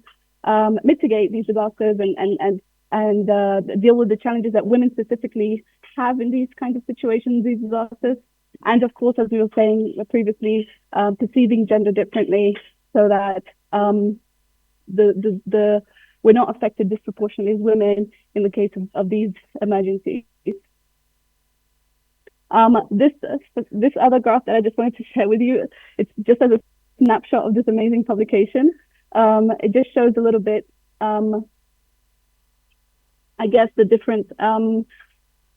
mitigate these disasters and deal with the challenges that women specifically have in these kinds of situations, these disasters. And of course, as we were saying previously, perceiving gender differently so that we're not affected disproportionately as women in the case of these emergencies. This other graph that I just wanted to share with you, it's just as a snapshot of this amazing publication. It just shows a little bit, I guess, the different,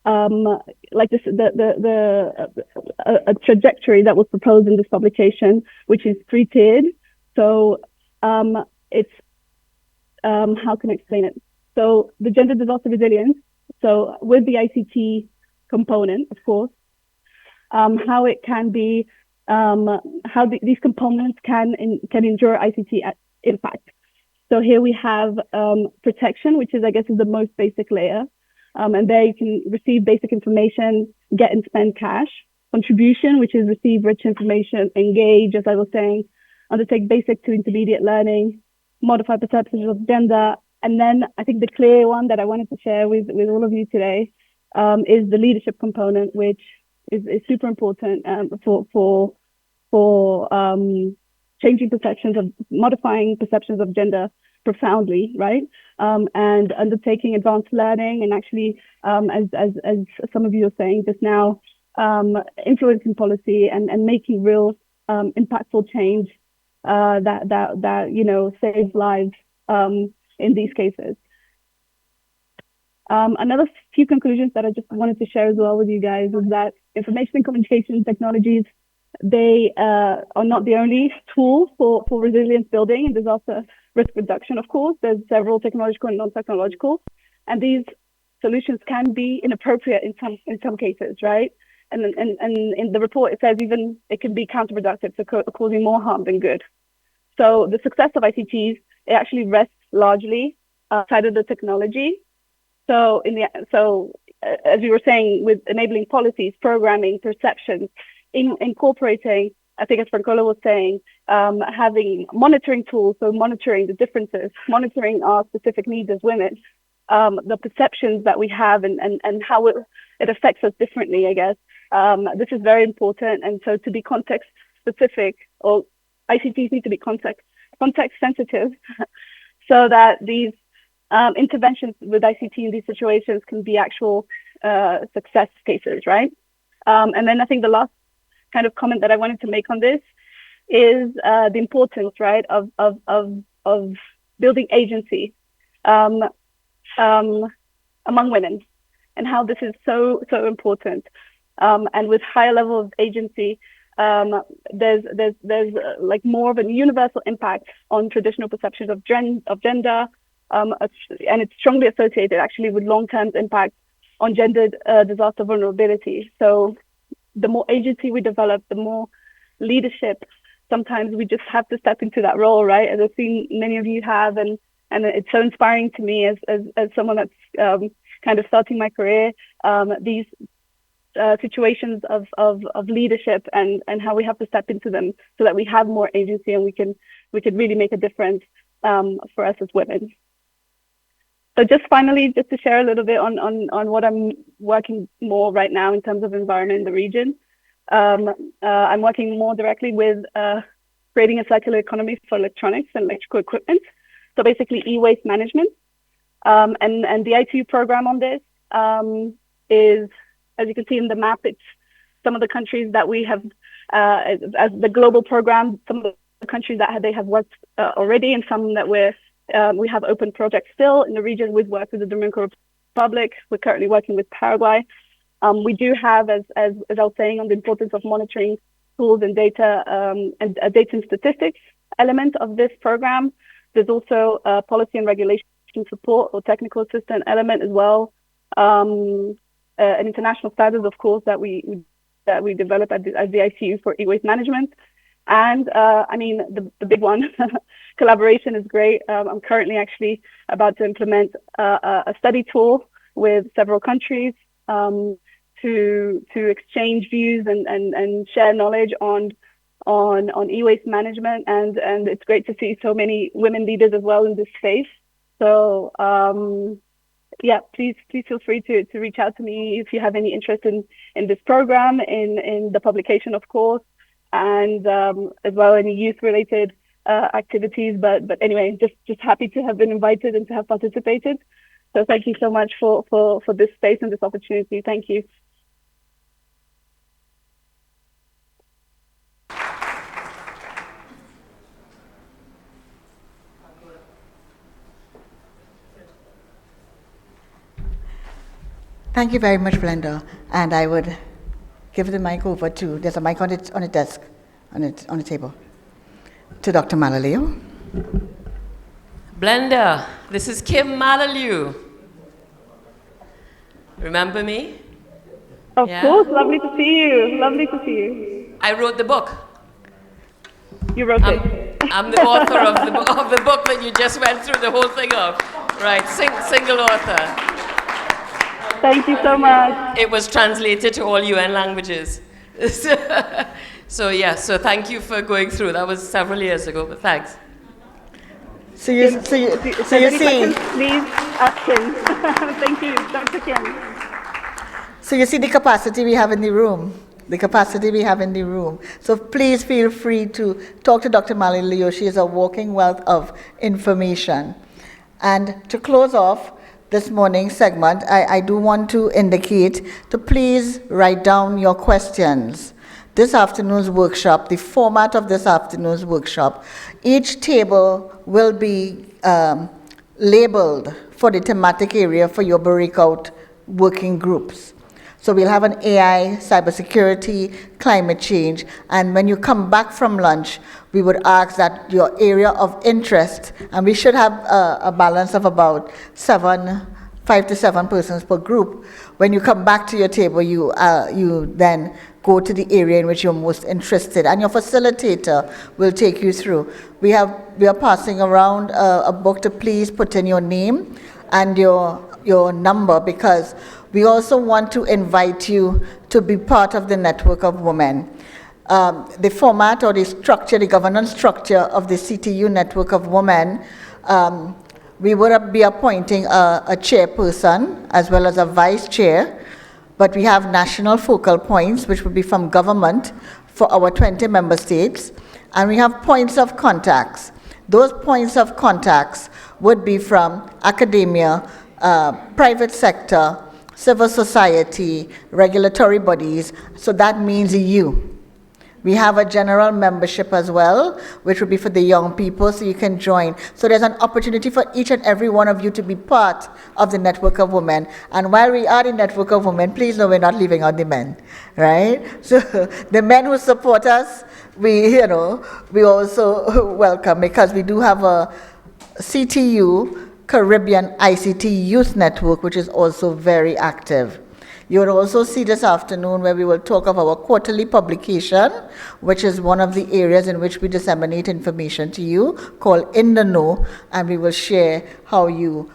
like this, a trajectory that was proposed in this publication, which is 3-tiered. So it's, how can I explain it? So the gender disaster resilience, so with the ICT component, of course, how it can be, how these components can endure ICT impact. So here we have protection, which is, I guess, is the most basic layer. And there you can receive basic information, get and spend cash. Contribution, which is receive rich information, engage, as I was saying, undertake basic to intermediate learning, modify perceptions of gender. And then I think the clear one that I wanted to share with all of you today is the leadership component, which is super important for changing perceptions of, modifying perceptions of gender profoundly, right? And undertaking advanced learning and actually, as some of you are saying just now, influencing policy and making real impactful change that you know, saves lives in these cases. Another few conclusions that I just wanted to share as well with you guys is that information and communication technologies, they are not the only tool for resilience building and disaster risk reduction. Of course, there's several technological and non-technological, and these solutions can be inappropriate in some cases, right? And in the report, it says even it can be counterproductive, so causing more harm than good. So the success of ICTs, it actually rests largely outside of the technology. So as we were saying, with enabling policies, programming, perceptions, incorporating, I think as Francola was saying, having monitoring tools, so monitoring the differences, monitoring our specific needs as women, the perceptions that we have and how it affects us differently, I guess. This is very important. And so to be context specific, or ICTs need to be context sensitive so that these interventions with ICT in these situations can be actual success cases, right? And then I think the last kind of comment that I wanted to make on this is the importance, right, of building agency among women, and how this is so important. And with higher level of agency, there's like more of a universal impact on traditional perceptions of gender, and it's strongly associated actually with long-term impact on gendered disaster vulnerability. So the more agency we develop, the more leadership. Sometimes we just have to step into that role, right? As I've seen many of you have, and and it's so inspiring to me as someone that's kind of starting my career. These situations of leadership and how we have to step into them so that we have more agency and we can really make a difference for us as women. So just finally, just to share a little bit on what I'm working more right now in terms of environment in the region. I'm working more directly with creating a circular economy for electronics and electrical equipment. So basically e-waste management. And the ITU program on this is, as you can see in the map, it's some of the countries that we have, as the global program, some of the countries that they have worked already, and some that we have open projects still. In the region, we've worked with the Dominican Republic. We're currently working with Paraguay. We do have, as I was saying, on the importance of monitoring tools and data and data and statistics element of this program. There's also policy and regulation support or technical assistant element as well. An international standards, of course, that we develop at the ITU for e-waste management. And I mean, the big one, collaboration is great. I'm currently actually about to implement a study tool with several countries to exchange views and share knowledge on e-waste management. And it's great to see so many women leaders as well in this space. So yeah, please feel free to reach out to me if you have any interest in this program, in the publication, of course, and as well any youth-related activities. But anyway, just happy to have been invited and to have participated. So thank you so much for this space and this opportunity. Thank you. Thank you very much, Blenda. And I would give the mic over to, there's a mic on the desk, on the table, to Dr. Malaliu. Blenda, this is Kim Malaliu. Remember me? Of course, lovely to see you. Lovely to see you. I wrote the book. You wrote it. I'm the author of the book that you just went through the whole thing of. Right, single author. Thank you so much. It was translated to all UN languages. So yeah, so thank you for going through. That was several years ago, but thanks. So you see. Please ask him. Thank you, Dr. Kim. So you see the capacity we have in the room. The capacity we have in the room. So please feel free to talk to Dr. Malaliu. She is a walking wealth of information. And to close off this morning's segment, I do want to indicate to please write down your questions. This afternoon's workshop, the format of this afternoon's workshop, each table will be labeled for the thematic area for your breakout working groups. So we'll have an AI, cybersecurity, climate change, and when you come back from lunch, we would ask that your area of interest, and we should have a balance of about 5 to 7 persons per group. When you come back to your table, you then go to the area in which you're most interested, and your facilitator will take you through. We are passing around a book to please put in your name and your number, because we also want to invite you to be part of the network of women. The format or the structure, the governance structure of the CTU network of women, we would be appointing a chairperson as well as a vice chair, but we have national focal points, which would be from government for our 20 member states, and we have points of contacts. Those points of contacts would be from academia, private sector, civil society, regulatory bodies, so that means you. We have a general membership as well, which would be for the young people, so you can join. So there's an opportunity for each and every one of you to be part of the network of women. And while we are the network of women, please know we're not leaving out the men, right? So the men who support us, we also welcome, because we do have a CTU Caribbean ICT Youth Network, which is also very active. You will also see this afternoon where we will talk of our quarterly publication, which is one of the areas in which we disseminate information to you, called In the Know, and we will share how you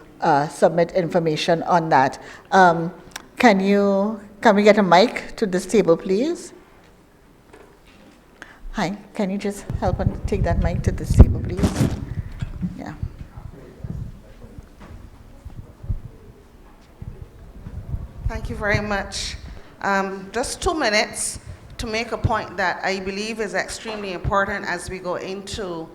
submit information on that. Can we get a mic to this table, please? Hi, can you just help and take that mic to this table, please? Yeah. Thank you very much. Just 2 minutes to make a point that I believe is extremely important as we go into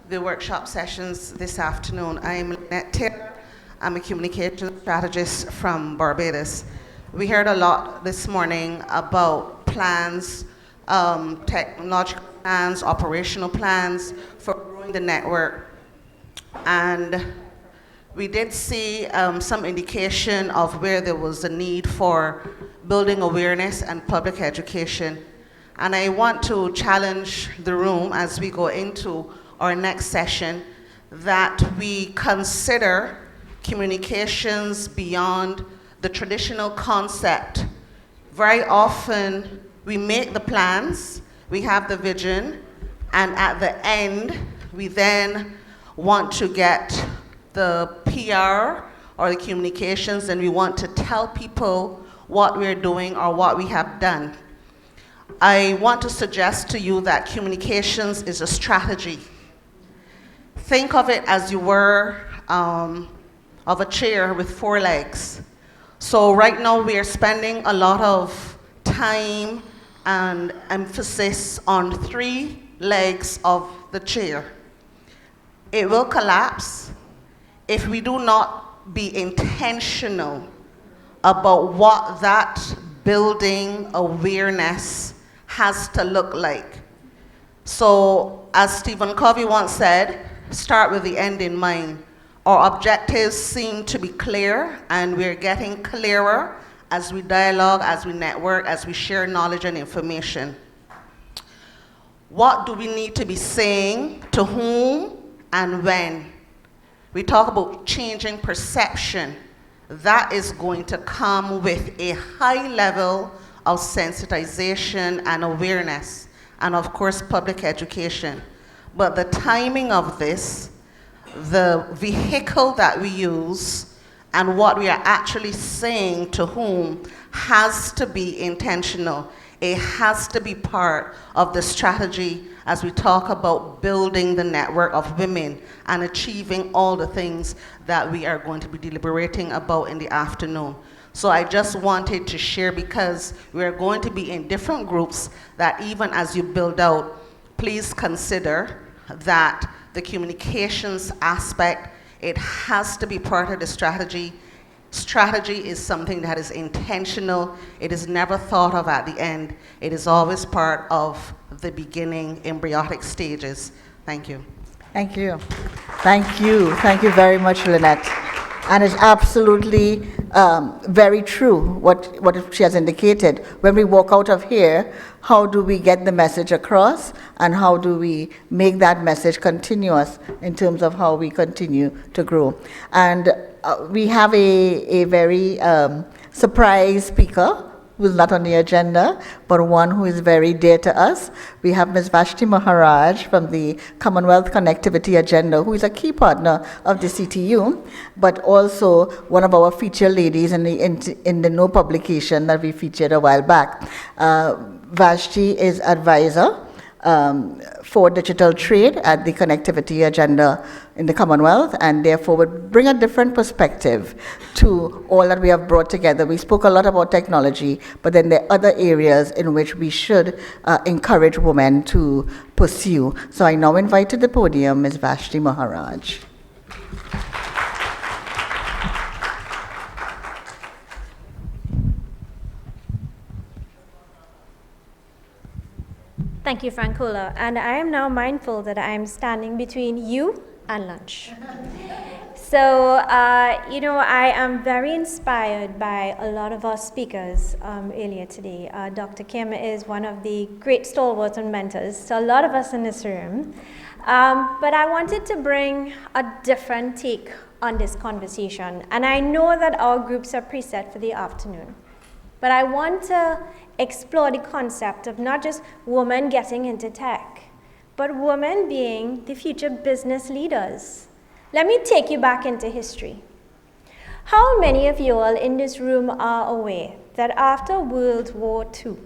the workshop sessions this afternoon. I'm Lynette Taylor. I'm a communication strategist from Barbados. We heard a lot this morning about plans, technological plans, operational plans for growing the network. And we did see some indication of where there was a need for building awareness and public education. And I want to challenge the room as we go into our next session that we consider communications beyond the traditional concept. Very often we make the plans, we have the vision, and at the end we then want to get the PR or the communications, and we want to tell people what we're doing or what we have done. I want to suggest to you that communications is a strategy. Think of it as you were of a chair with 4 legs. So right now we are spending a lot of time and emphasis on 3 legs of the chair. It will collapse if we do not be intentional about what that building awareness has to look like. So as Stephen Covey once said, start with the end in mind. Our objectives seem to be clear, and we're getting clearer as we dialogue, as we network, as we share knowledge and information. What do we need to be saying, to whom, and when? We talk about changing perception. That is going to come with a high level of sensitization and awareness, and of course, public education. But the timing of this, the vehicle that we use, and what we are actually saying to whom has to be intentional. It has to be part of the strategy as we talk about building the network of women and achieving all the things that we are going to be deliberating about in the afternoon. So I just wanted to share, because we are going to be in different groups, that even as you build out, please consider that the communications aspect, it has to be part of the strategy. Strategy is something that is intentional. It is never thought of at the end. It is always part of the beginning, embryonic stages. Thank you. Thank you. Thank you. Thank you very much, Lynette. And it's absolutely very true what she has indicated. When we walk out of here, how do we get the message across, and how do we make that message continuous in terms of how we continue to grow? And we have a very surprise speaker who's not on the agenda, but one who is very dear to us. We have Ms. Vashti Maharaj from the Commonwealth Connectivity Agenda, who is a key partner of the CTU, but also one of our featured ladies in the No publication that we featured a while back. Vashti is advisor for digital trade at the connectivity agenda in the Commonwealth, and therefore would bring a different perspective to all that we have brought together. We spoke a lot about technology, but then there are other areas in which we should encourage women to pursue. So I now invite to the podium Ms. Vashti Maharaj. Thank you, Francola. And I am now mindful that I am standing between you and lunch. So, I am very inspired by a lot of our speakers earlier today. Dr. Kim is one of the great stalwarts and mentors to a lot of us in this room. But I wanted to bring a different take on this conversation. And I know that our groups are preset for the afternoon. But I want to explore the concept of not just women getting into tech, but women being the future business leaders. Let me take you back into history. How many of you all in this room are aware that after World War II,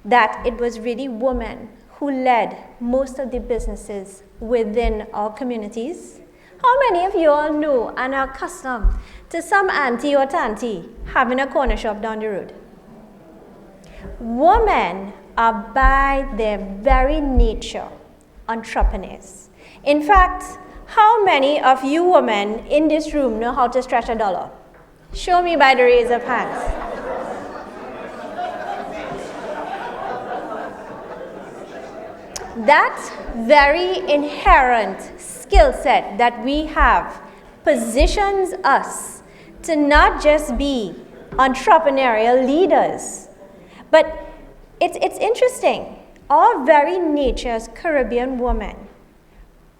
that it was really women who led most of the businesses within our communities? How many of you all know and are accustomed to some auntie or tanty having a corner shop down the road? Women are by their very nature entrepreneurs. In fact, how many of you women in this room know how to stretch $1? Show me by the raise of hands. That very inherent skill set that we have positions us to not just be entrepreneurial leaders, but it's interesting. Our very nature as Caribbean women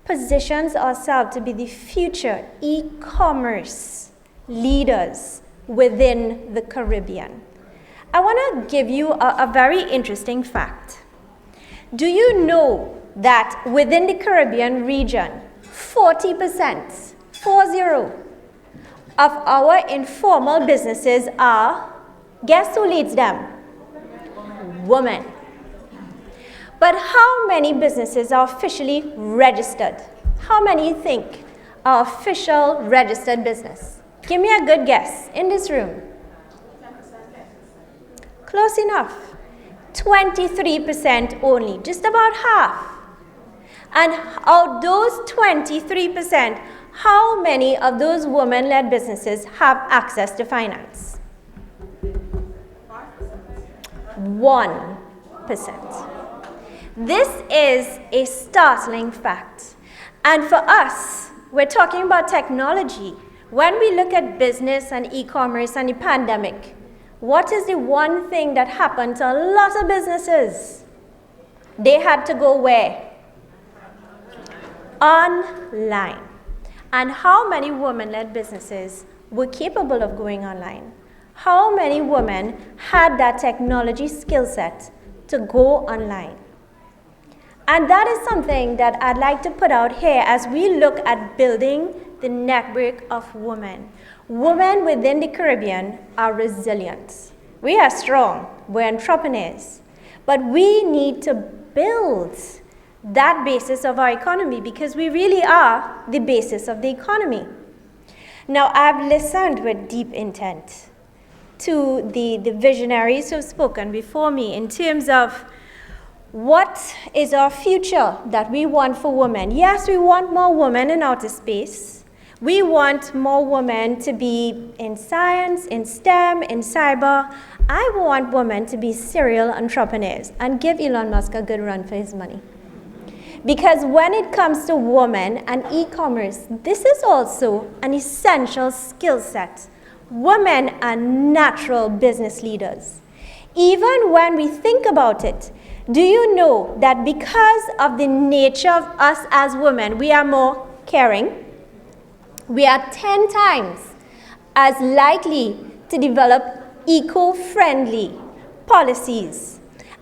positions ourselves to be the future e-commerce leaders within the Caribbean. I want to give you a very interesting fact. Do you know that within the Caribbean region, 40%, 40, of our informal businesses are, guess who leads them? Women. But how many businesses are officially registered? How many you think are official registered business? Give me a good guess in this room. Close enough. 23% only, just about half. And of those 23%, how many of those women-led businesses have access to finance? 1%. This is a startling fact. And for us, we're talking about technology. When we look at business and e-commerce and the pandemic, what is the one thing that happened to a lot of businesses? They had to go where? Online. And how many women-led businesses were capable of going online? How many women had that technology skill set to go online? And that is something that I'd like to put out here as we look at building the network of women. Women within the Caribbean are resilient. We are strong, we're entrepreneurs, but we need to build that basis of our economy because we really are the basis of the economy. Now, I've listened with deep intent to the visionaries who've spoken before me in terms of what is our future that we want for women. Yes, we want more women in outer space. We want more women to be in science, in STEM, in cyber. I want women to be serial entrepreneurs and give Elon Musk a good run for his money. Because when it comes to women and e-commerce, this is also an essential skill set. Women are natural business leaders. Even when we think about it, do you know that because of the nature of us as women, we are more caring? We are 10 times as likely to develop eco-friendly policies.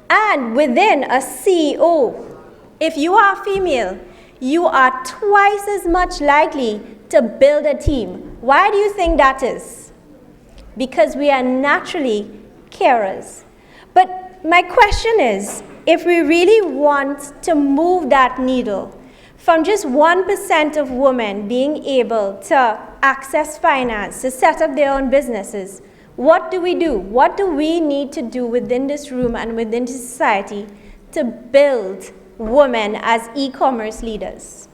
And within a CEO, if you are female, you are twice as much likely to build a team. Why do you think that is? Because we are naturally carers. But my question is, if we really want to move that needle from just 1% of women being able to access finance, to set up their own businesses, what do we do? What do we need to do within this room and within this society to build women as e-commerce leaders?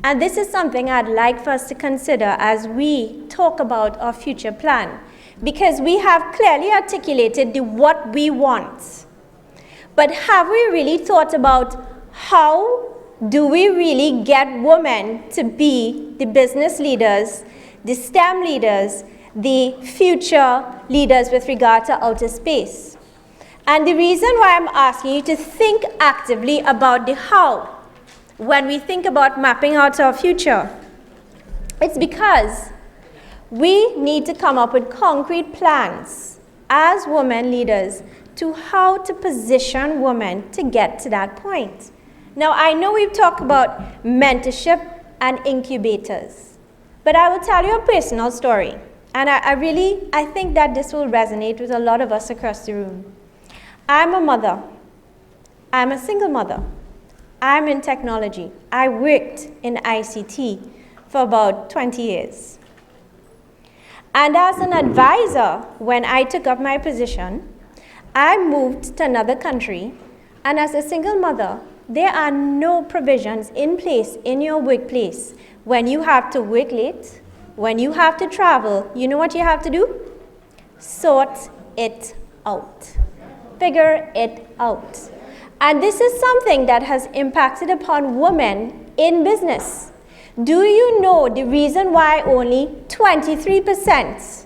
And this is something I'd like for us to consider as we talk about our future plan, because we have clearly articulated what we want. But have we really thought about how do we really get women to be the business leaders, the STEM leaders, the future leaders with regard to outer space? And the reason why I'm asking you to think actively about the how when we think about mapping out our future, it's because we need to come up with concrete plans as women leaders to how to position women to get to that point. Now, I know we've talked about mentorship and incubators, but I will tell you a personal story. And I think that this will resonate with a lot of us across the room. I'm a mother. I'm a single mother. I'm in technology. I worked in ICT for about 20 years. And as an advisor, when I took up my position, I moved to another country, and as a single mother, there are no provisions in place in your workplace when you have to work late, when you have to travel. You know what you have to do? Sort it out. Figure it out. And this is something that has impacted upon women in business. Do you know the reason why only 23%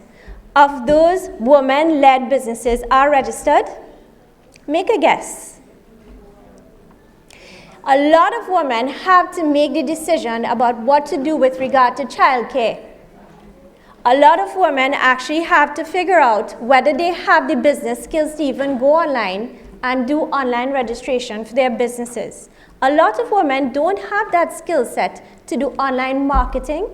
of those women-led businesses are registered? Make a guess. A lot of women have to make the decision about what to do with regard to childcare. A lot of women actually have to figure out whether they have the business skills to even go online and do online registration for their businesses. A lot of women don't have that skill set to do online marketing,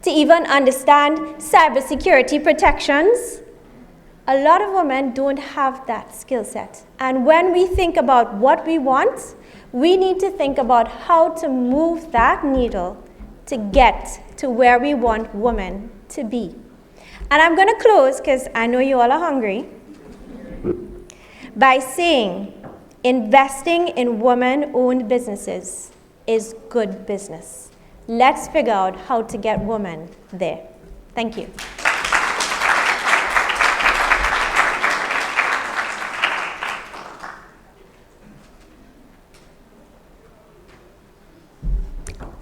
to even understand cybersecurity protections. A lot of women don't have that skill set. And when we think about what we want, we need to think about how to move that needle to get to where we want women to be. And I'm going to close, because I know you all are hungry, by saying investing in women-owned businesses is good business. Let's figure out how to get women there. Thank you.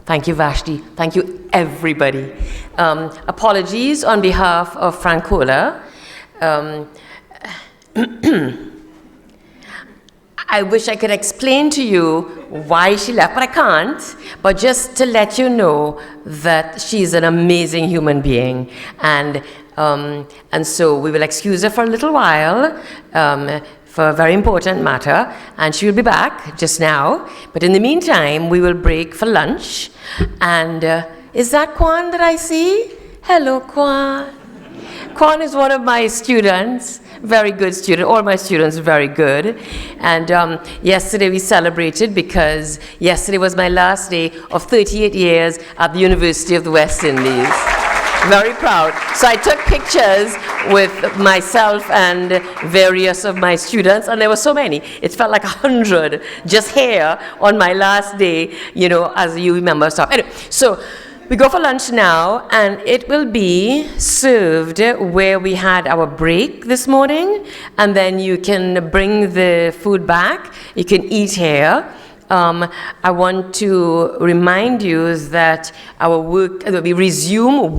Thank you, Vashti. Thank you, everybody. Apologies on behalf of Francola. I wish I could explain to you why she left, but I can't. But just to let you know that she's an amazing human being. And so we will excuse her for a little while for a very important matter. And she will be back just now. But in the meantime, we will break for lunch. And is that Kwan that I see? Hello, Kwan. Kwan is one of my students. Very good student. All my students are very good. And yesterday we celebrated because yesterday was my last day of 38 years at the University of the West Indies. Very proud. So I took pictures with myself and various of my students, and there were so many. It felt like 100 just here on my last day, you know, as you remember stuff. Anyway, so we go for lunch now, and it will be served where we had our break this morning, and then you can bring the food back. You can eat here. I want to remind you that our work, we resume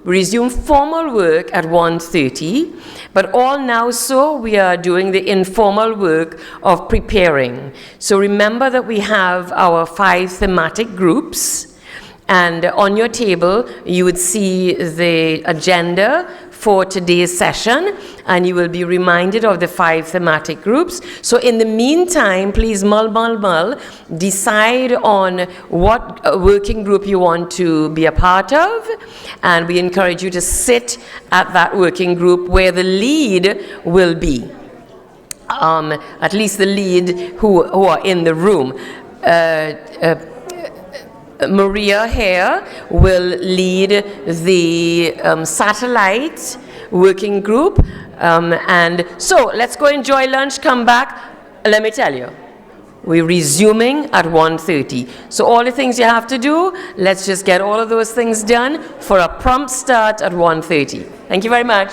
resume formal work at 1:30, but all now so we are doing the informal work of preparing. So remember that we have our 5 thematic groups. And on your table, you would see the agenda for today's session, and you will be reminded of the 5 thematic groups. So in the meantime, please mull, decide on what working group you want to be a part of, and we encourage you to sit at that working group where the lead will be. At least the lead who are in the room. Maria here will lead the satellite working group. And so let's go enjoy lunch, come back. Let me tell you, we're resuming at 1:30. So all the things you have to do, let's just get all of those things done for a prompt start at 1:30. Thank you very much.